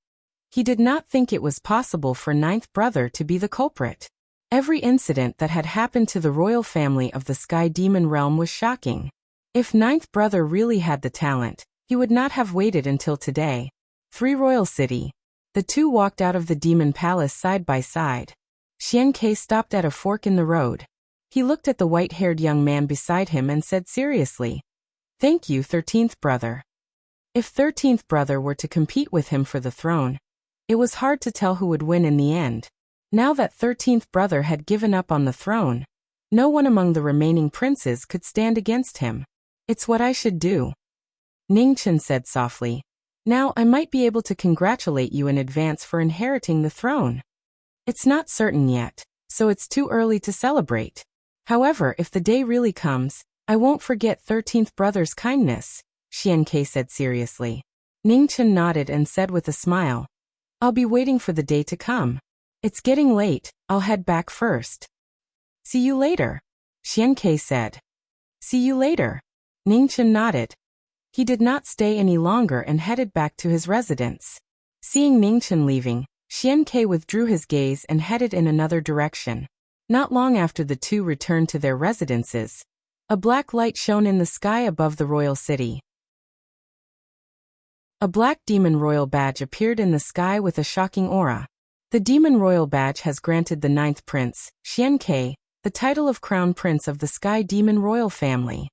Speaker 1: He did not think it was possible for 9th brother to be the culprit. Every incident that had happened to the royal family of the Sky Demon realm was shocking. If 9th brother really had the talent, he would not have waited until today. 3 Royal City. The two walked out of the demon palace side by side. Xian Ke stopped at a fork in the road. He looked at the white-haired young man beside him and said seriously, Thank you, 13th brother. If 13th brother were to compete with him for the throne, it was hard to tell who would win in the end. Now that 13th brother had given up on the throne, no one among the remaining princes could stand against him. It's what I should do. Ningchen said softly. Now I might be able to congratulate you in advance for inheriting the throne. It's not certain yet, so it's too early to celebrate. However, if the day really comes, I won't forget 13th brother's kindness, Xian Ke said seriously. Ningchen nodded and said with a smile, I'll be waiting for the day to come. It's getting late, I'll head back first. See you later, Xian Ke said. See you later. Ningchen nodded. He did not stay any longer and headed back to his residence. Seeing Ningchen leaving, Xian Ke withdrew his gaze and headed in another direction. Not long after the two returned to their residences, a black light shone in the sky above the royal city. A black demon royal badge appeared in the sky with a shocking aura. The demon royal badge has granted the 9th prince, Xian Ke, the title of crown prince of the Sky Demon royal family.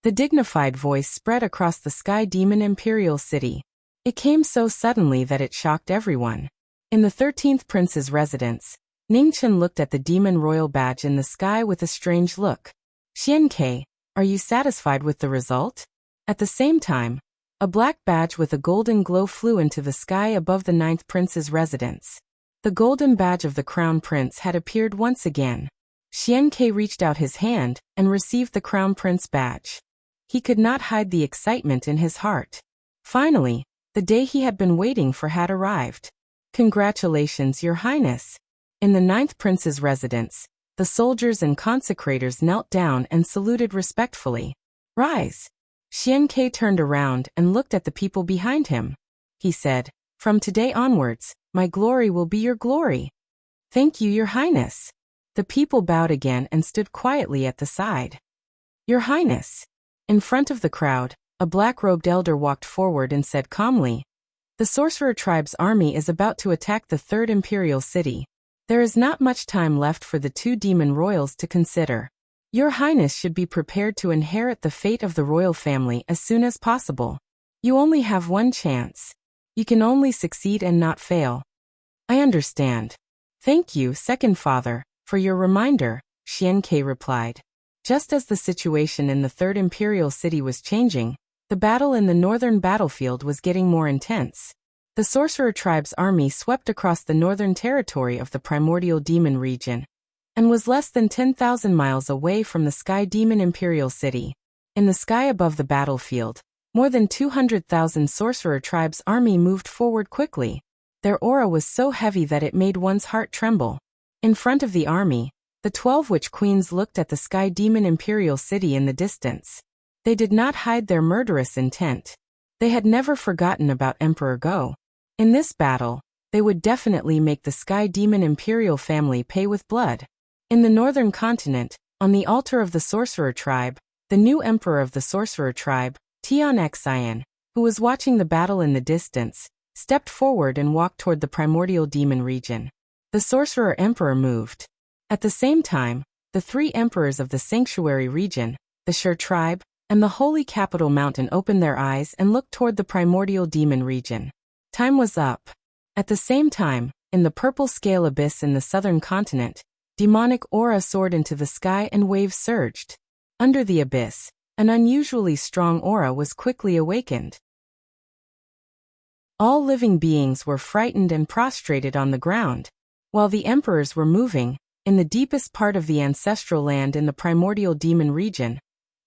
Speaker 1: The dignified voice spread across the Sky Demon imperial city. It came so suddenly that it shocked everyone. In the 13th prince's residence, Ningchen looked at the demon royal badge in the sky with a strange look. Xian Ke, are you satisfied with the result? At the same time, a black badge with a golden glow flew into the sky above the 9th prince's residence. The golden badge of the crown prince had appeared once again. Xian Ke reached out his hand and received the crown prince badge. He could not hide the excitement in his heart. Finally, the day he had been waiting for had arrived. Congratulations, Your Highness. In the 9th prince's residence, the soldiers and consecrators knelt down and saluted respectfully. Rise. Xian Ke turned around and looked at the people behind him. He said, From today onwards, my glory will be your glory. Thank you, Your Highness. The people bowed again and stood quietly at the side. Your Highness. In front of the crowd, a black-robed elder walked forward and said calmly, The sorcerer tribe's army is about to attack the 3rd imperial city. There is not much time left for the 2 demon royals to consider. Your Highness should be prepared to inherit the fate of the royal family as soon as possible. You only have one chance. You can only succeed and not fail. I understand. Thank you, Second Father, for your reminder, Xian Ke replied. Just as the situation in the 3rd imperial city was changing, the battle in the northern battlefield was getting more intense. The sorcerer tribe's army swept across the northern territory of the primordial demon region, and was less than 10,000 miles away from the Sky Demon imperial city. In the sky above the battlefield, more than 200,000 sorcerer tribe's army moved forward quickly. Their aura was so heavy that it made one's heart tremble. In front of the army, the 12 witch queens looked at the Sky Demon imperial city in the distance. They did not hide their murderous intent. They had never forgotten about Emperor Go. In this battle, they would definitely make the Sky Demon imperial family pay with blood. In the northern continent, on the altar of the sorcerer tribe, the new emperor of the sorcerer tribe, Tian Xian, who was watching the battle in the distance, stepped forward and walked toward the primordial demon region. The sorcerer emperor moved. At the same time, the 3 emperors of the sanctuary region, the Shur tribe, and the holy capital mountain opened their eyes and looked toward the primordial demon region. Time was up. At the same time, in the purple scale abyss in the southern continent, demonic aura soared into the sky and waves surged. Under the abyss, an unusually strong aura was quickly awakened. All living beings were frightened and prostrated on the ground. While the emperors were moving, in the deepest part of the ancestral land in the primordial demon region,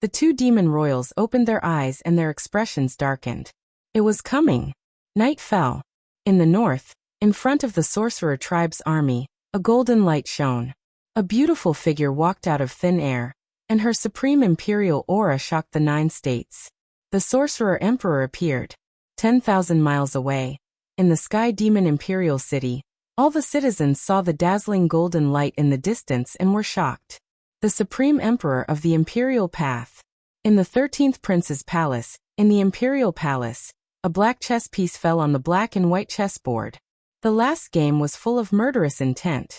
Speaker 1: the two demon royals opened their eyes and their expressions darkened. It was coming. Night fell. In the north, in front of the sorcerer tribe's army, a golden light shone. A beautiful figure walked out of thin air, and her supreme imperial aura shocked the 9 states. The sorcerer emperor appeared. 10,000 miles away, in the sky demon imperial city, all the citizens saw the dazzling golden light in the distance and were shocked. The supreme emperor of the imperial path. In the 13th prince's palace, in the imperial palace, a black chess piece fell on the black and white chessboard. The last game was full of murderous intent.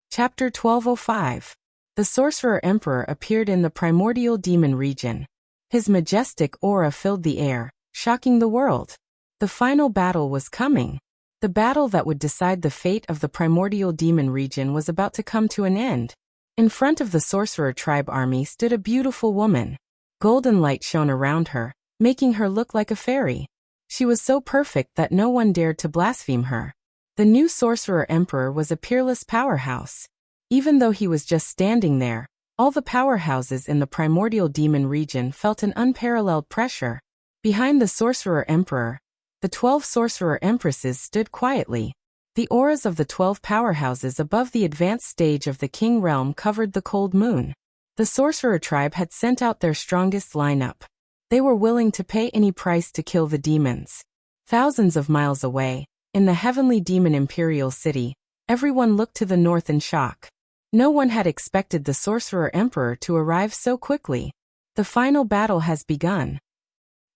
Speaker 1: Chapter 1205. The sorcerer emperor appeared in the primordial demon region. His majestic aura filled the air, shocking the world. The final battle was coming. The battle that would decide the fate of the primordial demon region was about to come to an end. In front of the sorcerer tribe army stood a beautiful woman. Golden light shone around her, making her look like a fairy. She was so perfect that no one dared to blaspheme her. The new sorcerer emperor was a peerless powerhouse. Even though he was just standing there, all the powerhouses in the primordial demon region felt an unparalleled pressure. Behind the sorcerer emperor, the 12 sorcerer empresses stood quietly. The auras of the 12 powerhouses above the advanced stage of the king realm covered the cold moon. The sorcerer tribe had sent out their strongest lineup. They were willing to pay any price to kill the demons. Thousands of miles away, in the heavenly demon imperial city, everyone looked to the north in shock. No one had expected the sorcerer emperor to arrive so quickly. The final battle has begun.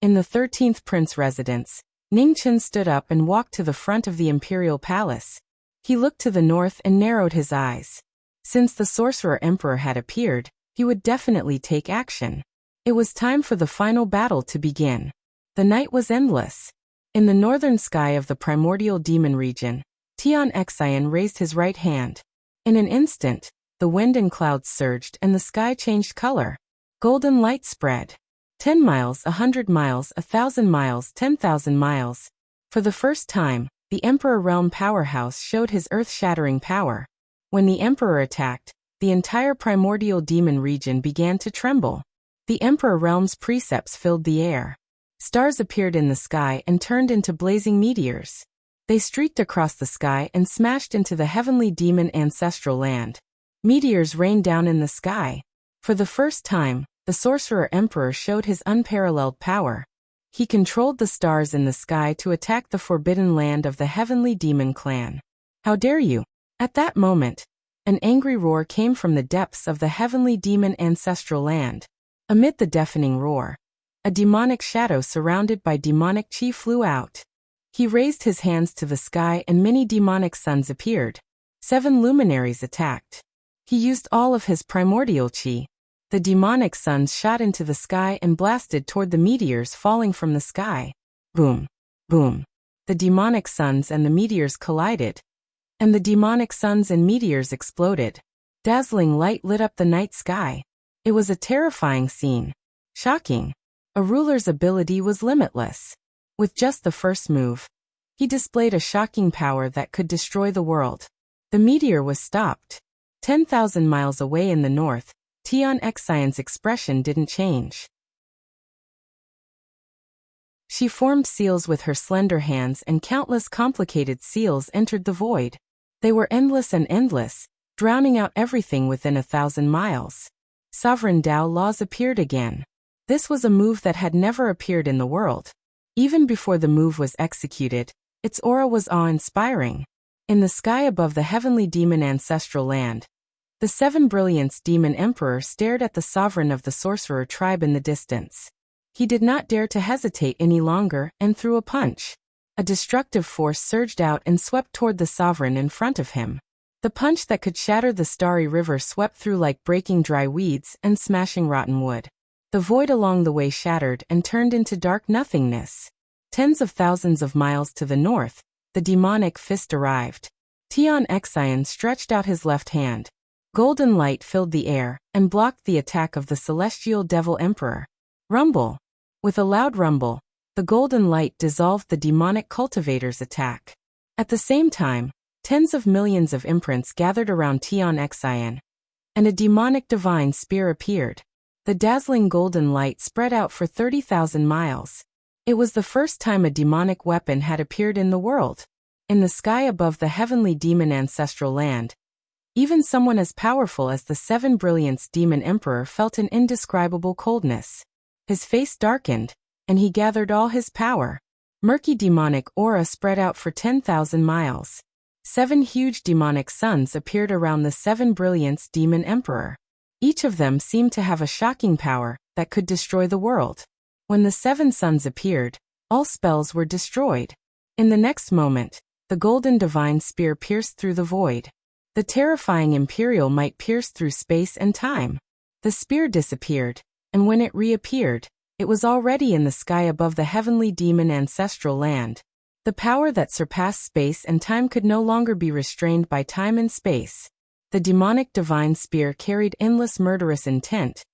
Speaker 1: In the 13th prince residence, Ningchen stood up and walked to the front of the imperial palace. He looked to the north and narrowed his eyes. Since the sorcerer emperor had appeared, he would definitely take action. It was time for the final battle to begin. The night was endless. In the northern sky of the primordial demon region, Tian Xian raised his right hand. In an instant, the wind and clouds surged and the sky changed color. Golden light spread. 10 miles, 100 miles, 1,000 miles, 10,000 miles. For the first time, the Emperor Realm powerhouse showed his earth-shattering power. When the Emperor attacked, the entire primordial demon region began to tremble. The Emperor Realm's precepts filled the air. Stars appeared in the sky and turned into blazing meteors. They streaked across the sky and smashed into the heavenly demon ancestral land. Meteors rained down in the sky. For the first time, the Sorcerer Emperor showed his unparalleled power. He controlled the stars in the sky to attack the forbidden land of the heavenly demon clan. How dare you! At that moment, an angry roar came from the depths of the heavenly demon ancestral land. Amid the deafening roar, a demonic shadow surrounded by demonic chi flew out. He raised his hands to the sky and many demonic suns appeared. 7 luminaries attacked. He used all of his primordial chi. The demonic suns shot into the sky and blasted toward the meteors falling from the sky. Boom! Boom! The demonic suns and the meteors collided. And the demonic suns and meteors exploded. Dazzling light lit up the night sky. It was a terrifying scene. Shocking. A ruler's ability was limitless. With just the first move, he displayed a shocking power that could destroy the world. The meteor was stopped. 10,000 miles away in the north, Tian Xian's expression didn't change. She formed seals with her slender hands and countless complicated seals entered the void. They were endless and endless, drowning out everything within 1,000 miles. Sovereign Dao laws appeared again. This was a move that had never appeared in the world. Even before the move was executed, its aura was awe-inspiring. In the sky above the heavenly demon ancestral land, the 7 Brilliance Demon Emperor stared at the sovereign of the sorcerer tribe in the distance. He did not dare to hesitate any longer and threw a punch. A destructive force surged out and swept toward the sovereign in front of him. The punch that could shatter the starry river swept through like breaking dry weeds and smashing rotten wood. The void along the way shattered and turned into dark nothingness. Tens of thousands of miles to the north, the demonic fist arrived. Tian Xian stretched out his left hand. Golden light filled the air and blocked the attack of the celestial devil emperor. Rumble! With a loud rumble, the golden light dissolved the demonic cultivator's attack. At the same time, tens of millions of imprints gathered around Tian Xian, and a demonic divine spear appeared. The dazzling golden light spread out for 30,000 miles. It was the first time a demonic weapon had appeared in the world. In the sky above the heavenly demon ancestral land, even someone as powerful as the Seven Brilliance Demon Emperor felt an indescribable coldness. His face darkened, and he gathered all his power. Murky demonic aura spread out for 10,000 miles. 7 huge demonic suns appeared around the Seven Brilliance Demon Emperor. Each of them seemed to have a shocking power that could destroy the world. When the 7 suns appeared, all spells were destroyed. In the next moment, the golden divine spear pierced through the void. The terrifying imperial might pierced through space and time. The spear disappeared, and when it reappeared, it was already in the sky above the heavenly demon ancestral land. The power that surpassed space and time could no longer be restrained by time and space. The demonic divine spear carried endless murderous intent,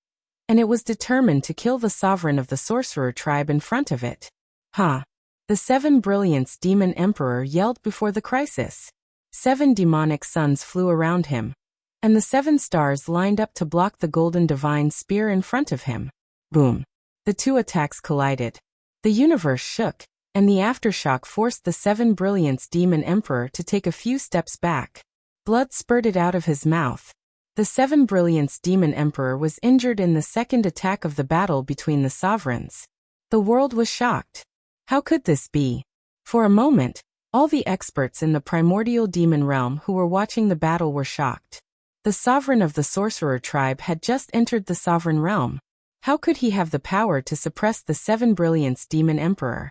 Speaker 1: and it was determined to kill the sovereign of the sorcerer tribe in front of it. Ha! The Seven Brilliance Demon Emperor yelled before the crisis. 7 demonic suns flew around him, and the 7 stars lined up to block the golden divine spear in front of him. Boom! The 2 attacks collided. The universe shook, and the aftershock forced the Seven Brilliance Demon Emperor to take a few steps back. Blood spurted out of his mouth. The Seven Brilliance Demon Emperor was injured in the second attack of the battle between the sovereigns. The world was shocked. How could this be? For a moment, all the experts in the primordial demon realm who were watching the battle were shocked. The sovereign of the sorcerer tribe had just entered the sovereign realm. How could he have the power to suppress the Seven Brilliance Demon Emperor?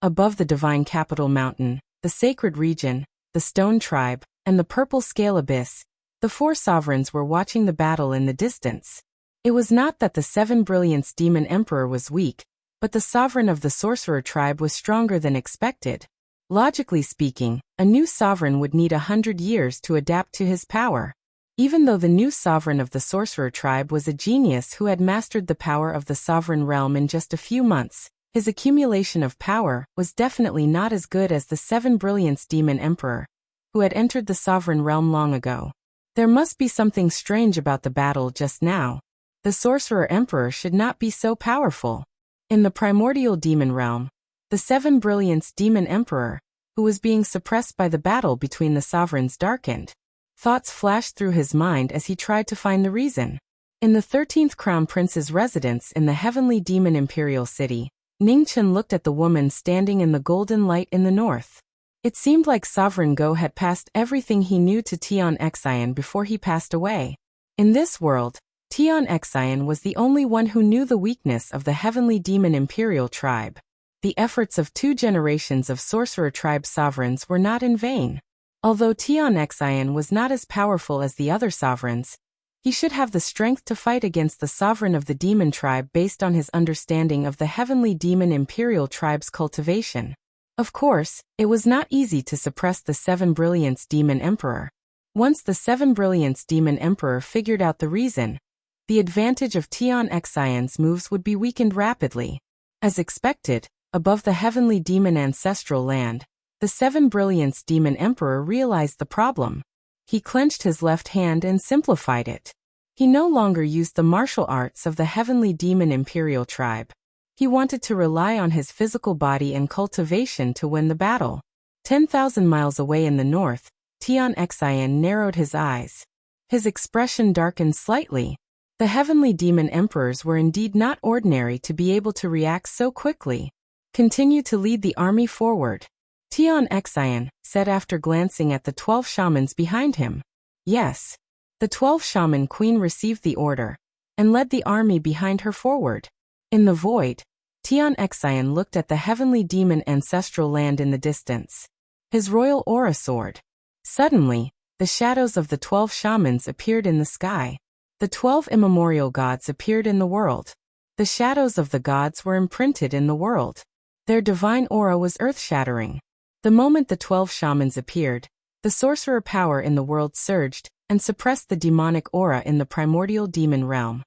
Speaker 1: Above the divine capital mountain, the sacred region, the stone tribe, and the purple scale abyss, the 4 sovereigns were watching the battle in the distance. It was not that the Seven Brilliance Demon Emperor was weak, but the sovereign of the sorcerer tribe was stronger than expected. Logically speaking, a new sovereign would need 100 years to adapt to his power. Even though the new sovereign of the sorcerer tribe was a genius who had mastered the power of the sovereign realm in just a few months, his accumulation of power was definitely not as good as the Seven Brilliance Demon Emperor, who had entered the sovereign realm long ago. There must be something strange about the battle just now. The sorcerer emperor should not be so powerful. In the primordial demon realm, the Seven Brilliance Demon Emperor, who was being suppressed by the battle between the sovereigns, darkened. Thoughts flashed through his mind as he tried to find the reason. In the 13th Crown Prince's residence in the heavenly demon imperial city, Ningchen looked at the woman standing in the golden light in the north. It seemed like Sovereign Go had passed everything he knew to Tian Xian before he passed away. In this world, Tian Xian was the only one who knew the weakness of the heavenly demon imperial tribe. The efforts of 2 generations of sorcerer tribe sovereigns were not in vain. Although Tian Xian was not as powerful as the other sovereigns, he should have the strength to fight against the sovereign of the demon tribe based on his understanding of the heavenly demon imperial tribe's cultivation. Of course, it was not easy to suppress the Seven Brilliance Demon Emperor. Once the Seven Brilliance Demon Emperor figured out the reason, the advantage of Tian Xian's moves would be weakened rapidly. As expected, above the heavenly demon ancestral land, the Seven Brilliance Demon Emperor realized the problem. He clenched his left hand and simplified it. He no longer used the martial arts of the heavenly demon imperial tribe. He wanted to rely on his physical body and cultivation to win the battle. 10,000 miles away in the north, Tian Xian narrowed his eyes. His expression darkened slightly. The heavenly demon emperors were indeed not ordinary to be able to react so quickly. Continue to lead the army forward, Tian Xian said after glancing at the 12 shamans behind him. Yes. The 12 shaman queen received the order and led the army behind her forward. In the void, Tian Xian looked at the heavenly demon ancestral land in the distance. His royal aura soared. Suddenly, the shadows of the 12 shamans appeared in the sky. The 12 immemorial gods appeared in the world. The shadows of the gods were imprinted in the world. Their divine aura was earth-shattering. The moment the 12 shamans appeared, the sorcerer power in the world surged and suppressed the demonic aura in the primordial demon realm.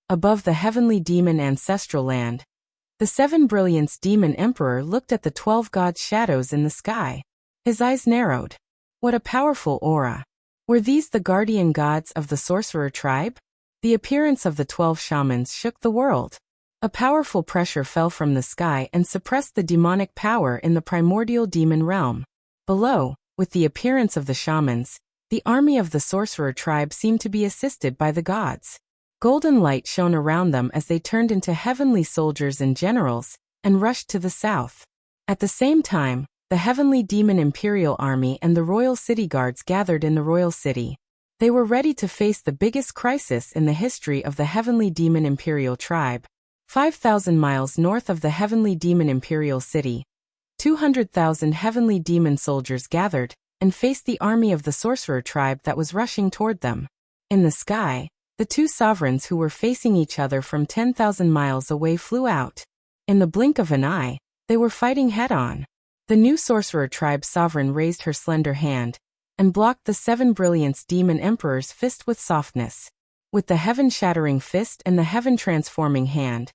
Speaker 1: Above the heavenly demon ancestral land, the seven brilliance demon emperor looked at the 12 gods' shadows in the sky. His eyes narrowed. What a powerful aura. Were these the guardian gods of the sorcerer tribe? The appearance of the 12 shamans shook the world. A powerful pressure fell from the sky and suppressed the demonic power in the primordial demon realm. Below, with the appearance of the shamans, the army of the sorcerer tribe seemed to be assisted by the gods. Golden light shone around them as they turned into heavenly soldiers and generals, and rushed to the south. At the same time, the heavenly demon imperial army and the royal city guards gathered in the royal city. They were ready to face the biggest crisis in the history of the heavenly demon imperial tribe. 5,000 miles north of the heavenly demon imperial city, 200,000 heavenly demon soldiers gathered and faced the army of the sorcerer tribe that was rushing toward them. In the sky, the two sovereigns who were facing each other from 10,000 miles away flew out. In the blink of an eye, they were fighting head-on. The new sorcerer tribe sovereign raised her slender hand and blocked the seven brilliance demon emperor's fist with softness. With the heaven-shattering fist and the heaven-transforming hand,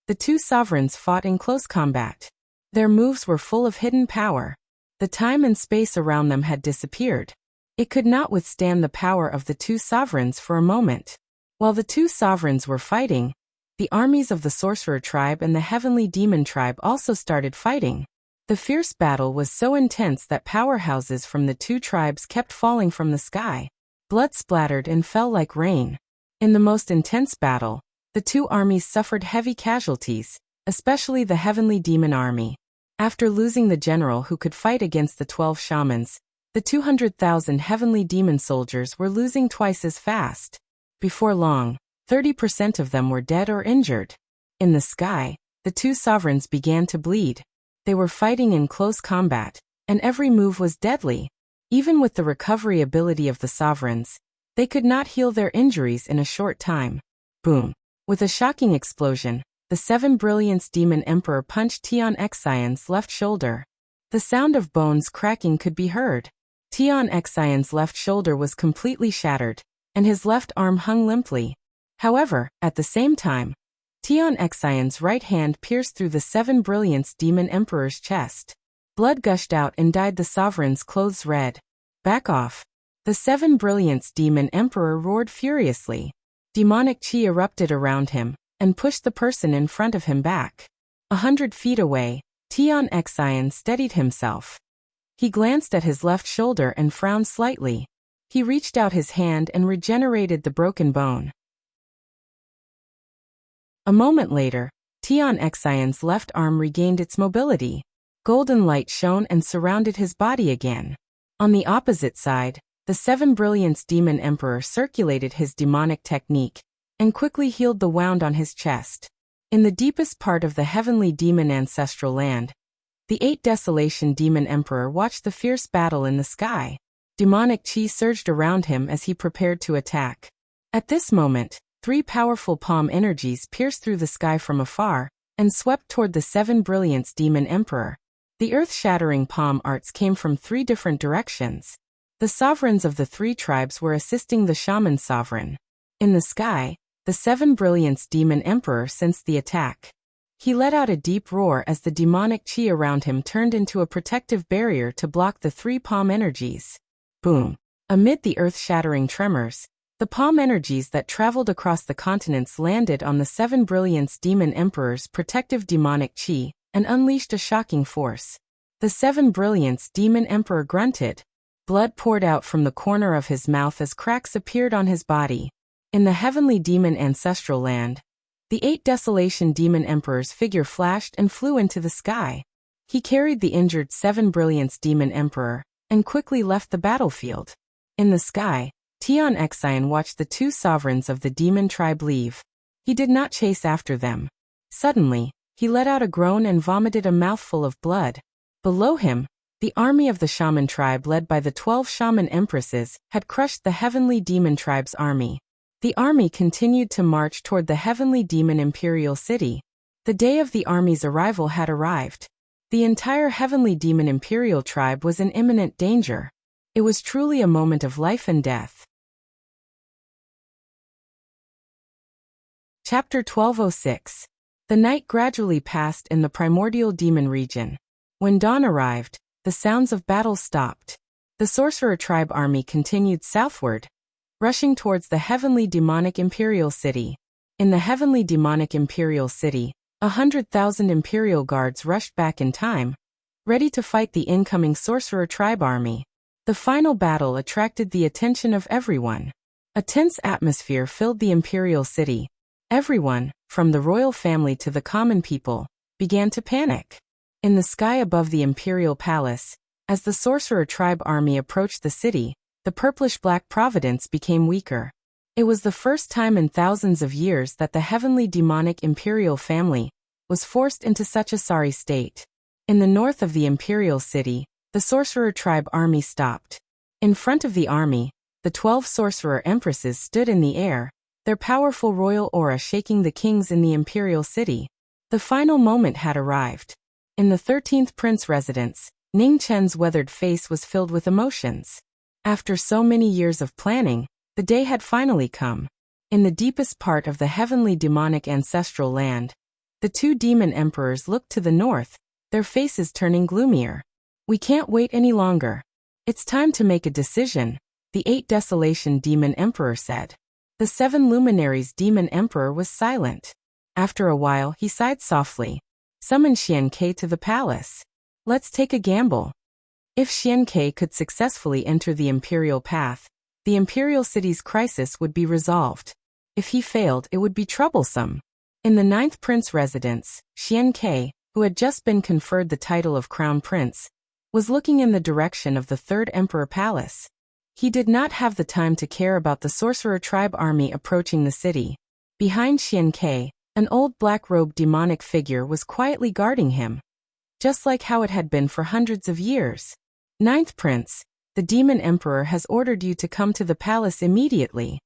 Speaker 1: the two sovereigns fought in close combat. Their moves were full of hidden power. The time and space around them had disappeared. It could not withstand the power of the two sovereigns for a moment. While the two sovereigns were fighting, the armies of the sorcerer tribe and the heavenly demon tribe also started fighting. The fierce battle was so intense that powerhouses from the two tribes kept falling from the sky. Blood splattered and fell like rain. In the most intense battle, the two armies suffered heavy casualties, especially the heavenly demon army. After losing the general who could fight against the 12 shamans, the 200,000 heavenly demon soldiers were losing twice as fast. Before long, 30% of them were dead or injured. In the sky, the two sovereigns began to bleed. They were fighting in close combat, and every move was deadly. Even with the recovery ability of the sovereigns, they could not heal their injuries in a short time. Boom! With a shocking explosion, the seven brilliance demon emperor punched Tian Xian's left shoulder. The sound of bones cracking could be heard. Tian Xian's left shoulder was completely shattered, and his left arm hung limply. However, at the same time, Tian Xian's right hand pierced through the seven brilliance demon emperor's chest. Blood gushed out and dyed the sovereign's clothes red. Back off! The seven brilliance demon emperor roared furiously. Demonic chi erupted around him and pushed the person in front of him back. 100 feet away, Tian Xian steadied himself. He glanced at his left shoulder and frowned slightly. He reached out his hand and regenerated the broken bone. A moment later, Tian Xian's left arm regained its mobility. Golden light shone and surrounded his body again. On the opposite side, the seven brilliance demon emperor circulated his demonic technique and quickly healed the wound on his chest. In the deepest part of the heavenly demon ancestral land, the 8 desolation demon emperor watched the fierce battle in the sky. Demonic chi surged around him as he prepared to attack. At this moment, 3 powerful palm energies pierced through the sky from afar and swept toward the seven brilliance demon emperor. The earth-shattering palm arts came from 3 different directions. The sovereigns of the 3 tribes were assisting the shaman sovereign. In the sky, the seven brilliance demon emperor sensed the attack. He let out a deep roar as the demonic chi around him turned into a protective barrier to block the 3 palm energies. Boom! Amid the earth-shattering tremors, the palm energies that traveled across the continents landed on the seven brilliance demon emperor's protective demonic chi and unleashed a shocking force. The seven brilliance demon emperor grunted. Blood poured out from the corner of his mouth as cracks appeared on his body. In the heavenly demon ancestral land, the 8 desolation demon emperor's figure flashed and flew into the sky. He carried the injured seven brilliance demon emperor and quickly left the battlefield. In the sky, Tian Xian watched the 2 sovereigns of the demon tribe leave. He did not chase after them. Suddenly, he let out a groan and vomited a mouthful of blood. Below him, the army of the shaman tribe led by the 12 shaman empresses had crushed the heavenly demon tribe's army. The army continued to march toward the heavenly demon imperial city. The day of the army's arrival had arrived. The entire heavenly demon imperial tribe was in imminent danger. It was truly a moment of life and death. Chapter 1206. The night gradually passed in the primordial demon region. When dawn arrived, the sounds of battle stopped. The sorcerer tribe army continued southward, rushing towards the heavenly demonic imperial city. In the heavenly demonic imperial city, 100,000 imperial guards rushed back in time, ready to fight the incoming sorcerer tribe army. The final battle attracted the attention of everyone. A tense atmosphere filled the imperial city. Everyone, from the royal family to the common people, began to panic. In the sky above the imperial palace, as the sorcerer tribe army approached the city, the purplish-black providence became weaker. It was the first time in thousands of years that the heavenly demonic imperial family was forced into such a sorry state. In the north of the imperial city, the sorcerer tribe army stopped. In front of the army, the 12 sorcerer empresses stood in the air, their powerful royal aura shaking the kings in the imperial city. The final moment had arrived. In the 13th prince residence, Ning Chen's weathered face was filled with emotions. After so many years of planning, the day had finally come. In the deepest part of the heavenly demonic ancestral land, the two demon emperors looked to the north, their faces turning gloomier. "We can't wait any longer. It's time to make a decision," the 8 desolation demon emperor said. The 7 luminaries demon emperor was silent. After a while he sighed softly. "Summon Xian Ke to the palace. Let's take a gamble." If Xian Ke could successfully enter the imperial path, the imperial city's crisis would be resolved. If he failed, it would be troublesome. In the 9th prince residence, Xian Ke, who had just been conferred the title of crown prince, was looking in the direction of the 3rd emperor palace. He did not have the time to care about the sorcerer tribe army approaching the city. Behind Xian Ke, an old black-robed demonic figure was quietly guarding him, just like how it had been for hundreds of years. "Ninth prince, the demon emperor has ordered you to come to the palace immediately."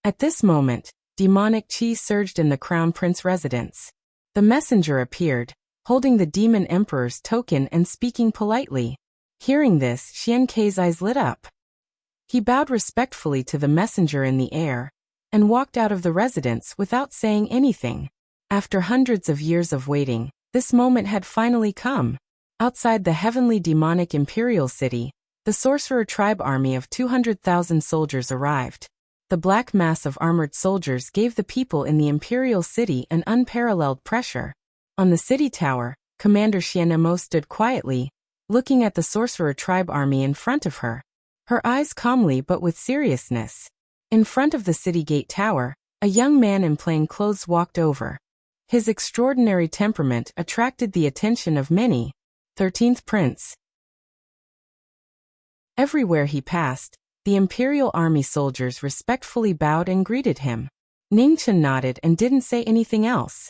Speaker 1: At this moment, demonic chi surged in the crown prince residence. The messenger appeared, holding the demon emperor's token and speaking politely. Hearing this, Xian Ke's eyes lit up. He bowed respectfully to the messenger in the air, and walked out of the residence without saying anything. After hundreds of years of waiting, this moment had finally come. Outside the heavenly demonic imperial city, the sorcerer tribe army of 200,000 soldiers arrived. The black mass of armored soldiers gave the people in the imperial city an unparalleled pressure. On the city tower, Commander Xian Mo stood quietly, looking at the sorcerer tribe army in front of her. Her eyes calmly but with seriousness. In front of the city gate tower, a young man in plain clothes walked over. His extraordinary temperament attracted the attention of many. 13th prince. Everywhere he passed, the imperial army soldiers respectfully bowed and greeted him. Ning Chen nodded and didn't say anything else.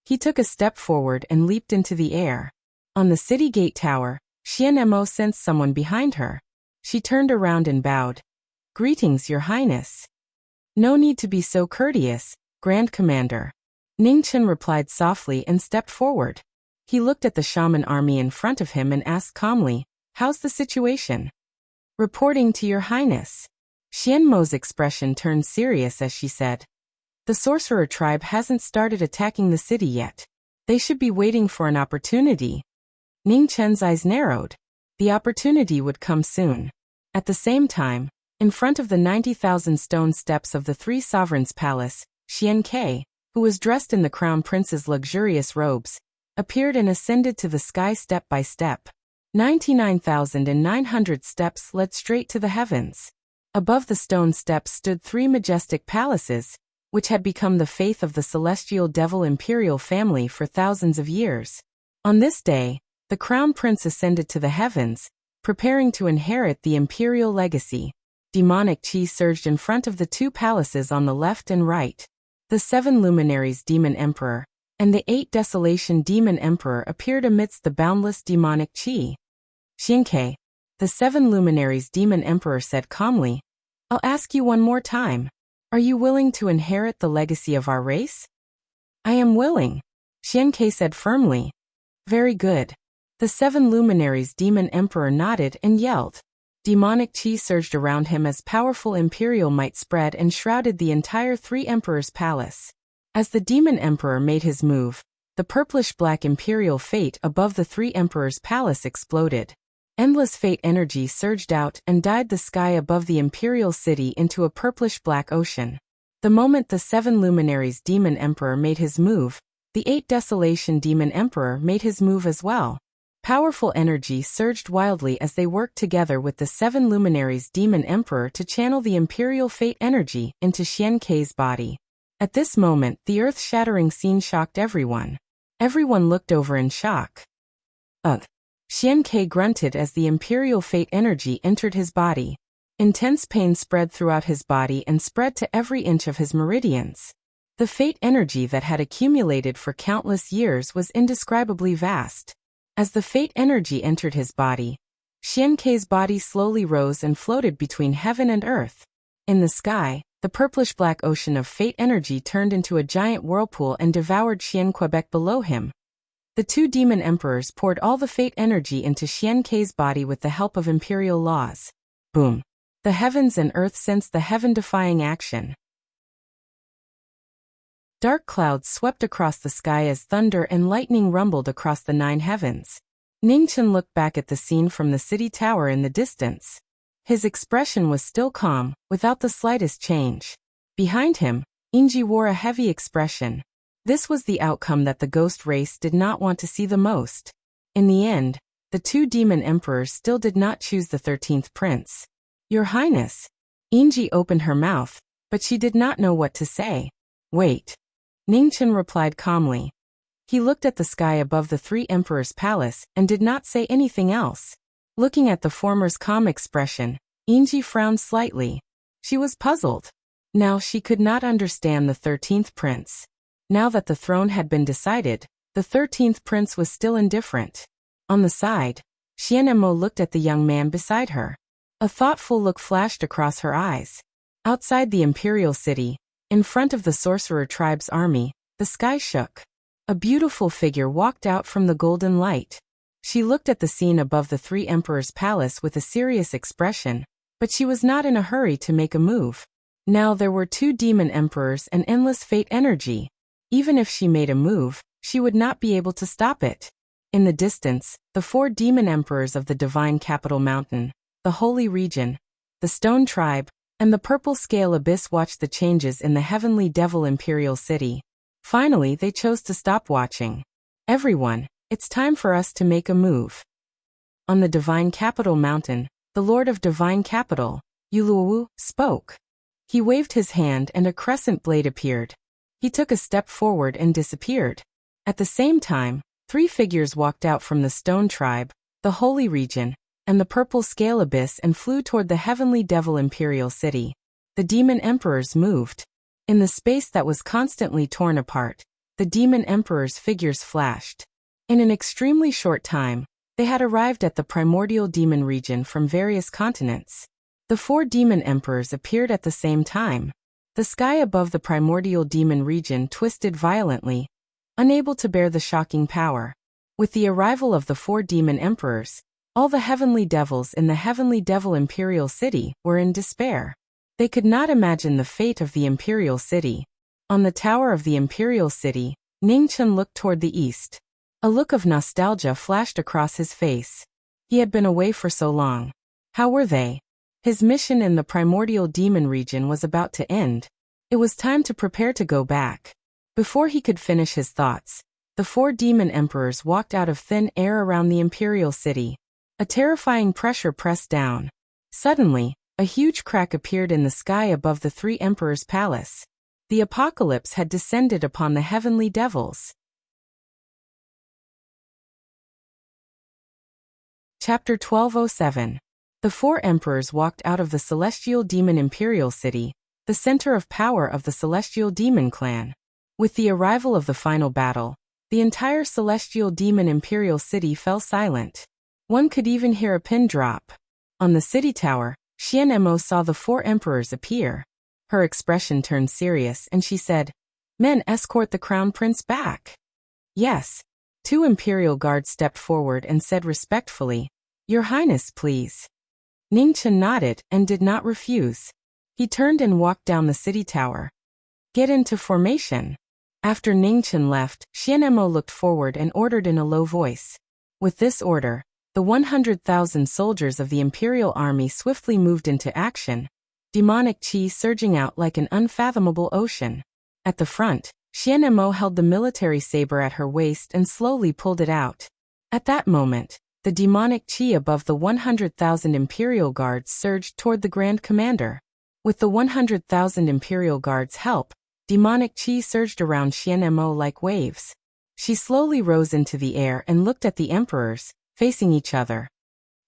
Speaker 1: He took a step forward and leaped into the air. On the city gate tower, Xian Mo sensed someone behind her. She turned around and bowed. "Greetings, Your Highness." "No need to be so courteous, Grand Commander." Ning Chen replied softly and stepped forward. He looked at the shaman army in front of him and asked calmly, "How's the situation?" "Reporting to Your Highness." Xian Mo's expression turned serious as she said, "The sorcerer tribe hasn't started attacking the city yet. They should be waiting for an opportunity." Ning Chen's eyes narrowed. The opportunity would come soon. At the same time, in front of the 90,000 stone steps of the 3 sovereigns' palace, Xian Ke, who was dressed in the crown prince's luxurious robes, appeared and ascended to the sky step by step. 99,900 steps led straight to the heavens. Above the stone steps stood 3 majestic palaces, which had become the faith of the celestial devil imperial family for thousands of years. On this day, the crown prince ascended to the heavens, preparing to inherit the imperial legacy. Demonic chi surged in front of the 2 palaces on the left and right. The 7 luminaries demon emperor and the 8 desolation demon emperor appeared amidst the boundless demonic chi. "Xian Ke," the 7 luminaries demon emperor said calmly, "I'll ask you one more time. Are you willing to inherit the legacy of our race?" "I am willing," Xian Ke said firmly. "Very good." The 7 luminaries demon emperor nodded and yelled. Demonic chi surged around him as powerful imperial might spread and shrouded the entire 3 emperors' palace. As the demon emperor made his move, the purplish-black imperial fate above the three emperors' palace exploded. Endless fate energy surged out and dyed the sky above the imperial city into a purplish-black ocean. The moment the seven luminaries demon emperor made his move, the eight desolation demon emperor made his move as well. Powerful energy surged wildly as they worked together with the seven luminaries demon emperor to channel the imperial fate energy into Xian Kei's body. At this moment, the earth-shattering scene shocked everyone. Everyone looked over in shock. Ugh! Xian Kei grunted as the imperial fate energy entered his body. Intense pain spread throughout his body and spread to every inch of his meridians. The fate energy that had accumulated for countless years was indescribably vast. As the fate energy entered his body, Xian Kei's body slowly rose and floated between heaven and earth. In the sky, the purplish-black ocean of fate energy turned into a giant whirlpool and devoured Xian Quebec below him. The two demon emperors poured all the fate energy into Xian Kei's body with the help of imperial laws. Boom! The heavens and earth sensed the heaven-defying action. Dark clouds swept across the sky as thunder and lightning rumbled across the 9 heavens. Ningchen looked back at the scene from the city tower in the distance. His expression was still calm, without the slightest change. Behind him, Yingji wore a heavy expression. This was the outcome that the ghost race did not want to see the most. In the end, the two demon emperors still did not choose the 13th prince. Your Highness. Yingji opened her mouth, but she did not know what to say. Wait. Ningchen replied calmly. He looked at the sky above the three emperors' palace and did not say anything else. Looking at the former's calm expression, Yingji frowned slightly. She was puzzled. Now she could not understand the 13th prince. Now that the throne had been decided, the 13th prince was still indifferent. On the side, Xian Mo looked at the young man beside her. A thoughtful look flashed across her eyes. Outside the imperial city, in front of the sorcerer tribe's army, the sky shook. A beautiful figure walked out from the golden light. She looked at the scene above the three emperors' palace with a serious expression, but she was not in a hurry to make a move. Now there were two demon emperors and endless fate energy. Even if she made a move, she would not be able to stop it. In the distance, the 4 demon emperors of the divine capital mountain, the holy region, the stone tribe, and the purple scale abyss watched the changes in the heavenly devil imperial city. Finally, they chose to stop watching. Everyone, it's time for us to make a move. On the divine capital mountain, the Lord of Divine Capital, Yuluwu, spoke. He waved his hand and a crescent blade appeared. He took a step forward and disappeared. At the same time, 3 figures walked out from the stone tribe, the holy region, and the purple scale abyss and flew toward the heavenly devil imperial city. The demon emperors moved. In the space that was constantly torn apart, the demon emperors' figures flashed. In an extremely short time, they had arrived at the primordial demon region from various continents. The 4 demon emperors appeared at the same time. The sky above the primordial demon region twisted violently, unable to bear the shocking power. With the arrival of the 4 demon emperors, all the heavenly devils in the heavenly devil imperial city were in despair. They could not imagine the fate of the imperial city. On the tower of the imperial city, Ningchen looked toward the east. A look of nostalgia flashed across his face. He had been away for so long. How were they? His mission in the primordial demon region was about to end. It was time to prepare to go back. Before he could finish his thoughts, the 4 demon emperors walked out of thin air around the imperial city. A terrifying pressure pressed down. Suddenly, a huge crack appeared in the sky above the 3 emperors' palace. The apocalypse had descended upon the heavenly devils. Chapter 1207. The 4 emperors walked out of the celestial demon imperial city, the center of power of the celestial demon clan. With the arrival of the final battle, the entire celestial demon imperial city fell silent. One could even hear a pin drop. On the city tower, Xian Mo saw the 4 emperors appear. Her expression turned serious and she said, "Men, escort the crown prince back." Yes. 2 imperial guards stepped forward and said respectfully, "Your Highness, please." Ningchen nodded and did not refuse. He turned and walked down the city tower. "Get into formation." After Ningchen left, Xianemo looked forward and ordered in a low voice. With this order, the 100,000 soldiers of the imperial army swiftly moved into action, demonic qi surging out like an unfathomable ocean. At the front, Xianemo held the military saber at her waist and slowly pulled it out. At that moment, the demonic qi above the 100,000 imperial guards surged toward the Grand Commander. With the 100,000 imperial guards' help, demonic qi surged around Xianemo like waves. She slowly rose into the air and looked at the emperors, facing each other.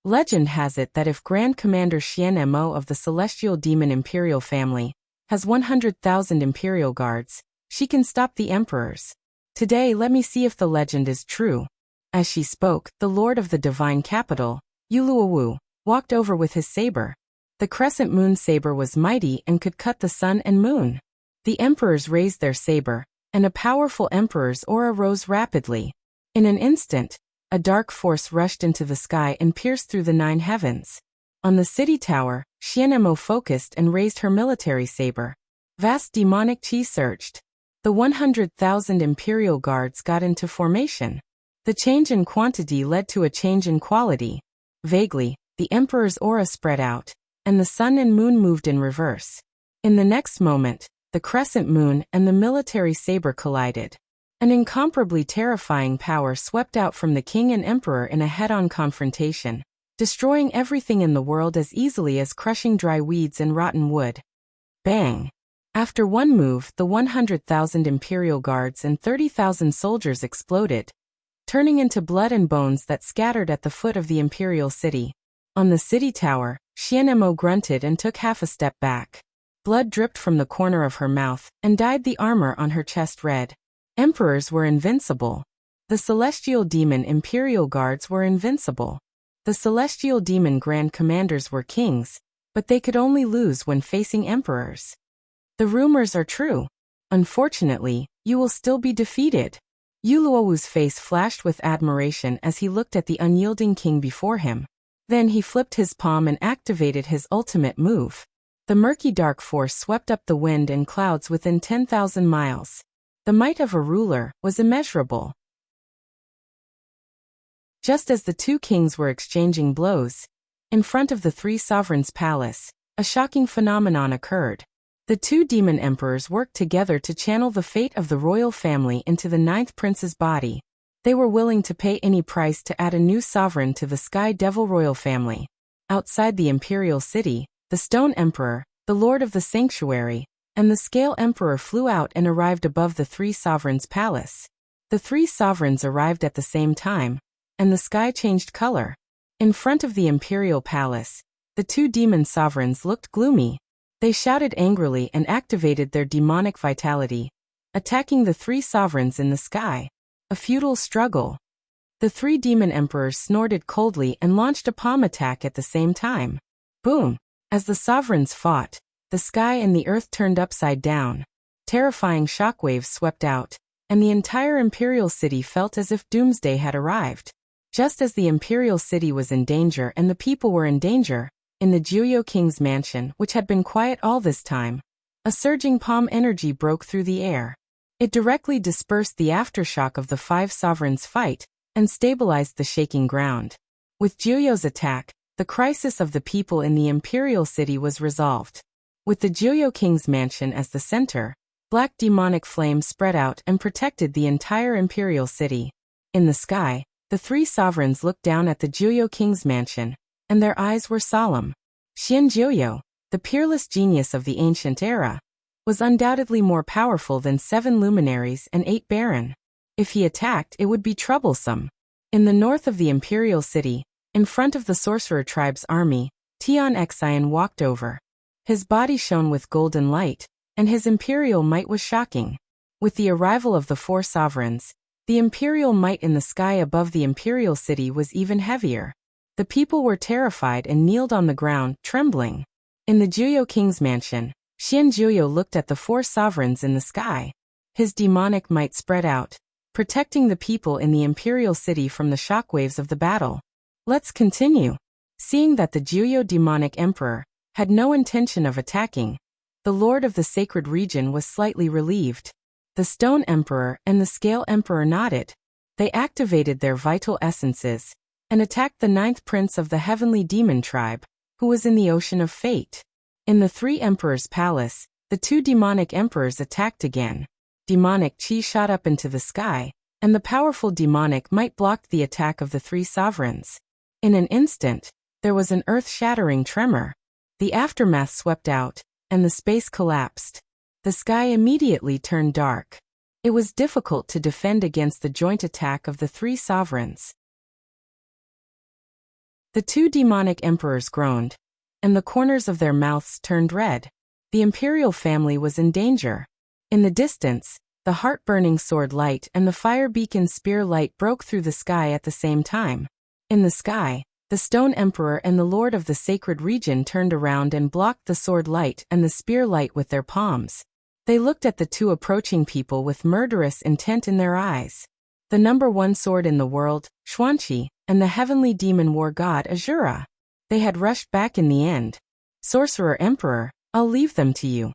Speaker 1: Legend has it that if Grand Commander Xianemo of the Celestial Demon Imperial family has 100,000 imperial guards, she can stop the emperors. Today let me see if the legend is true. As she spoke, the Lord of the Divine Capital, Yuluowu, walked over with his saber. The crescent moon saber was mighty and could cut the sun and moon. The emperors raised their saber, and a powerful emperor's aura rose rapidly. In an instant, a dark force rushed into the sky and pierced through the 9 heavens. On the city tower, Xianemo focused and raised her military saber. Vast demonic qi surged. The 100,000 imperial guards got into formation. The change in quantity led to a change in quality. Vaguely, the emperor's aura spread out, and the sun and moon moved in reverse. In the next moment, the crescent moon and the military saber collided. An incomparably terrifying power swept out from the king and emperor in a head-on confrontation, destroying everything in the world as easily as crushing dry weeds and rotten wood. Bang! After one move, the 100,000 imperial guards and 30,000 soldiers exploded, turning into blood and bones that scattered at the foot of the imperial city. On the city tower, Xianemo grunted and took half a step back. Blood dripped from the corner of her mouth and dyed the armor on her chest red. Emperors were invincible. The Celestial Demon Imperial Guards were invincible. The Celestial Demon Grand Commanders were kings, but they could only lose when facing emperors. The rumors are true. Unfortunately, you will still be defeated. Yuluowu's face flashed with admiration as he looked at the unyielding king before him. Then he flipped his palm and activated his ultimate move. The murky dark force swept up the wind and clouds within 10,000 miles. The might of a ruler was immeasurable. Just as the two kings were exchanging blows, in front of the 3 sovereigns' palace, a shocking phenomenon occurred. The 2 demon emperors worked together to channel the fate of the royal family into the 9th prince's body. They were willing to pay any price to add a new sovereign to the Sky Devil royal family. Outside the imperial city, the Stone Emperor, the Lord of the Sanctuary, and the Scale Emperor flew out and arrived above the 3 sovereigns' palace. The 3 sovereigns arrived at the same time, and the sky changed color. In front of the imperial palace, the 2 demon sovereigns looked gloomy. They shouted angrily and activated their demonic vitality, attacking the 3 sovereigns in the sky. A futile struggle. The 3 demon emperors snorted coldly and launched a palm attack at the same time. Boom! As the sovereigns fought, the sky and the earth turned upside down. Terrifying shockwaves swept out, and the entire imperial city felt as if doomsday had arrived. Just as the imperial city was in danger and the people were in danger, in the Jiuyo King's mansion, which had been quiet all this time, a surging palm energy broke through the air. It directly dispersed the aftershock of the 5 sovereigns' fight and stabilized the shaking ground. With Jiuyo's attack, the crisis of the people in the imperial city was resolved. With the Jiuyo King's mansion as the center, black demonic flames spread out and protected the entire imperial city. In the sky, the 3 sovereigns looked down at the Jiuyo King's mansion, and their eyes were solemn. Xian Jiuyo, the peerless genius of the ancient era, was undoubtedly more powerful than 7 luminaries and 8 baron. If he attacked, it would be troublesome. In the north of the imperial city, in front of the sorcerer tribe's army, Tian Xian walked over. His body shone with golden light, and his imperial might was shocking. With the arrival of the 4 sovereigns, the imperial might in the sky above the imperial city was even heavier. The people were terrified and kneeled on the ground, trembling. In the Jiuyo King's mansion, Xian Jiuyo looked at the 4 sovereigns in the sky. His demonic might spread out, protecting the people in the imperial city from the shockwaves of the battle. Let's continue. Seeing that the Jiuyo demonic emperor had no intention of attacking, the lord of the sacred region was slightly relieved. The Stone Emperor and the Scale Emperor nodded. They activated their vital essences and attacked the ninth prince of the heavenly demon tribe, who was in the ocean of fate. In the three emperors' palace, the two demonic emperors attacked again. Demonic chi shot up into the sky, and the powerful demonic might blocked the attack of the three sovereigns. In an instant, there was an earth-shattering tremor. The aftermath swept out, and the space collapsed. The sky immediately turned dark. It was difficult to defend against the joint attack of the three sovereigns. The two demonic emperors groaned, and the corners of their mouths turned red. The imperial family was in danger. In the distance, the heart-burning sword light and the fire beacon spear light broke through the sky at the same time. In the sky, the Stone Emperor and the Lord of the Sacred Region turned around and blocked the sword light and the spear light with their palms. They looked at the two approaching people with murderous intent in their eyes. The number one sword in the world, Xuanqi, and the heavenly demon war god Azura. They had rushed back in the end. Sorcerer Emperor, I'll leave them to you.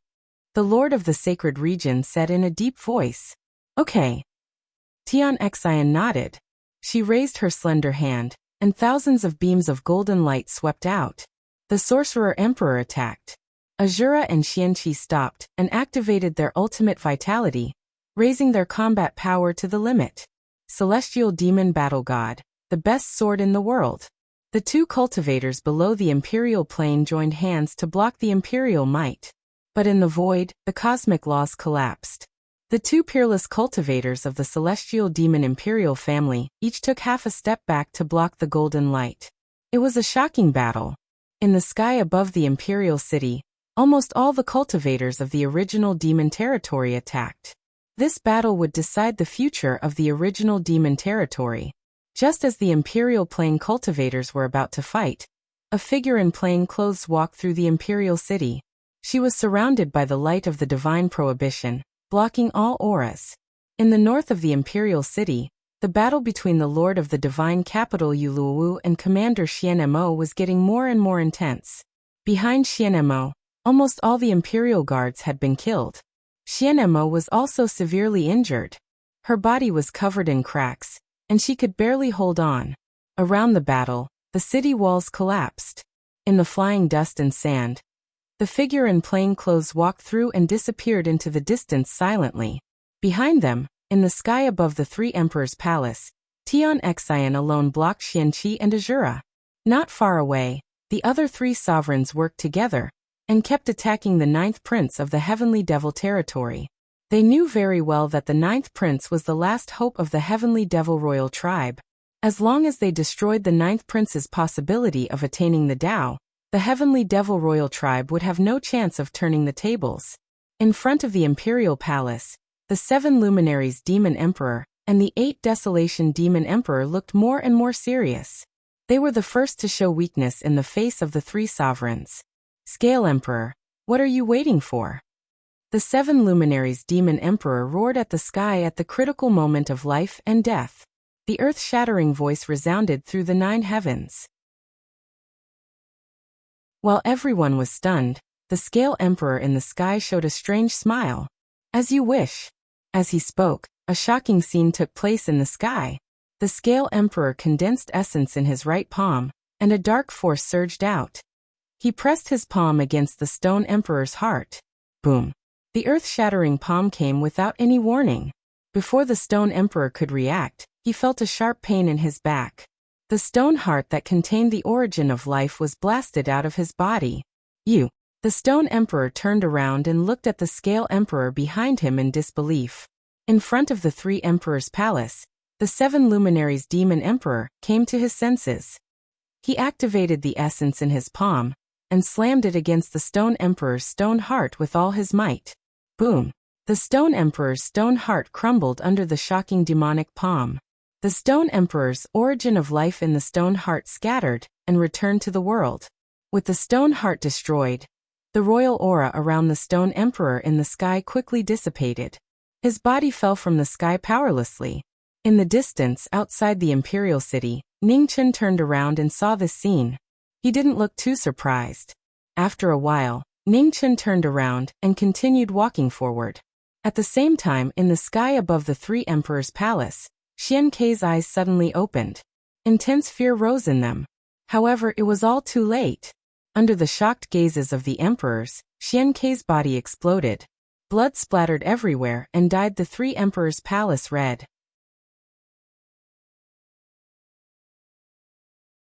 Speaker 1: The Lord of the Sacred Region said in a deep voice. Okay. Tian Xian nodded. She raised her slender hand, and thousands of beams of golden light swept out. The Sorcerer Emperor attacked. Azura and Xianqi stopped and activated their ultimate vitality, raising their combat power to the limit. Celestial Demon Battle God, the best sword in the world. The two cultivators below the Imperial Plane joined hands to block the Imperial might. But in the void, the cosmic laws collapsed. The two peerless cultivators of the Celestial Demon Imperial family each took half a step back to block the golden light. It was a shocking battle. In the sky above the Imperial City, almost all the cultivators of the original demon territory attacked. This battle would decide the future of the original demon territory. Just as the Imperial Plane cultivators were about to fight, a figure in plain clothes walked through the Imperial City. She was surrounded by the light of the divine prohibition, blocking all auras. In the north of the Imperial City, the battle between the Lord of the Divine Capital Yuluwu and Commander Xianmo was getting more and more intense. Behind Xianmo, almost all the Imperial guards had been killed. Xianmo was also severely injured. Her body was covered in cracks, and she could barely hold on. Around the battle, the city walls collapsed. In the flying dust and sand, the figure in plain clothes walked through and disappeared into the distance silently. Behind them, in the sky above the three emperors' palace, Tian Xian alone blocked Xianqi and Azura. Not far away, the other three sovereigns worked together and kept attacking the ninth prince of the heavenly devil territory. They knew very well that the ninth prince was the last hope of the heavenly devil royal tribe. As long as they destroyed the ninth prince's possibility of attaining the Tao, the heavenly devil royal tribe would have no chance of turning the tables. In front of the imperial palace, the 7 luminaries demon emperor and the 8 desolation demon emperor looked more and more serious. They were the first to show weakness in the face of the 3 sovereigns. Scale Emperor, what are you waiting for? The 7 luminaries demon emperor roared at the sky at the critical moment of life and death. The earth-shattering voice resounded through the 9 heavens. While everyone was stunned, the Scale Emperor in the sky showed a strange smile. As you wish. As he spoke, a shocking scene took place in the sky. The Scale Emperor condensed essence in his right palm, and a dark force surged out. He pressed his palm against the Stone Emperor's heart. Boom. The earth-shattering palm came without any warning. Before the Stone Emperor could react, he felt a sharp pain in his back. The stone heart that contained the origin of life was blasted out of his body. You. The Stone Emperor turned around and looked at the Scale Emperor behind him in disbelief. In front of the 3 emperors' palace, the 7 luminaries demon emperor came to his senses. He activated the essence in his palm and slammed it against the Stone Emperor's stone heart with all his might. Boom! The Stone Emperor's stone heart crumbled under the shocking demonic palm. The Stone Emperor's origin of life in the stone heart scattered and returned to the world. With the stone heart destroyed, the royal aura around the Stone Emperor in the sky quickly dissipated. His body fell from the sky powerlessly. In the distance outside the imperial city, Ningchen turned around and saw this scene. He didn't look too surprised. After a while, Ningchen turned around and continued walking forward. At the same time, in the sky above the three emperors' palace, Xian Kei's eyes suddenly opened. Intense fear rose in them. However, it was all too late. Under the shocked gazes of the emperors, Xian Kei's body exploded. Blood splattered everywhere and dyed the three emperors' palace red.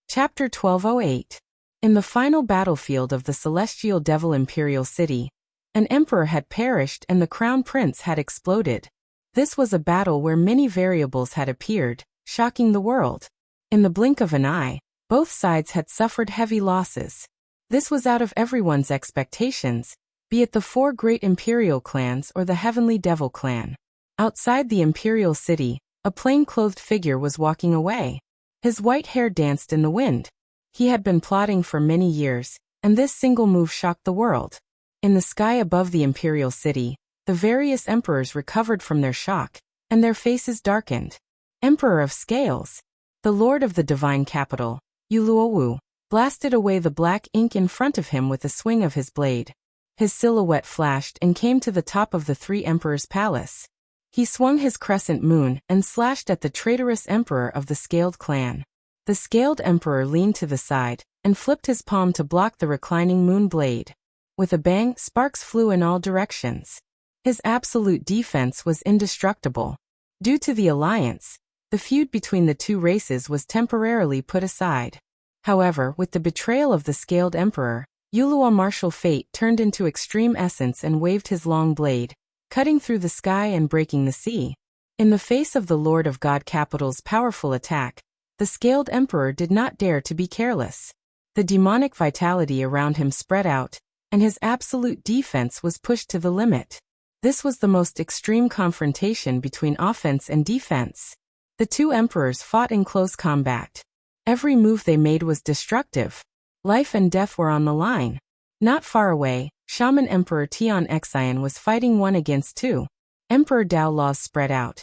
Speaker 1: Chapter 1208. In the final battlefield of the Celestial Devil Imperial City, an emperor had perished and the crown prince had exploded. This was a battle where many variables had appeared, shocking the world. In the blink of an eye, both sides had suffered heavy losses. This was out of everyone's expectations, be it the four great imperial clans or the Heavenly Devil clan. Outside the imperial city, a plain-clothed figure was walking away. His white hair danced in the wind. He had been plotting for many years, and this single move shocked the world. In the sky above the imperial city, the various emperors recovered from their shock, and their faces darkened. Emperor of Scales, the lord of the divine capital, Yuluowu, blasted away the black ink in front of him with a swing of his blade. His silhouette flashed and came to the top of the three emperors' palace. He swung his crescent moon and slashed at the traitorous emperor of the Scaled clan. The Scaled emperor leaned to the side and flipped his palm to block the reclining moon blade. With a bang, sparks flew in all directions. His absolute defense was indestructible. Due to the alliance, the feud between the two races was temporarily put aside. However, with the betrayal of the Scaled emperor, Yuluo's martial fate turned into extreme essence and waved his long blade, cutting through the sky and breaking the sea. In the face of the Lord of God Capital's powerful attack, the Scaled emperor did not dare to be careless. The demonic vitality around him spread out, and his absolute defense was pushed to the limit. This was the most extreme confrontation between offense and defense. The two emperors fought in close combat. Every move they made was destructive. Life and death were on the line. Not far away, Shaman Emperor Tian Xian was fighting 1 against 2. Emperor Dao laws spread out,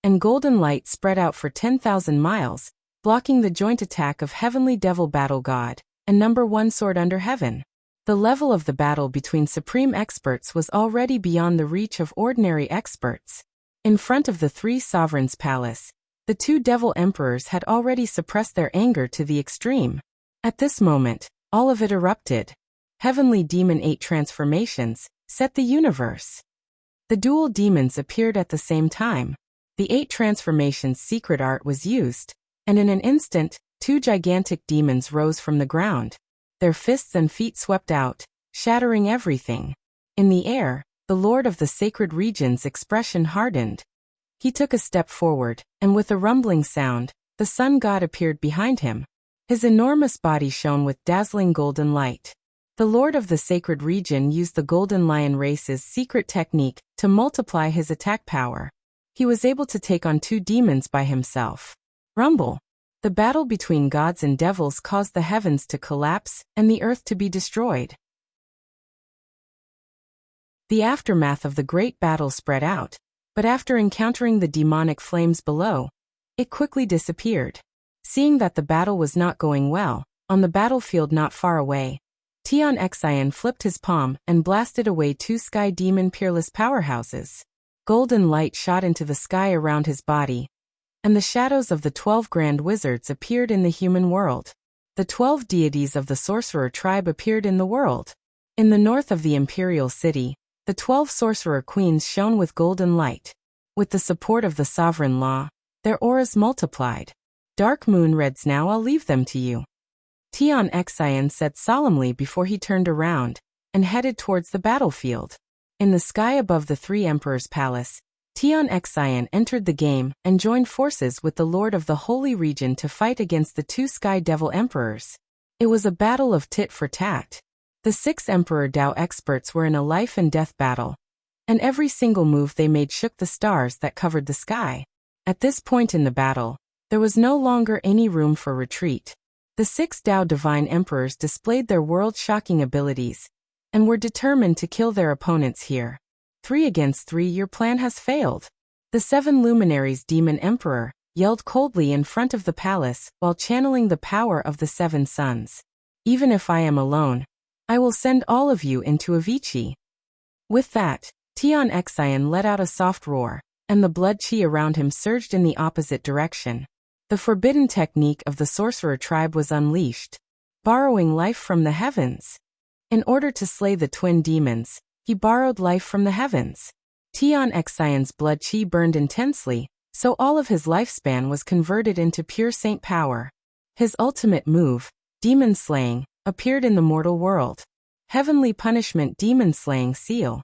Speaker 1: and golden light spread out for 10,000 miles, blocking the joint attack of Heavenly Devil Battle God and number 1 Sword Under Heaven. The level of the battle between supreme experts was already beyond the reach of ordinary experts. In front of the three sovereigns' palace, the two devil emperors had already suppressed their anger to the extreme. At this moment, all of it erupted. Heavenly Demon 8 transformations set the universe. The dual demons appeared at the same time. The 8 transformations secret art was used, and in an instant, 2 gigantic demons rose from the ground. Their fists and feet swept out, shattering everything. In the air, the Lord of the Sacred Region's expression hardened. He took a step forward, and with a rumbling sound, the sun god appeared behind him. His enormous body shone with dazzling golden light. The Lord of the Sacred Region used the Golden Lion race's secret technique to multiply his attack power. He was able to take on 2 demons by himself. Rumble. The battle between gods and devils caused the heavens to collapse and the earth to be destroyed. The aftermath of the great battle spread out, but after encountering the demonic flames below, it quickly disappeared. Seeing that the battle was not going well, on the battlefield not far away, Tian Xian flipped his palm and blasted away 2 sky demon peerless powerhouses. Golden light shot into the sky around his body, and the shadows of the 12 grand wizards appeared in the human world. The 12 deities of the sorcerer tribe appeared in the world. In the north of the imperial city, the 12 sorcerer queens shone with golden light. With the support of the sovereign law, their auras multiplied. Dark moon reds, now I'll leave them to you, Tian Xian said solemnly before he turned around and headed towards the battlefield. In the sky above the three emperors' palace, Tian Xian entered the game and joined forces with the Lord of the Holy Region to fight against the 2 Sky Devil Emperors. It was a battle of tit for tat. The 6 Emperor Dao experts were in a life and death battle, and every single move they made shook the stars that covered the sky. At this point in the battle, there was no longer any room for retreat. The 6 Dao Divine Emperors displayed their world-shocking abilities, and were determined to kill their opponents here. 3 against 3, your plan has failed. The 7 Luminaries Demon Emperor yelled coldly in front of the palace while channeling the power of the 7 suns. Even if I am alone, I will send all of you into Avicii. With that, Tian Xian let out a soft roar, and the blood qi around him surged in the opposite direction. The forbidden technique of the sorcerer tribe was unleashed, borrowing life from the heavens. In order to slay the twin demons, he borrowed life from the heavens. Tian Xian's blood qi burned intensely, so all of his lifespan was converted into pure saint power. His ultimate move, demon slaying, appeared in the mortal world. Heavenly punishment demon slaying seal.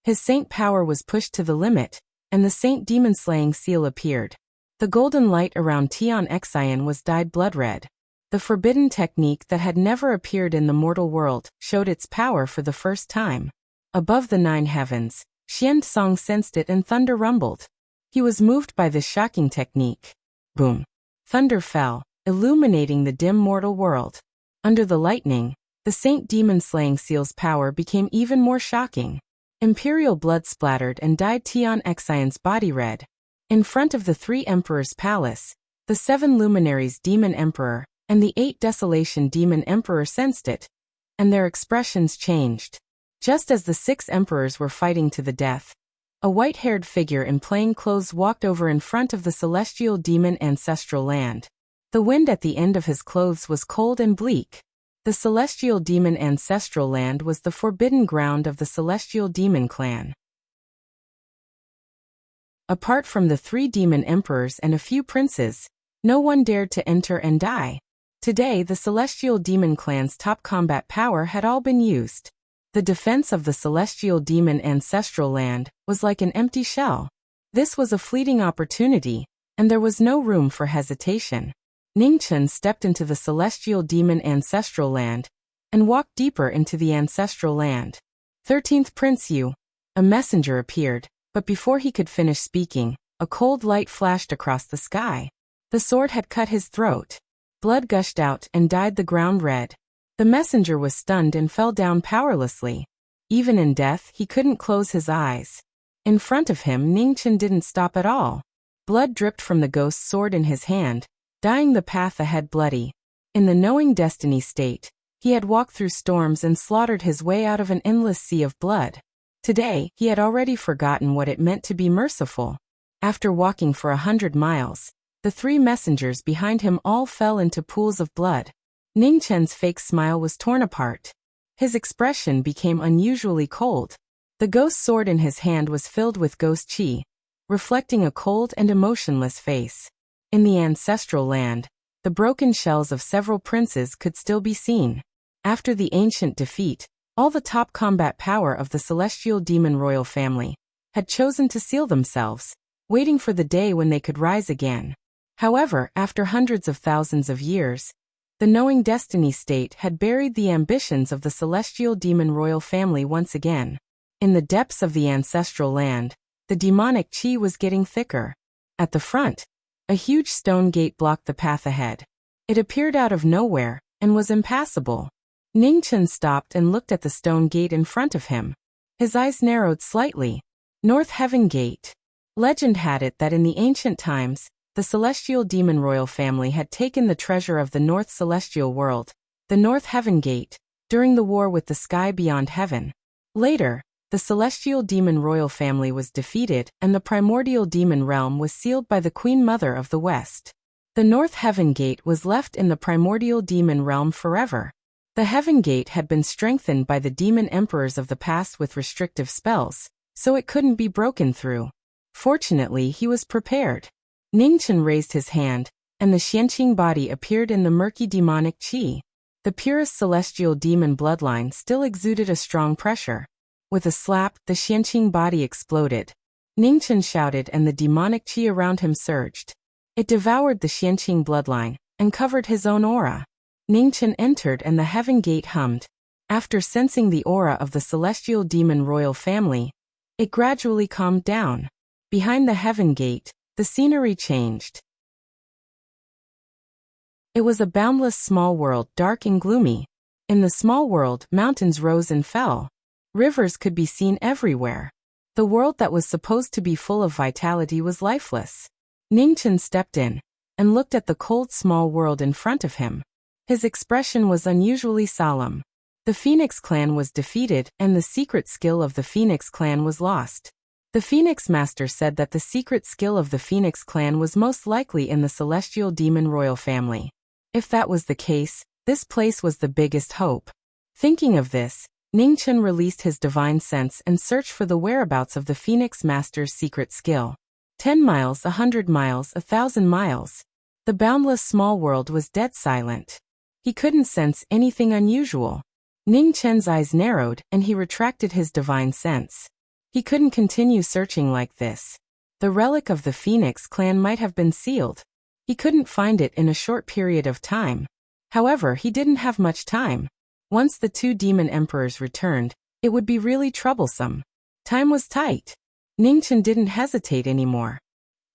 Speaker 1: His saint power was pushed to the limit, and the saint demon slaying seal appeared. The golden light around Tian Xian was dyed blood red. The forbidden technique that had never appeared in the mortal world showed its power for the first time. Above the 9 heavens, Xian Song sensed it and thunder rumbled. He was moved by this shocking technique. Boom! Thunder fell, illuminating the dim mortal world. Under the lightning, the saint demon slaying seal's power became even more shocking. Imperial blood splattered and dyed Tian Xian's body red. In front of the 3 emperors' palace, the 7 luminaries demon emperor and the 8 desolation demon emperor sensed it, and their expressions changed. Just as the 6 emperors were fighting to the death, a white-haired figure in plain clothes walked over in front of the celestial demon ancestral land. The wind at the end of his clothes was cold and bleak. The celestial demon ancestral land was the forbidden ground of the celestial demon clan. Apart from the 3 demon emperors and a few princes, no one dared to enter and die. Today the celestial demon clan's top combat power had all been used. The defense of the celestial demon ancestral land was like an empty shell. This was a fleeting opportunity, and there was no room for hesitation. Ningchen stepped into the celestial demon ancestral land and walked deeper into the ancestral land. 13th Prince Yu. A messenger appeared, but before he could finish speaking, a cold light flashed across the sky. The sword had cut his throat. Blood gushed out and dyed the ground red. The messenger was stunned and fell down powerlessly. Even in death, he couldn't close his eyes. In front of him, Ningchen didn't stop at all. Blood dripped from the ghost's sword in his hand, dyeing the path ahead bloody. In the knowing destiny state, he had walked through storms and slaughtered his way out of an endless sea of blood. Today, he had already forgotten what it meant to be merciful. After walking for 100 miles, the 3 messengers behind him all fell into pools of blood. Ningchen's fake smile was torn apart. His expression became unusually cold. The ghost sword in his hand was filled with ghost qi, reflecting a cold and emotionless face. In the ancestral land, the broken shells of several princes could still be seen. After the ancient defeat, all the top combat power of the celestial demon royal family had chosen to seal themselves, waiting for the day when they could rise again. However, after hundreds of thousands of years, the knowing destiny state had buried the ambitions of the celestial demon royal family once again. In the depths of the ancestral land, the demonic qi was getting thicker. At the front, a huge stone gate blocked the path ahead. It appeared out of nowhere and was impassable. Ningchen stopped and looked at the stone gate in front of him. His eyes narrowed slightly. North Heaven Gate. Legend had it that in the ancient times, the celestial demon royal family had taken the treasure of the North Celestial World, the North Heaven Gate, during the war with the sky beyond heaven. Later, the celestial demon royal family was defeated and the primordial demon realm was sealed by the Queen Mother of the West. The North Heaven Gate was left in the primordial demon realm forever. The Heaven Gate had been strengthened by the demon emperors of the past with restrictive spells, so it couldn't be broken through. Fortunately, he was prepared. Ningchen raised his hand, and the Xianqing body appeared in the murky demonic qi. The purest celestial demon bloodline still exuded a strong pressure. With a slap, the Xianqing body exploded. Ningchen shouted and the demonic qi around him surged. It devoured the Xianqing bloodline and covered his own aura. Ningchen entered and the Heaven Gate hummed. After sensing the aura of the celestial demon royal family, it gradually calmed down. Behind the Heaven Gate, the scenery changed. It was a boundless small world, dark and gloomy. In the small world, mountains rose and fell. Rivers could be seen everywhere. The world that was supposed to be full of vitality was lifeless. Ningchen stepped in and looked at the cold small world in front of him. His expression was unusually solemn. The The Phoenix clan was defeated, and the secret skill of the Phoenix clan was lost. The Phoenix Master said that the secret skill of the Phoenix clan was most likely in the celestial demon royal family. If that was the case, this place was the biggest hope. Thinking of this, Ningchen released his divine sense and searched for the whereabouts of the Phoenix Master's secret skill. 10 miles, 100 miles, 1,000 miles. The boundless small world was dead silent. He couldn't sense anything unusual. Ningchen's eyes narrowed, and he retracted his divine sense. He couldn't continue searching like this. The relic of the Phoenix clan might have been sealed. He couldn't find it in a short period of time. However, he didn't have much time. Once the two demon emperors returned, it would be really troublesome. Time was tight. Ningchen didn't hesitate anymore.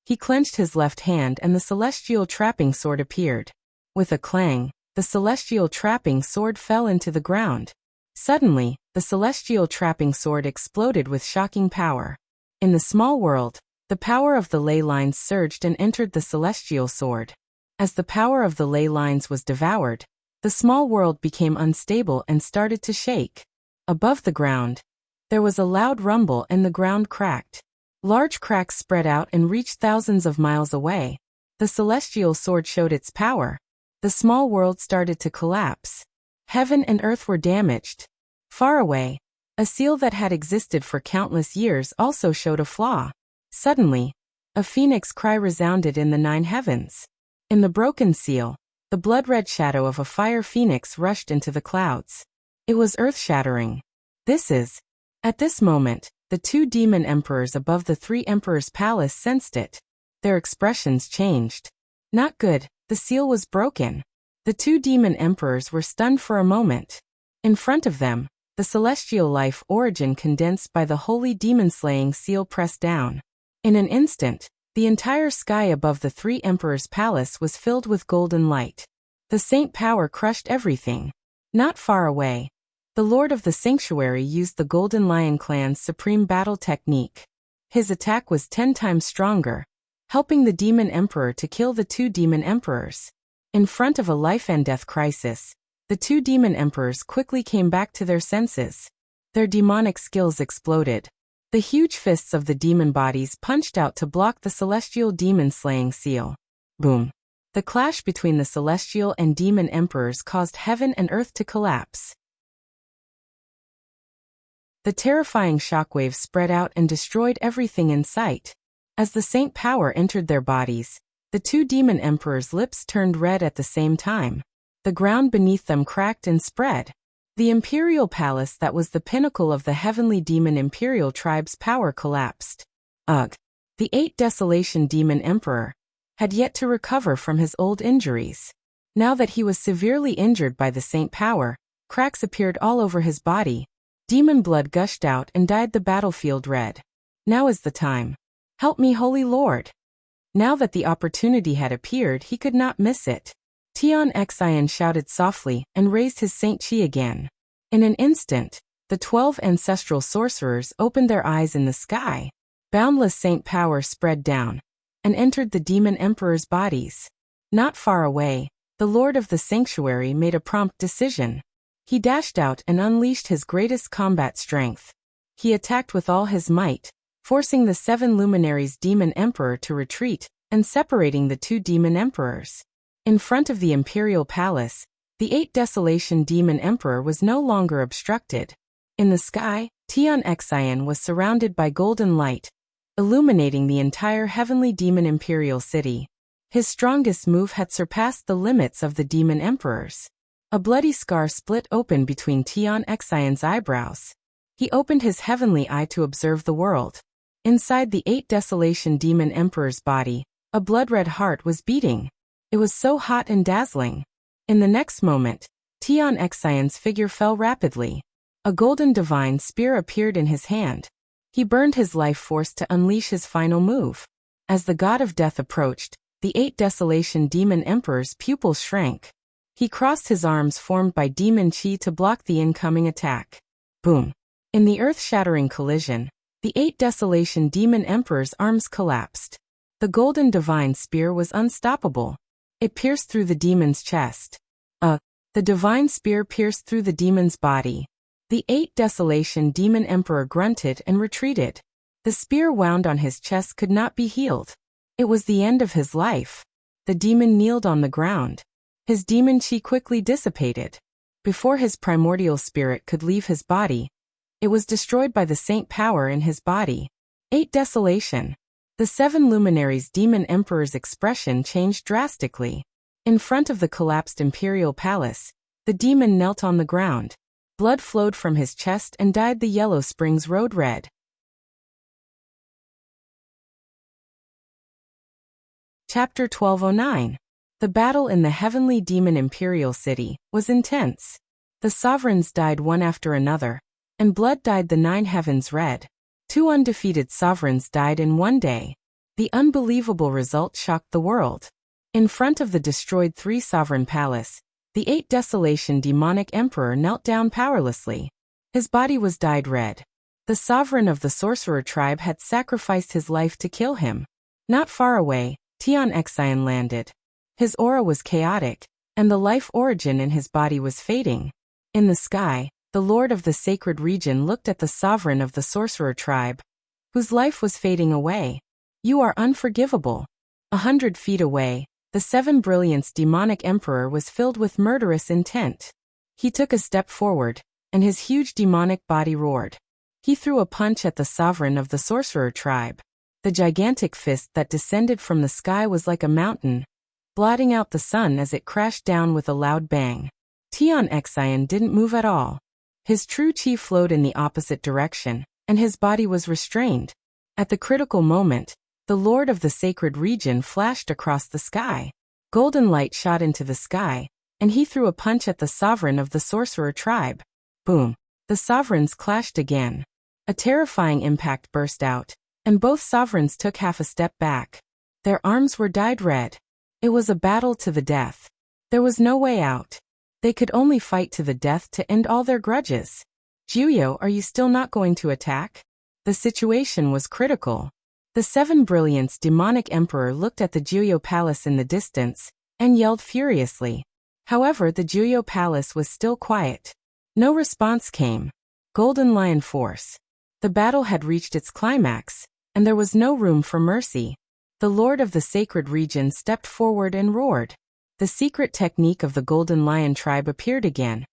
Speaker 1: He clenched his left hand and the celestial trapping sword appeared. With a clang, the celestial trapping sword fell into the ground. Suddenly, the celestial trapping sword exploded with shocking power. In the small world, the power of the ley lines surged and entered the celestial sword. As the power of the ley lines was devoured, the small world became unstable and started to shake. Above the ground, there was a loud rumble and the ground cracked. Large cracks spread out and reached thousands of miles away. The celestial sword showed its power. The small world started to collapse. Heaven and earth were damaged. Far away, a seal that had existed for countless years also showed a flaw. Suddenly, a phoenix cry resounded in the 9 heavens. In the broken seal, the blood-red shadow of a fire phoenix rushed into the clouds. It was earth-shattering. At this moment, the 2 demon emperors above the 3 emperors' palace sensed it. Their expressions changed. Not good, the seal was broken. The 2 demon emperors were stunned for a moment. In front of them, the celestial life origin condensed by the holy demon-slaying seal pressed down. In an instant, the entire sky above the 3 emperors' palace was filled with golden light. The saint power crushed everything. Not far away, the Lord of the Sanctuary used the Golden Lion clan's supreme battle technique. His attack was 10 times stronger, helping the demon emperor to kill the 2 demon emperors. In front of a life-and-death crisis, the 2 demon emperors quickly came back to their senses. Their demonic skills exploded. The huge fists of the demon bodies punched out to block the celestial demon-slaying seal. Boom! The clash between the celestial and demon emperors caused heaven and earth to collapse. The terrifying shockwaves spread out and destroyed everything in sight. As the saint power entered their bodies, the 2 demon emperors' lips turned red at the same time. The ground beneath them cracked and spread. The imperial palace that was the pinnacle of the heavenly demon imperial tribe's power collapsed. Ugh! The 8 desolation demon emperor had yet to recover from his old injuries. Now that he was severely injured by the saint power, cracks appeared all over his body. Demon blood gushed out and dyed the battlefield red. Now is the time. Help me, Holy Lord! Now that the opportunity had appeared, he could not miss it. Tian Xian shouted softly and raised his Saint Chi again. In an instant, the 12 ancestral sorcerers opened their eyes in the sky. Boundless saint power spread down and entered the demon emperor's bodies. Not far away, the Lord of the Sanctuary made a prompt decision. He dashed out and unleashed his greatest combat strength. He attacked with all his might, forcing the 7 luminaries demon emperor to retreat and separating the 2 demon emperors. In front of the imperial palace, the 8 desolation demon emperor was no longer obstructed. In the sky, Tian Xian was surrounded by golden light, illuminating the entire heavenly demon imperial city. His strongest move had surpassed the limits of the demon emperors. A bloody scar split open between Tian Xian's eyebrows. He opened his heavenly eye to observe the world. Inside the 8 desolation demon emperor's body, a blood-red heart was beating. It was so hot and dazzling. In the next moment, Tian Xian's figure fell rapidly. A golden divine spear appeared in his hand. He burned his life force to unleash his final move. As the god of death approached, the 8 desolation demon emperor's pupils shrank. He crossed his arms formed by demon chi to block the incoming attack. Boom! In the earth-shattering collision, the 8 desolation demon emperor's arms collapsed. The golden divine spear was unstoppable. It pierced through the demon's chest. The divine spear pierced through the demon's body. The 8 Desolation Demon Emperor grunted and retreated. The spear wound on his chest could not be healed. It was the end of his life. The demon kneeled on the ground. His demon chi quickly dissipated. Before his primordial spirit could leave his body, it was destroyed by the saint power in his body. 8 Desolation. The 7 luminaries' demon emperor's expression changed drastically. In front of the collapsed imperial palace, the demon knelt on the ground. Blood flowed from his chest and dyed the yellow springs road red. Chapter 1209. The battle in the heavenly demon imperial city was intense. The sovereigns died one after another, and blood dyed the 9 heavens red. 2 undefeated sovereigns died in one day. The unbelievable result shocked the world. In front of the destroyed 3 sovereign palace, the 8 Desolation demonic emperor knelt down powerlessly. His body was dyed red. The sovereign of the sorcerer tribe had sacrificed his life to kill him. Not far away, Tian Xian landed. His aura was chaotic, and the life origin in his body was fading. In the sky, the lord of the sacred region looked at the sovereign of the sorcerer tribe, whose life was fading away. You are unforgivable. 100 feet away, the 7 Brilliance demonic emperor was filled with murderous intent. He took a step forward, and his huge demonic body roared. He threw a punch at the sovereign of the sorcerer tribe. The gigantic fist that descended from the sky was like a mountain, blotting out the sun as it crashed down with a loud bang. Tian Xian didn't move at all. His true chi flowed in the opposite direction, and his body was restrained. At the critical moment, the lord of the sacred region flashed across the sky. Golden light shot into the sky, and he threw a punch at the sovereign of the sorcerer tribe. Boom! The sovereigns clashed again. A terrifying impact burst out, and both sovereigns took half a step back. Their arms were dyed red. It was a battle to the death. There was no way out. They could only fight to the death to end all their grudges. Juyo, are you still not going to attack? The situation was critical. The 7 Brilliance demonic emperor looked at the Juyo palace in the distance, and yelled furiously. However, the Juyo palace was still quiet. No response came. Golden Lion Force. The battle had reached its climax, and there was no room for mercy. The lord of the sacred region stepped forward and roared. The secret technique of the Golden Lion tribe appeared again,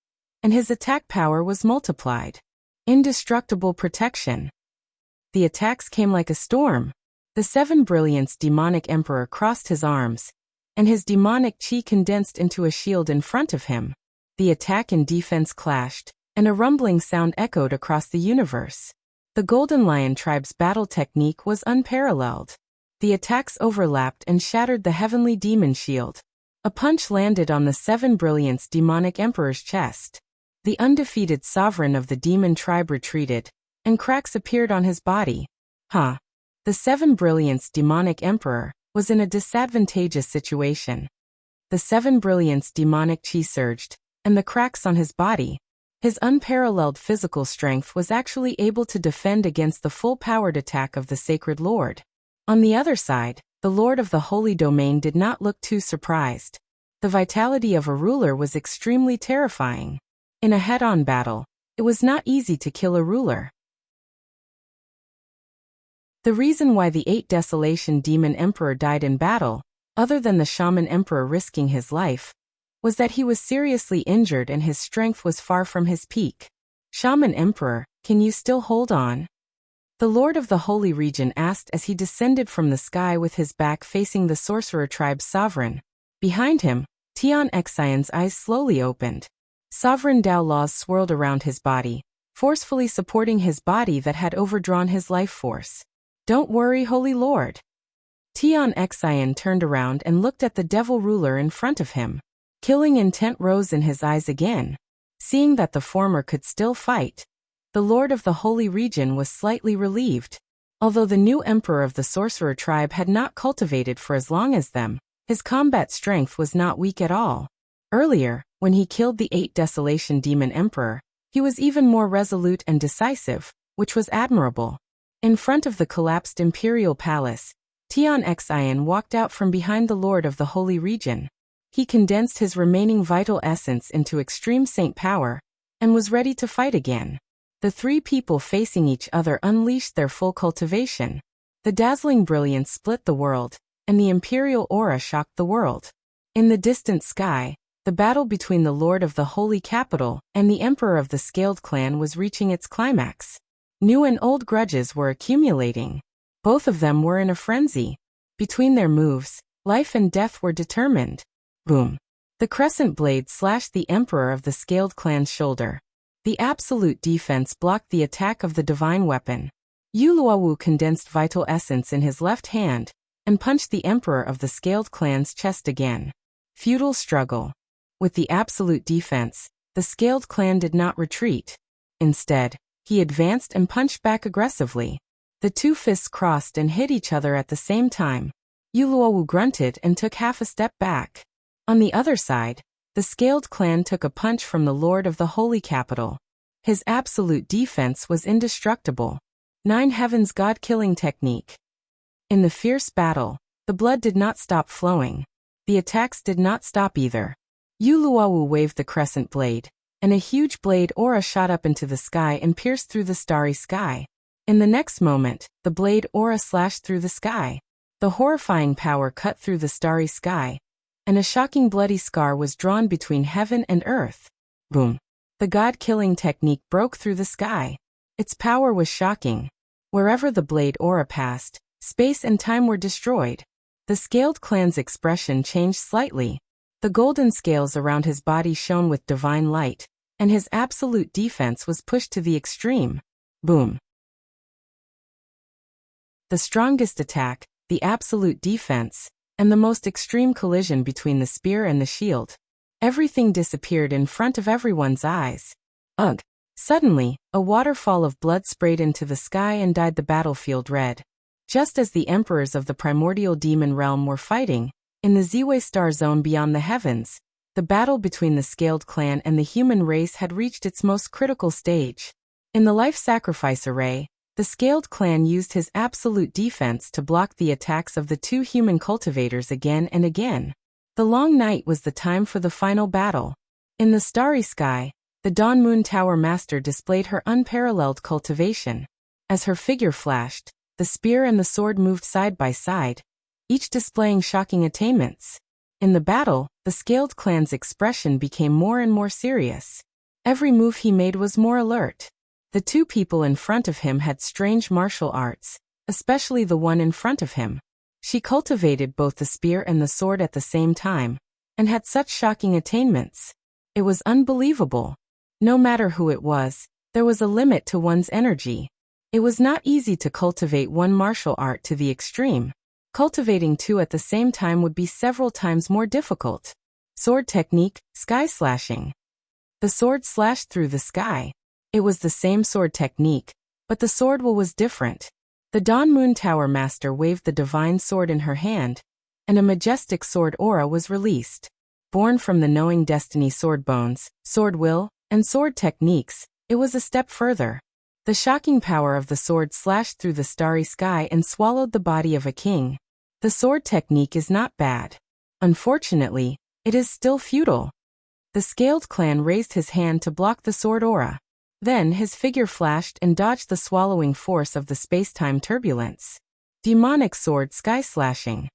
Speaker 1: and his attack power was multiplied. Indestructible protection. The attacks came like a storm. The 7 Brilliance demonic emperor crossed his arms, and his demonic chi condensed into a shield in front of him. The attack and defense clashed, and a rumbling sound echoed across the universe. The Golden Lion tribe's battle technique was unparalleled. The attacks overlapped and shattered the heavenly demon shield. A punch landed on the 7 Brilliance demonic emperor's chest. The undefeated sovereign of the demon tribe retreated, and cracks appeared on his body. The 7 Brilliance demonic emperor was in a disadvantageous situation. The 7 Brilliance demonic chi surged, and the cracks on his body. His unparalleled physical strength was actually able to defend against the full-powered attack of the Sacred Lord. On the other side, the Lord of the Holy Domain did not look too surprised. The vitality of a ruler was extremely terrifying. In a head-on battle, it was not easy to kill a ruler. The reason why the 8 Desolation Demon Emperor died in battle, other than the Shaman Emperor risking his life, was that he was seriously injured and his strength was far from his peak. Shaman Emperor, can you still hold on? The Lord of the Holy Region asked as he descended from the sky with his back facing the Sorcerer Tribe's sovereign. Behind him, Tian Xian's eyes slowly opened. Sovereign Dao laws swirled around his body, forcefully supporting his body that had overdrawn his life force. Don't worry, Holy Lord. Tian Xian turned around and looked at the devil ruler in front of him. Killing intent rose in his eyes again. Seeing that the former could still fight, the Lord of the Holy Region was slightly relieved. Although the new emperor of the Sorcerer Tribe had not cultivated for as long as them, his combat strength was not weak at all. Earlier, when he killed the 8 Desolation Demon Emperor, he was even more resolute and decisive, which was admirable. In front of the collapsed imperial palace, Tian Xian walked out from behind the Lord of the Holy Region. He condensed his remaining vital essence into extreme saint power and was ready to fight again. The three people facing each other unleashed their full cultivation. The dazzling brilliance split the world, and the imperial aura shocked the world. In the distant sky, the battle between the Lord of the Holy Capital and the Emperor of the Scaled Clan was reaching its climax. New and old grudges were accumulating. Both of them were in a frenzy. Between their moves, life and death were determined. Boom. The crescent blade slashed the Emperor of the Scaled Clan's shoulder. The absolute defense blocked the attack of the divine weapon. Yu Luowu condensed vital essence in his left hand and punched the Emperor of the Scaled Clan's chest again. Feudal struggle. With the absolute defense, the Scaled Clan did not retreat. Instead, he advanced and punched back aggressively. The two fists crossed and hit each other at the same time. Yu Luowu grunted and took half a step back. On the other side, the Scaled Clan took a punch from the Lord of the Holy Capital. His absolute defense was indestructible. 9 Heavens God-killing technique. In the fierce battle, the blood did not stop flowing. The attacks did not stop either. Yu Luowu waved the crescent blade, and a huge blade aura shot up into the sky and pierced through the starry sky. In the next moment, the blade aura slashed through the sky. The horrifying power cut through the starry sky, and a shocking bloody scar was drawn between heaven and earth. Boom. The god-killing technique broke through the sky. Its power was shocking. Wherever the blade aura passed, space and time were destroyed. The Scaled Clan's expression changed slightly. The golden scales around his body shone with divine light, and his absolute defense was pushed to the extreme. Boom. The strongest attack, the absolute defense, and the most extreme collision between the spear and the shield. Everything disappeared in front of everyone's eyes. Ugh! Suddenly, a waterfall of blood sprayed into the sky and dyed the battlefield red. Just as the emperors of the primordial demon realm were fighting, in the Ziwei star zone beyond the heavens, the battle between the Scaled Clan and the human race had reached its most critical stage. In the life sacrifice array, the Scaled Clan used his absolute defense to block the attacks of the two human cultivators again and again. The long night was the time for the final battle. In the starry sky, the Dawn Moon Tower Master displayed her unparalleled cultivation. As her figure flashed, the spear and the sword moved side by side, each displaying shocking attainments. In the battle, the Scaled Clan's expression became more and more serious. Every move he made was more alert. The two people in front of him had strange martial arts, especially the one in front of him. She cultivated both the spear and the sword at the same time, and had such shocking attainments. It was unbelievable. No matter who it was, there was a limit to one's energy. It was not easy to cultivate one martial art to the extreme. Cultivating two at the same time would be several times more difficult. Sword technique, sky slashing. The sword slashed through the sky. It was the same sword technique, but the sword will was different. The Dawn Moon Tower Master waved the divine sword in her hand, and a majestic sword aura was released. Born from the knowing destiny sword bones, sword will, and sword techniques, it was a step further. The shocking power of the sword slashed through the starry sky and swallowed the body of a king. The sword technique is not bad. Unfortunately, it is still futile. The Scaled Clan raised his hand to block the sword aura. Then his figure flashed and dodged the swallowing force of the space-time turbulence. Demonic sword sky slashing.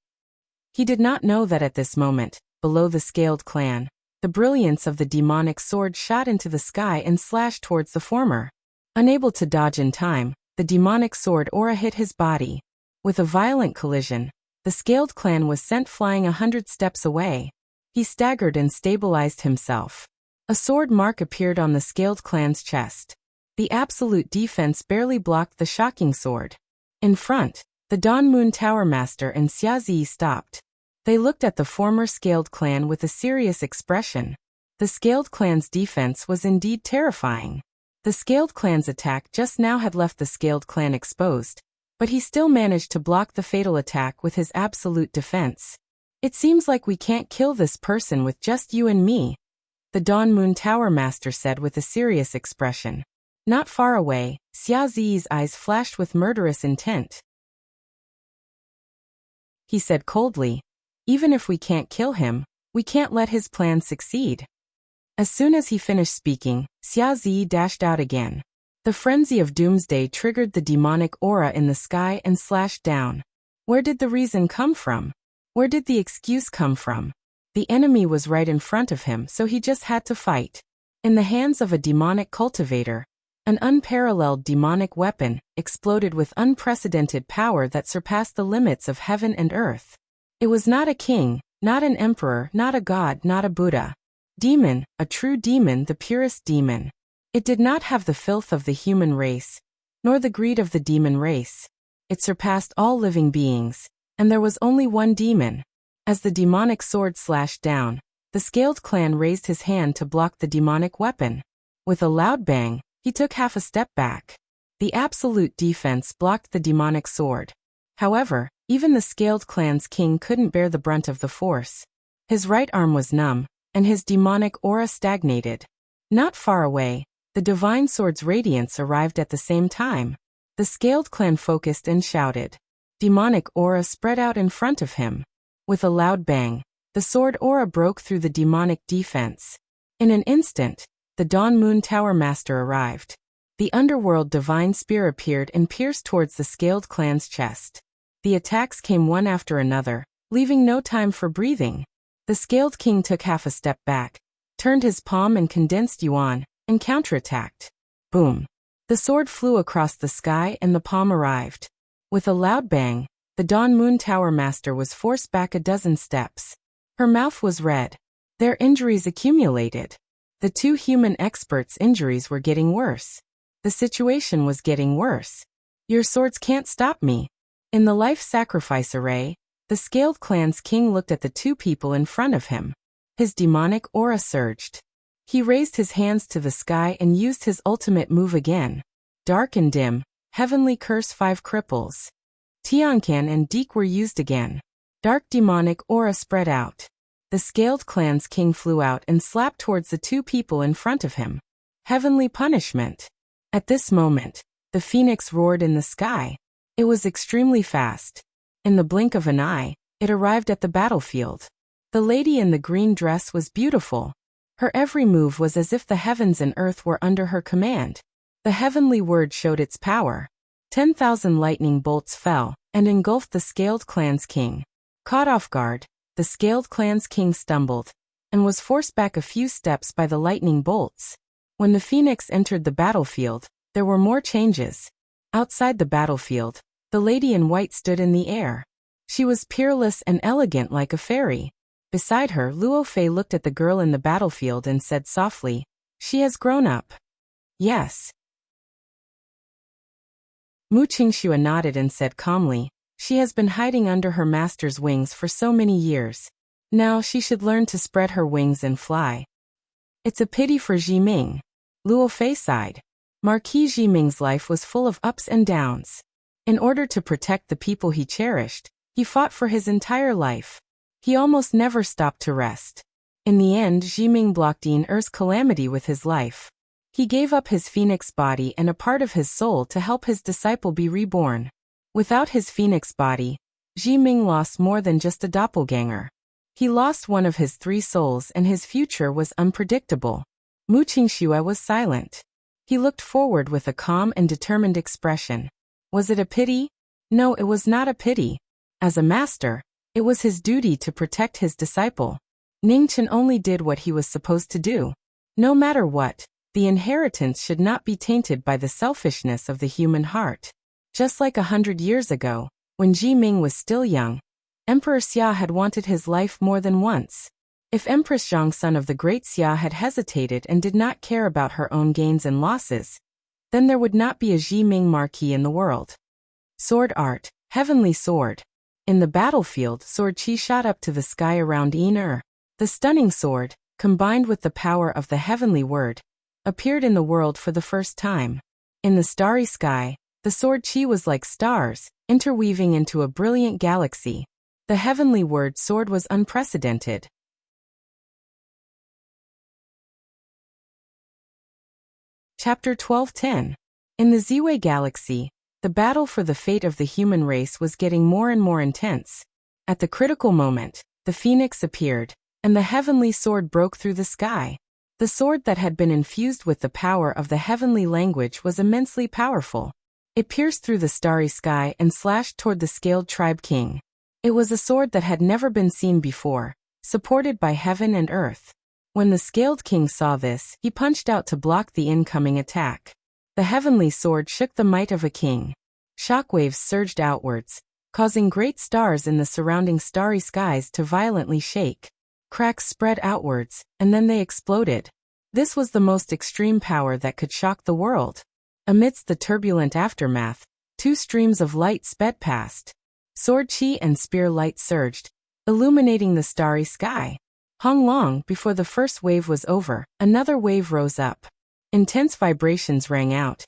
Speaker 1: He did not know that at this moment, below the Scaled Clan, the brilliance of the demonic sword shot into the sky and slashed towards the former. Unable to dodge in time, the demonic sword aura hit his body. With a violent collision, the Scaled Clan was sent flying 100 steps away. He staggered and stabilized himself. A sword mark appeared on the Scaled Clan's chest. The absolute defense barely blocked the shocking sword. In front, the Dawn Moon Tower Master and Xia Zi stopped. They looked at the former Scaled Clan with a serious expression. The Scaled Clan's defense was indeed terrifying. The Scaled Clan's attack just now had left the Scaled Clan exposed, but he still managed to block the fatal attack with his absolute defense. It seems like we can't kill this person with just you and me, the Dawn Moon Tower Master said with a serious expression. Not far away, Xia Zi's eyes flashed with murderous intent. He said coldly, "Even if we can't kill him, We can't let his plan succeed. As soon as he finished speaking, Xia Zi dashed out again. The frenzy of doomsday triggered the demonic aura in the sky and slashed down. Where did the reason come from? Where did the excuse come from? The enemy was right in front of him, so he just had to fight. In the hands of a demonic cultivator, an unparalleled demonic weapon exploded with unprecedented power that surpassed the limits of heaven and earth. It was not a king, not an emperor, not a god, not a Buddha. Demon, a true demon, the purest demon. It did not have the filth of the human race, nor the greed of the demon race. It surpassed all living beings, and there was only one demon. As the demonic sword slashed down, the Scaled Clan raised his hand to block the demonic weapon. With a loud bang, he took half a step back. The absolute defense blocked the demonic sword. However, even the Scaled Clan's king couldn't bear the brunt of the force. His right arm was numb, and his demonic aura stagnated. Not far away, the divine sword's radiance arrived at the same time. The Scaled Clan focused and shouted. Demonic aura spread out in front of him. With a loud bang, the sword aura broke through the demonic defense. In an instant, the Dawn Moon Tower Master arrived. The underworld divine spear appeared and pierced towards the Scaled Clan's chest. The attacks came one after another, leaving no time for breathing. The Scaled King took half a step back, turned his palm and condensed yuan, and counterattacked. Boom! The sword flew across the sky and the palm arrived. With a loud bang, the Dawn Moon Tower Master was forced back a dozen steps. Her mouth was red. Their injuries accumulated. The two human experts' injuries were getting worse. The situation was getting worse. Your swords can't stop me. In the life sacrifice array, the Scaled Clan's king looked at the two people in front of him. His demonic aura surged. He raised his hands to the sky and used his ultimate move again. Dark and dim, heavenly curse 5 cripples. Tianquan and Deke were used again. Dark demonic aura spread out. The Scaled Clan's king flew out and slapped towards the two people in front of him. Heavenly punishment. At this moment, the phoenix roared in the sky. It was extremely fast. In the blink of an eye, it arrived at the battlefield. The lady in the green dress was beautiful. Her every move was as if the heavens and earth were under her command. The heavenly word showed its power. 10,000 lightning bolts fell and engulfed the Scaled Clan's king. Caught off guard, the Scaled Clan's king stumbled and was forced back a few steps by the lightning bolts. When the phoenix entered the battlefield, there were more changes. Outside the battlefield, the lady in white stood in the air. She was peerless and elegant like a fairy. Beside her, Luo Fei looked at the girl in the battlefield and said softly, "She has grown up." "Yes." Mu Qingxue nodded and said calmly, "She has been hiding under her master's wings for so many years. Now she should learn to spread her wings and fly." "It's a pity for Jiming." Luo Fei sighed. Marquis Jiming's life was full of ups and downs. In order to protect the people he cherished, he fought for his entire life. He almost never stopped to rest. In the end, Jiming blocked Yin-Er's calamity with his life. He gave up his phoenix body and a part of his soul to help his disciple be reborn. Without his phoenix body, Jiming lost more than just a doppelganger. He lost one of his 3 souls and his future was unpredictable. Mu Qingxue was silent. He looked forward with a calm and determined expression. Was it a pity? No, it was not a pity. As a master, it was his duty to protect his disciple. Ningchen only did what he was supposed to do. No matter what, the inheritance should not be tainted by the selfishness of the human heart. Just like 100 years ago, when Jiming was still young, Emperor Xia had wanted his life more than once. If Empress Zhang, son of the great Xia, had hesitated and did not care about her own gains and losses, then there would not be a Jiming Marquis in the world. Sword art, heavenly sword. In the battlefield, sword chi shot up to the sky around Yin-Er. The stunning sword, combined with the power of the heavenly word, appeared in the world for the first time. In the starry sky, the sword chi was like stars, interweaving into a brilliant galaxy. The heavenly word sword was unprecedented. Chapter 12:10. In the Ziwei Galaxy, the battle for the fate of the human race was getting more and more intense. At the critical moment, the phoenix appeared, and the heavenly sword broke through the sky. The sword that had been infused with the power of the heavenly language was immensely powerful. It pierced through the starry sky and slashed toward the scaled tribe king. It was a sword that had never been seen before, supported by heaven and earth. When the scaled king saw this, he punched out to block the incoming attack. The heavenly sword shook the might of a king. Shockwaves surged outwards, causing great stars in the surrounding starry skies to violently shake. Cracks spread outwards, and then they exploded. This was the most extreme power that could shock the world. Amidst the turbulent aftermath, two streams of light sped past. Sword chi and spear light surged, illuminating the starry sky. Long before the first wave was over, another wave rose up. Intense vibrations rang out,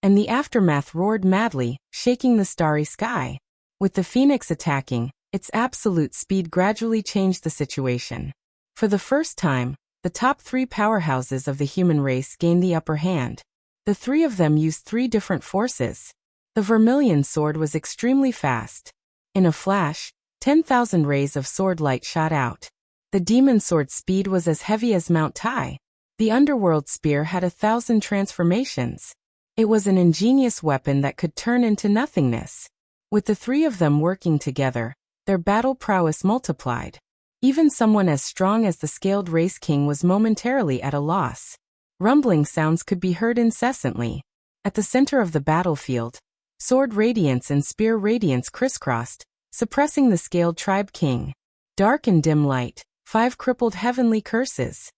Speaker 1: and the aftermath roared madly, shaking the starry sky. With the phoenix attacking, its absolute speed gradually changed the situation. For the first time, the top three powerhouses of the human race gained the upper hand. The three of them used three different forces. The vermilion sword was extremely fast. In a flash, 10,000 rays of sword light shot out. The demon sword's speed was as heavy as Mount Tai. The underworld spear had 1,000 transformations. It was an ingenious weapon that could turn into nothingness. With the three of them working together, their battle prowess multiplied. Even someone as strong as the scaled race king was momentarily at a loss. Rumbling sounds could be heard incessantly. At the center of the battlefield, sword radiance and spear radiance crisscrossed, suppressing the scaled tribe king. Dark and dim light, 5 crippled heavenly curses.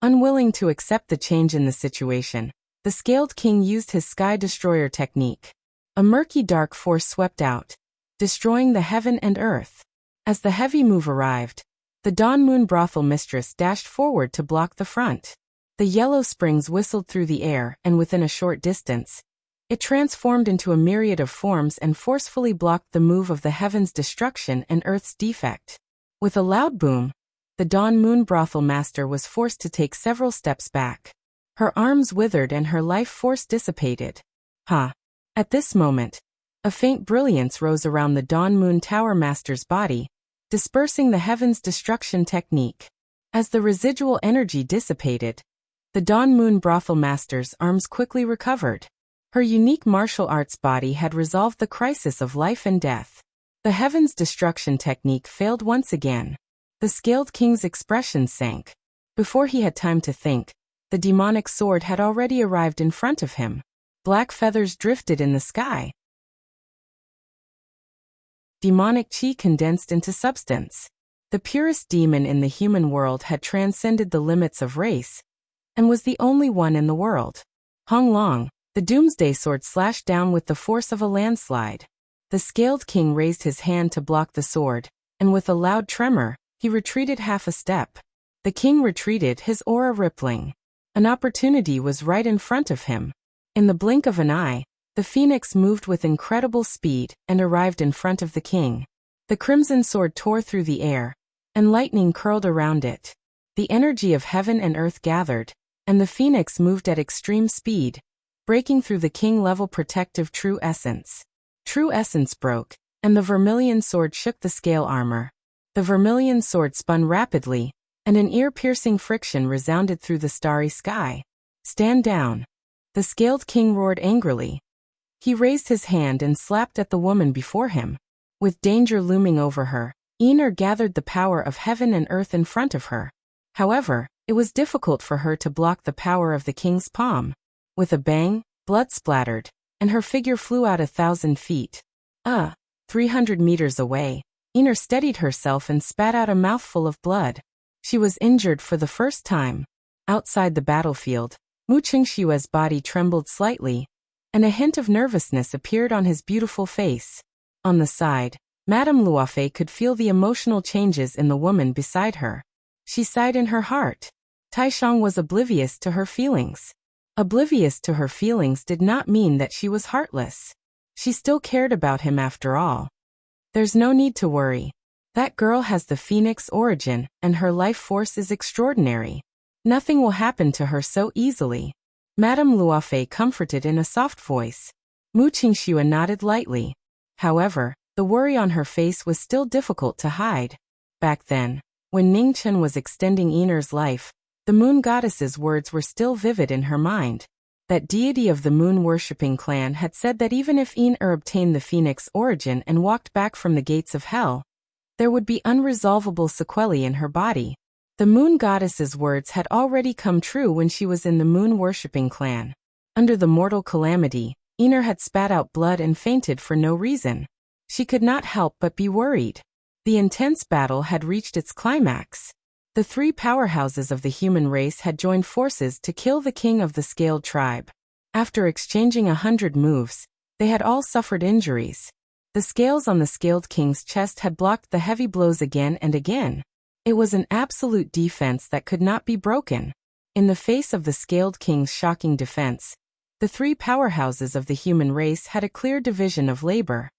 Speaker 1: Unwilling to accept the change in the situation, the scaled king used his sky destroyer technique. A murky dark force swept out, destroying the heaven and earth. As the heavy move arrived, the Dawn Moon brothel mistress dashed forward to block the front. The yellow springs whistled through the air, and within a short distance, it transformed into a myriad of forms and forcefully blocked the move of the heaven's destruction and earth's defect. With a loud boom, the Dawn Moon brothel master was forced to take several steps back. Her arms withered and her life force dissipated. At this moment, a faint brilliance rose around the Dawn Moon Tower Master's body, dispersing the heaven's destruction technique. As the residual energy dissipated, the Dawn Moon Brothel Master's arms quickly recovered. Her unique martial arts body had resolved the crisis of life and death. The heaven's destruction technique failed once again. The scaled king's expression sank. Before he had time to think, the demonic sword had already arrived in front of him. Black feathers drifted in the sky. Demonic chi condensed into substance. The purest demon in the human world had transcended the limits of race, and was the only one in the world. Long, the doomsday sword slashed down with the force of a landslide. The scaled king raised his hand to block the sword, and with a loud tremor, he retreated half a step. The king retreated, his aura rippling. An opportunity was right in front of him. In the blink of an eye, the phoenix moved with incredible speed and arrived in front of the king. The crimson sword tore through the air, and lightning curled around it. The energy of heaven and earth gathered, and the phoenix moved at extreme speed, breaking through the king-level protective true essence. True essence broke, and the vermilion sword shook the scale armor. The vermilion sword spun rapidly, and an ear-piercing friction resounded through the starry sky. "Stand down." The scaled king roared angrily. He raised his hand and slapped at the woman before him. With danger looming over her, Ener gathered the power of heaven and earth in front of her. However, it was difficult for her to block the power of the king's palm. With a bang, blood splattered, and her figure flew out 1,000 feet. 300 meters away, Ener steadied herself and spat out a mouthful of blood. She was injured for the first time. Outside the battlefield, Mu Qingshue's body trembled slightly, and a hint of nervousness appeared on his beautiful face. On the side, Madame Luofei could feel the emotional changes in the woman beside her. She sighed in her heart. Taishang was oblivious to her feelings. Oblivious to her feelings did not mean that she was heartless. She still cared about him after all. There's no need to worry. That girl has the phoenix origin, and her life force is extraordinary. Nothing will happen to her so easily. Madame Luofei comforted in a soft voice. Mu Qingxue nodded lightly. However, the worry on her face was still difficult to hide. Back then, When Ningchen was extending Yiner's life, the moon goddess's words were still vivid in her mind. That deity of the moon-worshipping clan had said that even if Yiner obtained the phoenix origin and walked back from the gates of hell, there would be unresolvable sequelae in her body. The moon goddess's words had already come true when she was in the moon-worshipping clan. Under the mortal calamity, Yiner had spat out blood and fainted for no reason. She could not help but be worried. The intense battle had reached its climax. The three powerhouses of the human race had joined forces to kill the king of the scaled tribe. After exchanging 100 moves, they had all suffered injuries. The scales on the scaled king's chest had blocked the heavy blows again and again. It was an absolute defense that could not be broken. In the face of the scaled king's shocking defense, the three powerhouses of the human race had a clear division of labor.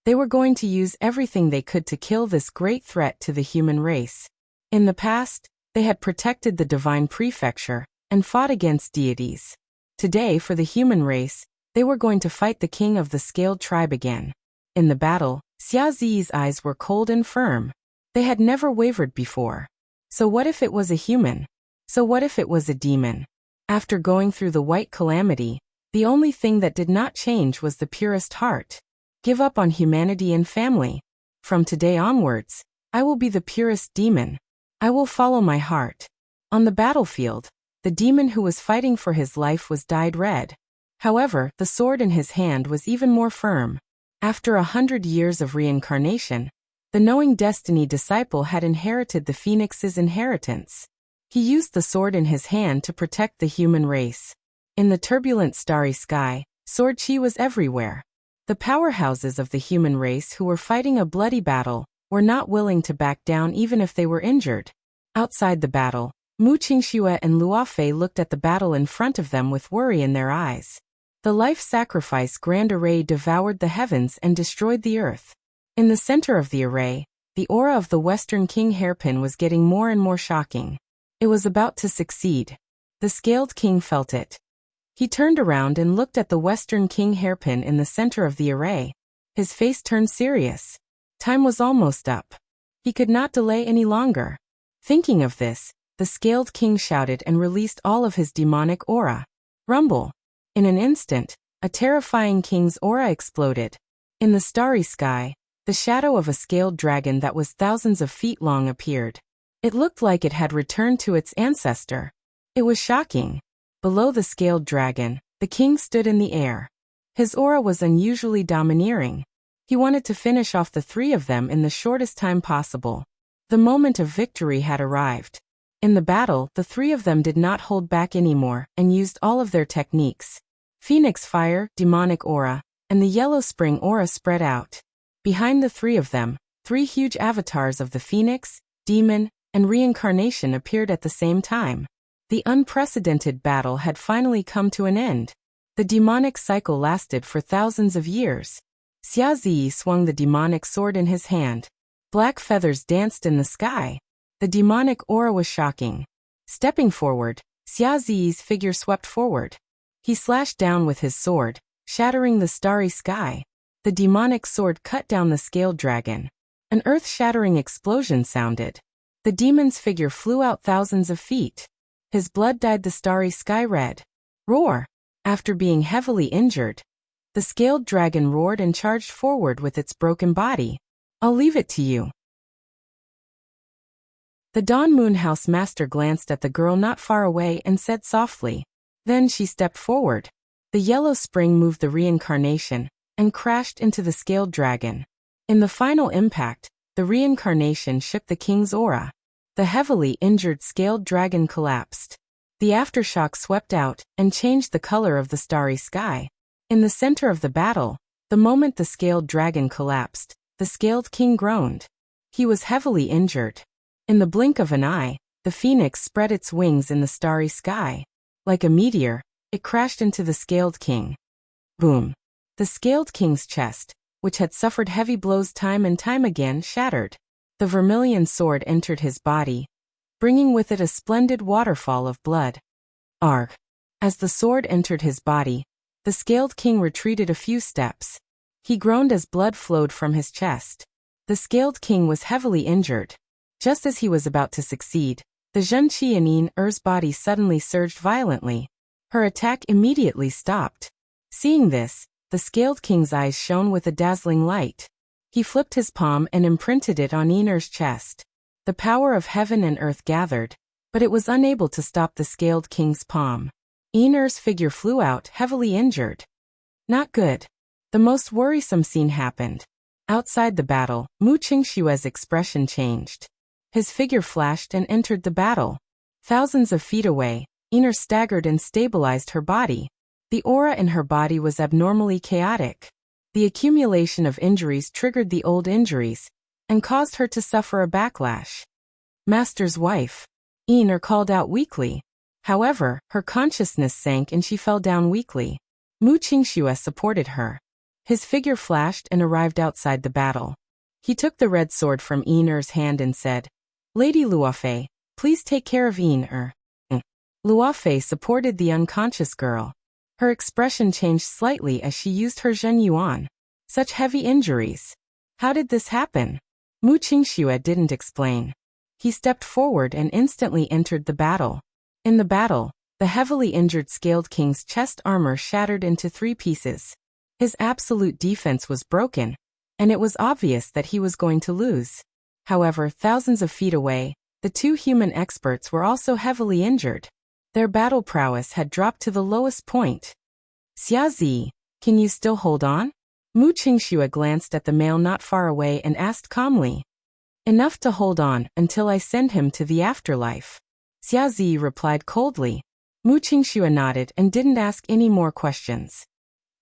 Speaker 1: They were going to use everything they could to kill this great threat to the human race. In the past, they had protected the divine prefecture and fought against deities. Today, for the human race, they were going to fight the king of the scaled tribe again. In the battle, Xia Ziyi's eyes were cold and firm. They had never wavered before. So what if it was a human? So what if it was a demon? After going through the white calamity, the only thing that did not change was the purest heart. Give up on humanity and family. From today onwards, I will be the purest demon. I will follow my heart. On the battlefield, the demon who was fighting for his life was dyed red. However, the sword in his hand was even more firm. After 100 years of reincarnation, the knowing destiny disciple had inherited the phoenix's inheritance. He used the sword in his hand to protect the human race. In the turbulent starry sky, sword chi was everywhere. The powerhouses of the human race who were fighting a bloody battle were not willing to back down even if they were injured. Outside the battle, Mu Qingxue and Luofei looked at the battle in front of them with worry in their eyes. The life-sacrifice grand array devoured the heavens and destroyed the earth. In the center of the array, the aura of the Western King Hairpin was getting more and more shocking. It was about to succeed. The scaled king felt it. He turned around and looked at the Western King Hairpin in the center of the array. His face turned serious. Time was almost up. He could not delay any longer. Thinking of this, the scaled king shouted and released all of his demonic aura. Rumble! In an instant, a terrifying king's aura exploded. In the starry sky, the shadow of a scaled dragon that was thousands of feet long appeared. It looked like it had returned to its ancestor. It was shocking. Below the scaled dragon, the king stood in the air. His aura was unusually domineering. He wanted to finish off the three of them in the shortest time possible. The moment of victory had arrived. In the battle, the three of them did not hold back anymore and used all of their techniques. Phoenix fire, demonic aura, and the yellow spring aura spread out. Behind the three of them, three huge avatars of the phoenix, demon, and reincarnation appeared at the same time. The unprecedented battle had finally come to an end. The demonic cycle lasted for thousands of years. Xia Ziyi swung the demonic sword in his hand. Black feathers danced in the sky. The demonic aura was shocking. Stepping forward, Xia Ziyi's figure swept forward. He slashed down with his sword, shattering the starry sky. The demonic sword cut down the scaled dragon. An earth-shattering explosion sounded. The demon's figure flew out thousands of feet. His blood dyed the starry sky red. Roar! After being heavily injured, the scaled dragon roared and charged forward with its broken body. I'll leave it to you. The Dawn Moon House master glanced at the girl not far away and said softly. Then she stepped forward. The yellow spring moved the reincarnation and crashed into the scaled dragon. In the final impact, the reincarnation shook the king's aura. The heavily injured scaled dragon collapsed. The aftershock swept out and changed the color of the starry sky. In the center of the battle, the moment the scaled dragon collapsed, the scaled king groaned. He was heavily injured. In the blink of an eye, the phoenix spread its wings in the starry sky. Like a meteor, it crashed into the scaled king. Boom! The scaled king's chest, which had suffered heavy blows time and time again, shattered. The vermilion sword entered his body, bringing with it a splendid waterfall of blood. Arg! As the sword entered his body, the scaled king retreated a few steps. He groaned as blood flowed from his chest. The Scaled King was heavily injured. Just as he was about to succeed, the Zhenqi in Yin-Er's body suddenly surged violently. Her attack immediately stopped. Seeing this, the Scaled King's eyes shone with a dazzling light. He flipped his palm and imprinted it on Yin-Er's chest. The power of heaven and earth gathered, but it was unable to stop the Scaled King's palm. Yin-Er's figure flew out, heavily injured. Not good. The most worrisome scene happened. Outside the battle, Mu Qingshue's expression changed. His figure flashed and entered the battle. Thousands of feet away, Yin-Er staggered and stabilized her body. The aura in her body was abnormally chaotic. The accumulation of injuries triggered the old injuries and caused her to suffer a backlash. Master's wife. Yin-Er called out weakly. However, her consciousness sank and she fell down weakly. Mu Qingxue supported her. His figure flashed and arrived outside the battle. He took the red sword from Yin-Er's hand and said, "Lady Luofei, please take care of Yin-Er." Luofei supported the unconscious girl. Her expression changed slightly as she used her Zhen Yuan. Such heavy injuries. How did this happen? Mu Qingxue didn't explain. He stepped forward and instantly entered the battle. In the battle, the heavily injured Scaled King's chest armor shattered into 3 pieces. His absolute defense was broken, and it was obvious that he was going to lose. However, thousands of feet away, the 2 human experts were also heavily injured. Their battle prowess had dropped to the lowest point. "Xiazi, can you still hold on?" Mu Qingxue glanced at the male not far away and asked calmly. "Enough to hold on until I send him to the afterlife." Xiazi replied coldly. Mu Qingxue nodded and didn't ask any more questions.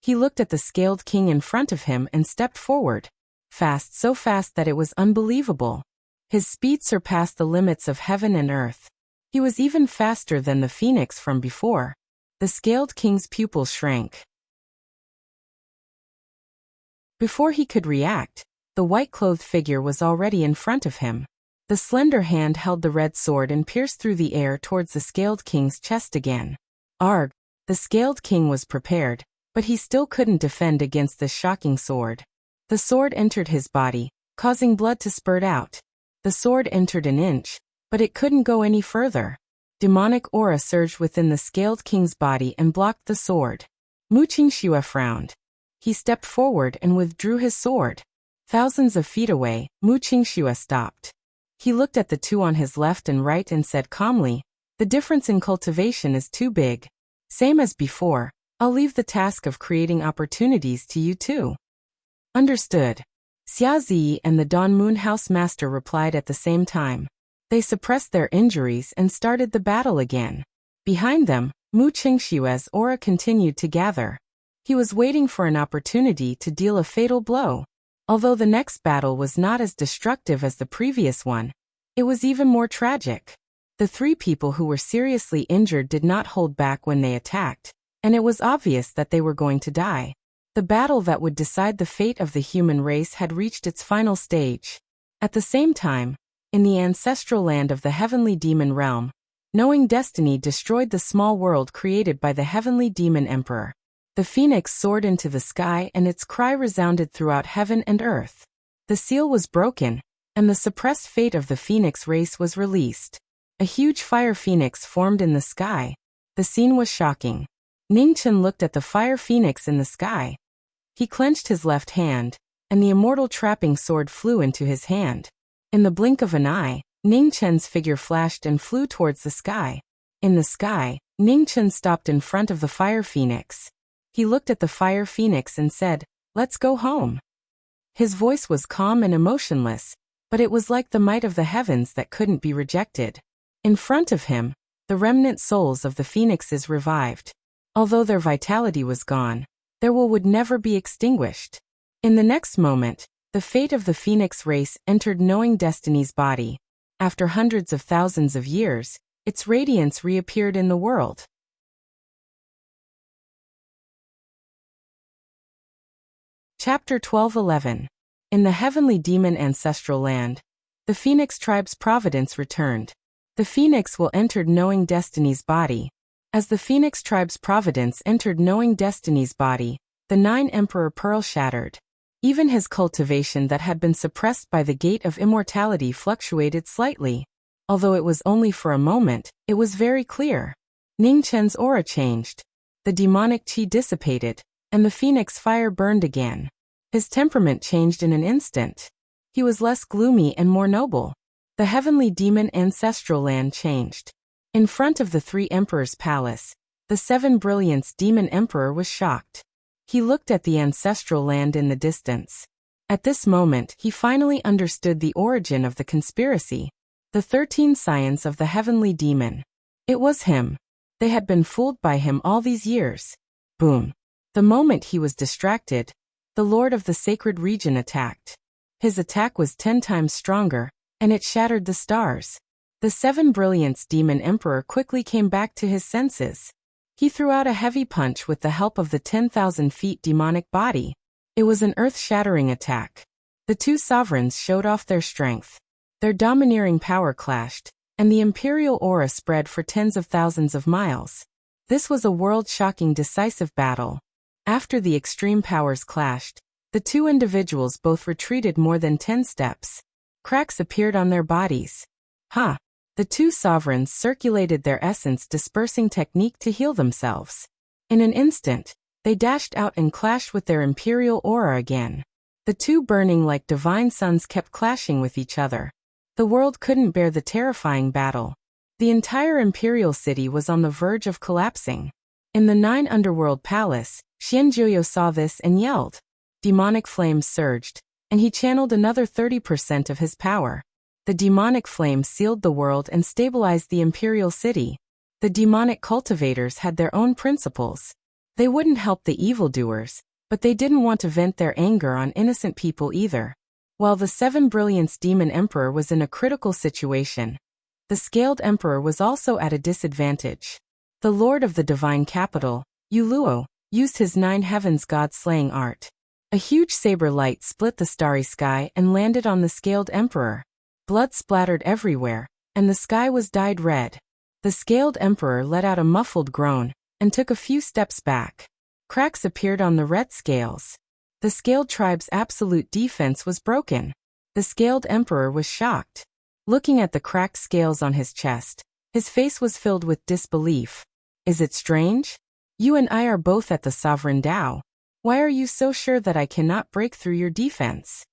Speaker 1: He looked at the Scaled King in front of him and stepped forward. Fast, so fast that it was unbelievable. His speed surpassed the limits of heaven and earth. He was even faster than the phoenix from before. The Scaled King's pupils shrank. Before he could react, the white-clothed figure was already in front of him. The slender hand held the red sword and pierced through the air towards the Scaled King's chest again. Arg! The Scaled King was prepared, but he still couldn't defend against this shocking sword. The sword entered his body, causing blood to spurt out. The sword entered an inch, but it couldn't go any further. Demonic aura surged within the Scaled King's body and blocked the sword. Mu Qingxue frowned. He stepped forward and withdrew his sword. Thousands of feet away, Mu Qingxue stopped. He looked at the 2 on his left and right and said calmly, "The difference in cultivation is too big. Same as before, I'll leave the task of creating opportunities to you too." Understood. Xiazi and the Dawn Moon House Master replied at the same time. They suppressed their injuries and started the battle again. Behind them, Mu Qingshue's aura continued to gather. He was waiting for an opportunity to deal a fatal blow. Although the next battle was not as destructive as the previous one, it was even more tragic. The 3 people who were seriously injured did not hold back when they attacked, and it was obvious that they were going to die. The battle that would decide the fate of the human race had reached its final stage. At the same time, in the ancestral land of the heavenly demon realm, knowing destiny destroyed the small world created by the heavenly demon emperor. The phoenix soared into the sky and its cry resounded throughout heaven and earth. The seal was broken, and the suppressed fate of the phoenix race was released. A huge fire phoenix formed in the sky. The scene was shocking. Ningchen looked at the fire phoenix in the sky. He clenched his left hand, and the immortal trapping sword flew into his hand. In the blink of an eye, Ningchen's figure flashed and flew towards the sky. In the sky, Ningchen stopped in front of the fire phoenix. He looked at the fire phoenix and said, "Let's go home." His voice was calm and emotionless, but it was like the might of the heavens that couldn't be rejected. In front of him, the remnant souls of the phoenixes revived. Although their vitality was gone, their will would never be extinguished. In the next moment, the fate of the phoenix race entered knowing destiny's body. After hundreds of thousands of years, its radiance reappeared in the world. Chapter 12:11. In the heavenly demon ancestral land, the Phoenix tribe's providence returned. The Phoenix will entered knowing destiny's body. As the Phoenix tribe's providence entered knowing destiny's body, the 9 Emperor Pearl shattered. Even his cultivation that had been suppressed by the gate of immortality fluctuated slightly. Although it was only for a moment, it was very clear. Ning Chen's aura changed. The demonic qi dissipated, and the phoenix fire burned again. His temperament changed in an instant. He was less gloomy and more noble. The heavenly demon ancestral land changed. In front of the three emperors' palace, the seven brilliance demon emperor was shocked. He looked at the ancestral land in the distance. At this moment, he finally understood the origin of the conspiracy. The 13 scions of the heavenly demon. It was him. They had been fooled by him all these years. Boom. The moment he was distracted, the Lord of the Sacred Region attacked. His attack was 10 times stronger, and it shattered the stars. The seven brilliance demon emperor quickly came back to his senses. He threw out a heavy punch with the help of the 10,000 feet demonic body. It was an earth-shattering attack. The two sovereigns showed off their strength. Their domineering power clashed, and the imperial aura spread for tens of thousands of miles. This was a world-shocking decisive battle. After the extreme powers clashed, the two individuals both retreated more than 10 steps. Cracks appeared on their bodies. Ha! The two sovereigns circulated their essence dispersing technique to heal themselves. In an instant, they dashed out and clashed with their imperial aura again. The two burning like divine suns kept clashing with each other. The world couldn't bear the terrifying battle. The entire imperial city was on the verge of collapsing. In the 9 underworld palace, Xianjiuyo saw this and yelled. Demonic flames surged, and he channeled another 30% of his power. The demonic flame sealed the world and stabilized the imperial city. The demonic cultivators had their own principles. They wouldn't help the evildoers, but they didn't want to vent their anger on innocent people either. While the seven brilliance demon emperor was in a critical situation, the scaled emperor was also at a disadvantage. The lord of the divine capital, Yuluo, used his 9 heavens god-slaying art. A huge saber light split the starry sky and landed on the scaled emperor. Blood splattered everywhere, and the sky was dyed red. The scaled emperor let out a muffled groan, and took a few steps back. Cracks appeared on the red scales. The scaled tribe's absolute defense was broken. The scaled emperor was shocked. Looking at the cracked scales on his chest, his face was filled with disbelief. Is it strange? You and I are both at the sovereign Tao. Why are you so sure that I cannot break through your defense?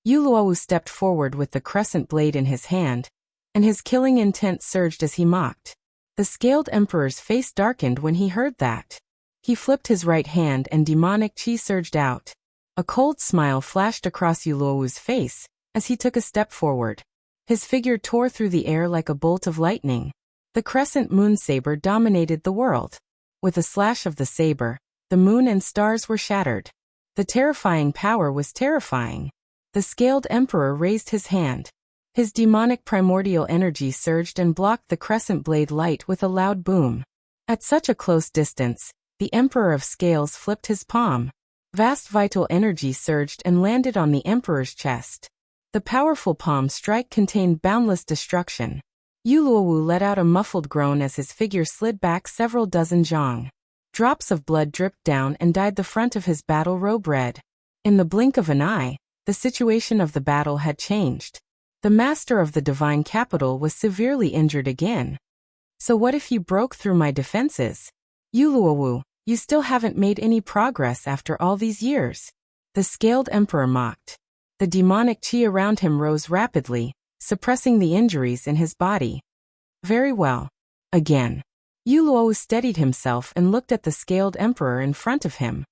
Speaker 1: Yuluo stepped forward with the crescent blade in his hand, and his killing intent surged as he mocked. The scaled emperor's face darkened when he heard that. He flipped his right hand and demonic qi surged out. A cold smile flashed across Yuluo's face as he took a step forward. His figure tore through the air like a bolt of lightning. The crescent moon saber dominated the world. With a slash of the saber, the moon and stars were shattered. The terrifying power was terrifying. The scaled emperor raised his hand. His demonic primordial energy surged and blocked the crescent blade light with a loud boom. At such a close distance, the emperor of scales flipped his palm. Vast vital energy surged and landed on the emperor's chest. The powerful palm strike contained boundless destruction. Yuluo let out a muffled groan as his figure slid back several dozen zhang. Drops of blood dripped down and dyed the front of his battle robe red. In the blink of an eye, the situation of the battle had changed. The master of the divine capital was severely injured again. So what if you broke through my defenses? Yuluo, you still haven't made any progress after all these years. The scaled emperor mocked. The demonic qi around him rose rapidly, suppressing the injuries in his body. Very well. Again. Yuluo steadied himself and looked at the scaled emperor in front of him.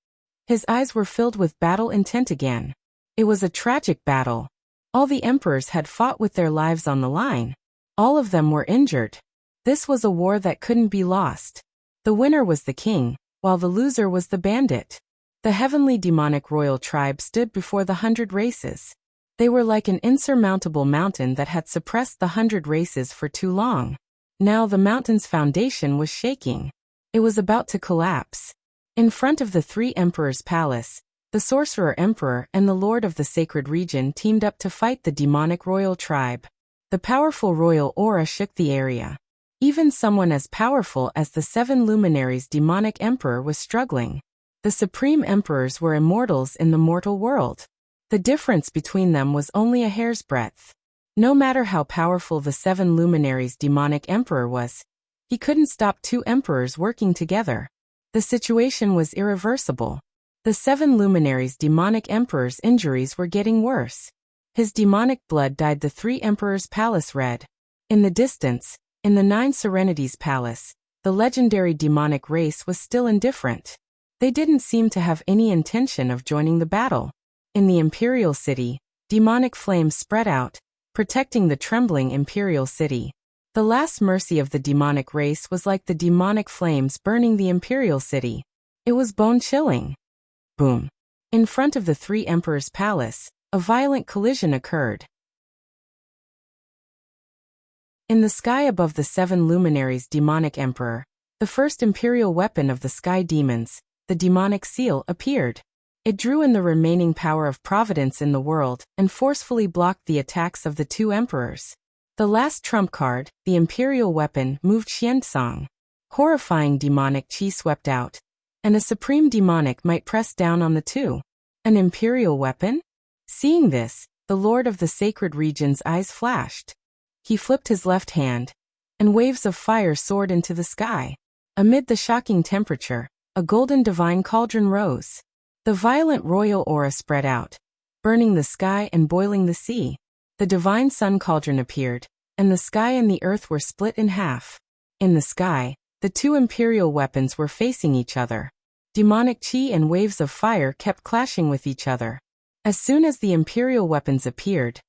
Speaker 1: His eyes were filled with battle intent again. It was a tragic battle. All the emperors had fought with their lives on the line. All of them were injured. This was a war that couldn't be lost. The winner was the king, while the loser was the bandit. The heavenly demonic royal tribe stood before the 100 races. They were like an insurmountable mountain that had suppressed the 100 races for too long. Now the mountain's foundation was shaking. It was about to collapse. In front of the 3 emperors' palace, the sorcerer emperor and the lord of the sacred region teamed up to fight the demonic royal tribe. The powerful royal aura shook the area. Even someone as powerful as the 7 luminaries demonic emperor was struggling. The supreme emperors were immortals in the mortal world. The difference between them was only a hair's breadth. No matter how powerful the 7 luminaries' demonic emperor was, he couldn't stop 2 emperors working together. The situation was irreversible. The 7 luminaries' demonic emperor's injuries were getting worse. His demonic blood dyed the 3 emperors' palace red. In the distance, in the 9 Serenities' palace, the legendary demonic race was still indifferent. They didn't seem to have any intention of joining the battle. In the imperial city, demonic flames spread out, protecting the trembling imperial city. The last mercy of the demonic race was like the demonic flames burning the imperial city. It was bone-chilling. Boom. In front of the 3 emperors' palace, a violent collision occurred. In the sky above the 7 luminaries' demonic emperor, the first imperial weapon of the sky demons, the demonic seal, appeared. It drew in the remaining power of providence in the world and forcefully blocked the attacks of the 2 emperors. The last trump card, the imperial weapon, moved Xianzong. Horrifying demonic qi swept out, and a supreme demonic might press down on the 2. An imperial weapon? Seeing this, the lord of the sacred region's eyes flashed. He flipped his left hand, and waves of fire soared into the sky. Amid the shocking temperature, a golden divine cauldron rose. The violent royal aura spread out, burning the sky and boiling the sea. The divine sun cauldron appeared, and the sky and the earth were split in half. In the sky, the 2 imperial weapons were facing each other. Demonic qi and waves of fire kept clashing with each other. As soon as the imperial weapons appeared,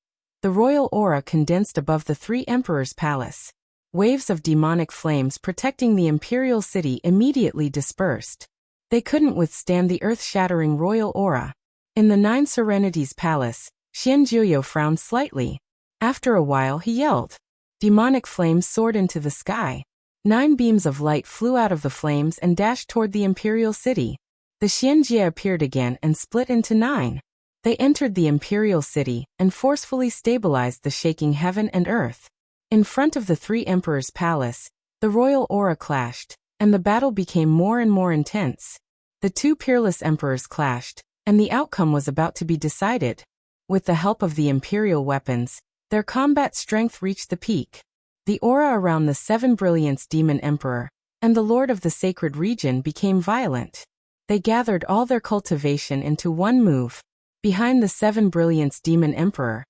Speaker 1: the royal aura condensed above the 3 emperors' palace. Waves of demonic flames protecting the imperial city immediately dispersed. They couldn't withstand the earth-shattering royal aura. In the 9 Serenities' palace, Xianjuyo frowned slightly. After a while he yelled. Demonic flames soared into the sky. 9 beams of light flew out of the flames and dashed toward the imperial city. The Xianjie appeared again and split into 9. They entered the imperial city and forcefully stabilized the shaking heaven and earth. In front of the 3 emperors' palace, the royal aura clashed, and the battle became more and more intense. The 2 peerless emperors clashed, and the outcome was about to be decided. With the help of the imperial weapons, their combat strength reached the peak. The aura around the 7 Brilliance Demon Emperor and the Lord of the Sacred Region became violent. They gathered all their cultivation into one move. Behind the 7 Brilliance Demon Emperor,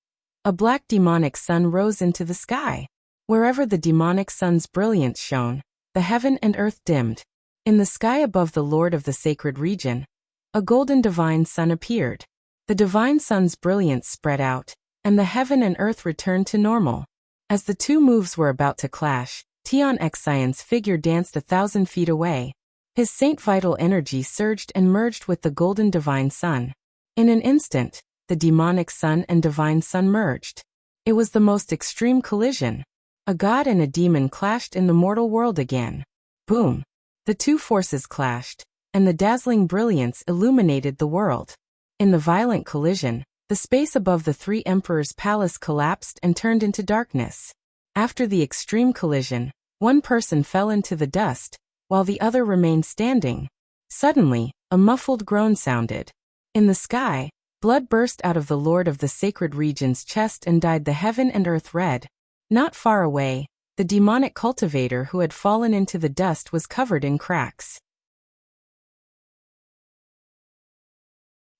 Speaker 1: a black demonic sun rose into the sky. Wherever the demonic sun's brilliance shone, the heaven and earth dimmed. In the sky above the Lord of the Sacred Region, a golden divine sun appeared. The divine sun's brilliance spread out, and the heaven and earth returned to normal. As the 2 moves were about to clash, Tian Xian's figure danced 1,000 feet away. His saint vital energy surged and merged with the golden divine sun. In an instant, the demonic sun and divine sun merged. It was the most extreme collision. A god and a demon clashed in the mortal world again. Boom! The 2 forces clashed, and the dazzling brilliance illuminated the world. In the violent collision, the space above the 3 emperors' palace collapsed and turned into darkness. After the extreme collision, one person fell into the dust, while the other remained standing. Suddenly, a muffled groan sounded. In the sky, blood burst out of the Lord of the Sacred Region's chest and dyed the heaven and earth red. Not far away, the demonic cultivator who had fallen into the dust was covered in cracks.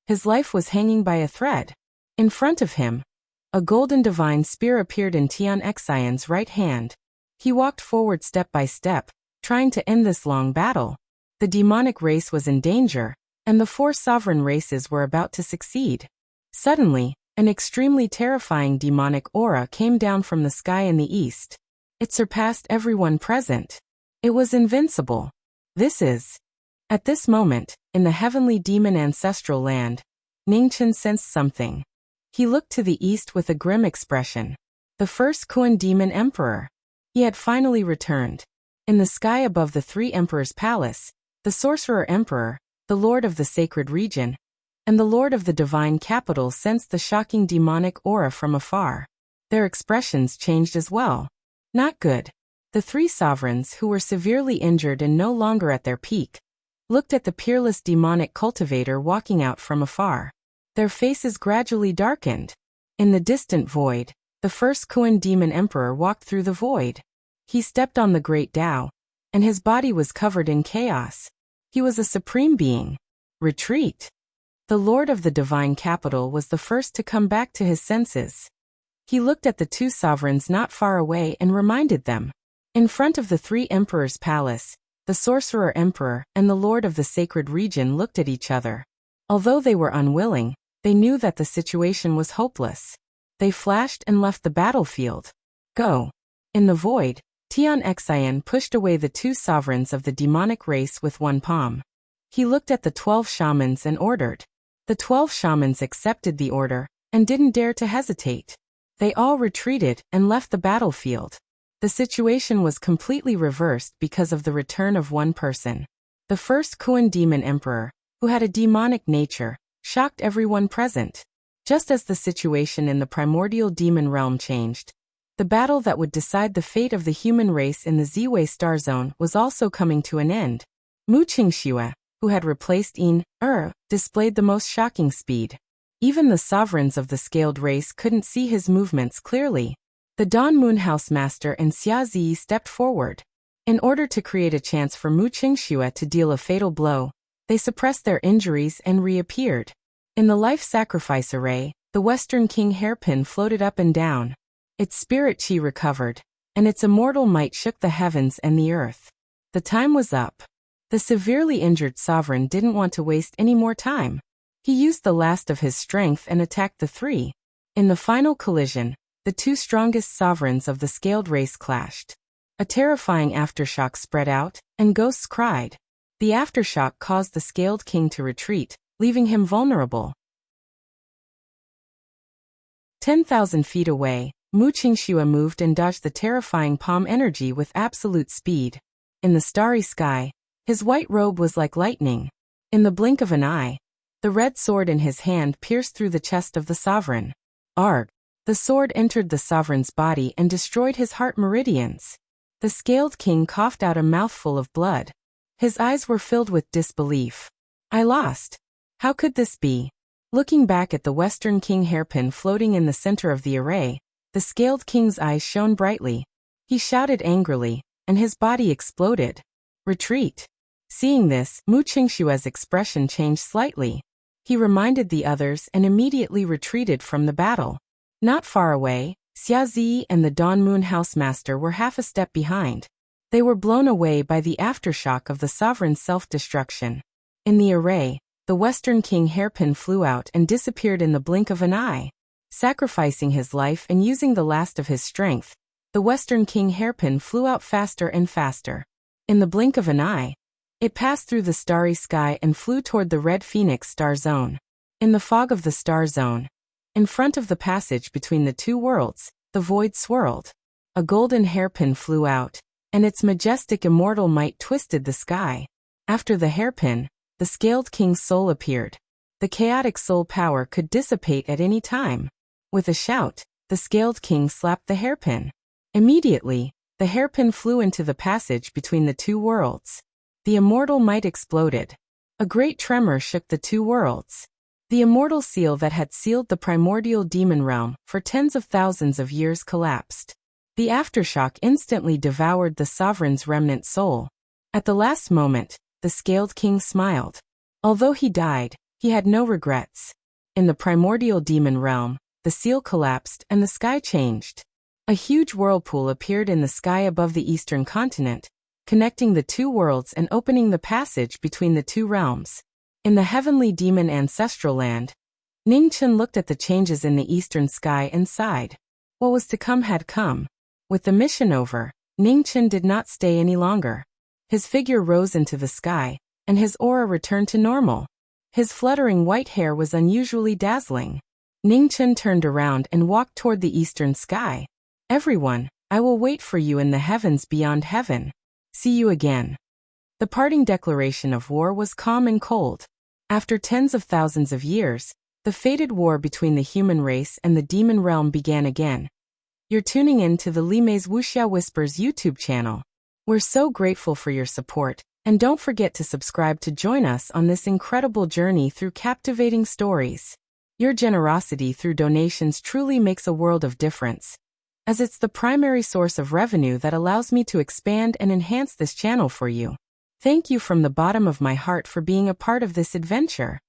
Speaker 1: His life was hanging by a thread. In front of him, a golden divine spear appeared in Tian Xian's right hand. He walked forward step by step, trying to end this long battle. The demonic race was in danger, and the 4 sovereign races were about to succeed. Suddenly, an extremely terrifying demonic aura came down from the sky in the east. It surpassed everyone present. It was invincible. At this moment, in the heavenly demon ancestral land, Ningchen sensed something. He looked to the east with a grim expression. The first Kuan demon emperor. He had finally returned. In the sky above the 3 emperors' palace, the sorcerer emperor, the lord of the sacred region, and the lord of the divine capital sensed the shocking demonic aura from afar. Their expressions changed as well. Not good. The 3 sovereigns who were severely injured and no longer at their peak, looked at the peerless demonic cultivator walking out from afar. Their faces gradually darkened. In the distant void, the first Kuan demon emperor walked through the void. He stepped on the great Tao, and his body was covered in chaos. He was a supreme being. Retreat. The lord of the divine capital was the first to come back to his senses. He looked at the two sovereigns not far away and reminded them. In front of the three emperors' palace, the sorcerer emperor and the lord of the sacred region looked at each other. Although they were unwilling, they knew that the situation was hopeless. They flashed and left the battlefield. Go. In the void, Tian Xian pushed away the two sovereigns of the demonic race with one palm. He looked at the 12 shamans and ordered. The 12 shamans accepted the order and didn't dare to hesitate. They all retreated and left the battlefield. The situation was completely reversed because of the return of one person. The first Kuan demon emperor, who had a demonic nature, shocked everyone present. Just as the situation in the primordial demon realm changed, the battle that would decide the fate of the human race in the Ziwei star zone was also coming to an end. Mu Qingxue, who had replaced Yin displayed the most shocking speed. Even the sovereigns of the scaled race couldn't see his movements clearly. The Dawn Moon House Master and Xia Zi stepped forward. In order to create a chance for Mu Qingxue to deal a fatal blow, they suppressed their injuries and reappeared. In the life sacrifice array, the Western King hairpin floated up and down. Its spirit chi recovered, and its immortal might shook the heavens and the earth. The time was up. The severely injured sovereign didn't want to waste any more time. He used the last of his strength and attacked the three. In the final collision, the two strongest sovereigns of the scaled race clashed. A terrifying aftershock spread out, and ghosts cried. The aftershock caused the scaled king to retreat, leaving him vulnerable. 10,000 feet away, Mu Qingxue moved and dodged the terrifying palm energy with absolute speed. In the starry sky, his white robe was like lightning. In the blink of an eye, the red sword in his hand pierced through the chest of the sovereign. Arg! The sword entered the sovereign's body and destroyed his heart meridians. The scaled king coughed out a mouthful of blood. His eyes were filled with disbelief. I lost. How could this be? Looking back at the Western King hairpin floating in the center of the array, the scaled king's eyes shone brightly. He shouted angrily, and his body exploded. Retreat. Seeing this, Mu Qingxue's expression changed slightly. He reminded the others and immediately retreated from the battle. Not far away, Xia Zi and the Dawn Moon House Master were half a step behind. They were blown away by the aftershock of the sovereign's self-destruction. In the array, the Western King hairpin flew out and disappeared in the blink of an eye. Sacrificing his life and using the last of his strength, the Western King hairpin flew out faster and faster. In the blink of an eye, it passed through the starry sky and flew toward the Red Phoenix star zone. In the fog of the star zone, in front of the passage between the two worlds, the void swirled. A golden hairpin flew out, and its majestic immortal might twisted the sky. After the hairpin, the scaled king's soul appeared. The chaotic soul power could dissipate at any time. With a shout, the scaled king slapped the hairpin. Immediately, the hairpin flew into the passage between the two worlds. The immortal might exploded. A great tremor shook the two worlds. The immortal seal that had sealed the primordial demon realm for tens of thousands of years collapsed. The aftershock instantly devoured the sovereign's remnant soul. At the last moment, the scaled king smiled. Although he died, he had no regrets. In the primordial demon realm, the seal collapsed and the sky changed. A huge whirlpool appeared in the sky above the eastern continent, connecting the two worlds and opening the passage between the two realms. In the heavenly demon ancestral land, Ningchen looked at the changes in the eastern sky and sighed. What was to come had come. With the mission over, Ningchen did not stay any longer. His figure rose into the sky, and his aura returned to normal. His fluttering white hair was unusually dazzling. Ningchen turned around and walked toward the eastern sky. Everyone, I will wait for you in the heavens beyond heaven. See you again. The parting declaration of war was calm and cold. After tens of thousands of years, the fated war between the human race and the demon realm began again. You're tuning in to the Li Mei's Wuxia Whispers YouTube channel. We're so grateful for your support, And don't forget to subscribe to join us on this incredible journey through captivating stories. Your generosity through donations truly makes a world of difference, as it's the primary source of revenue that allows me to expand and enhance this channel for you. Thank you from the bottom of my heart for being a part of this adventure.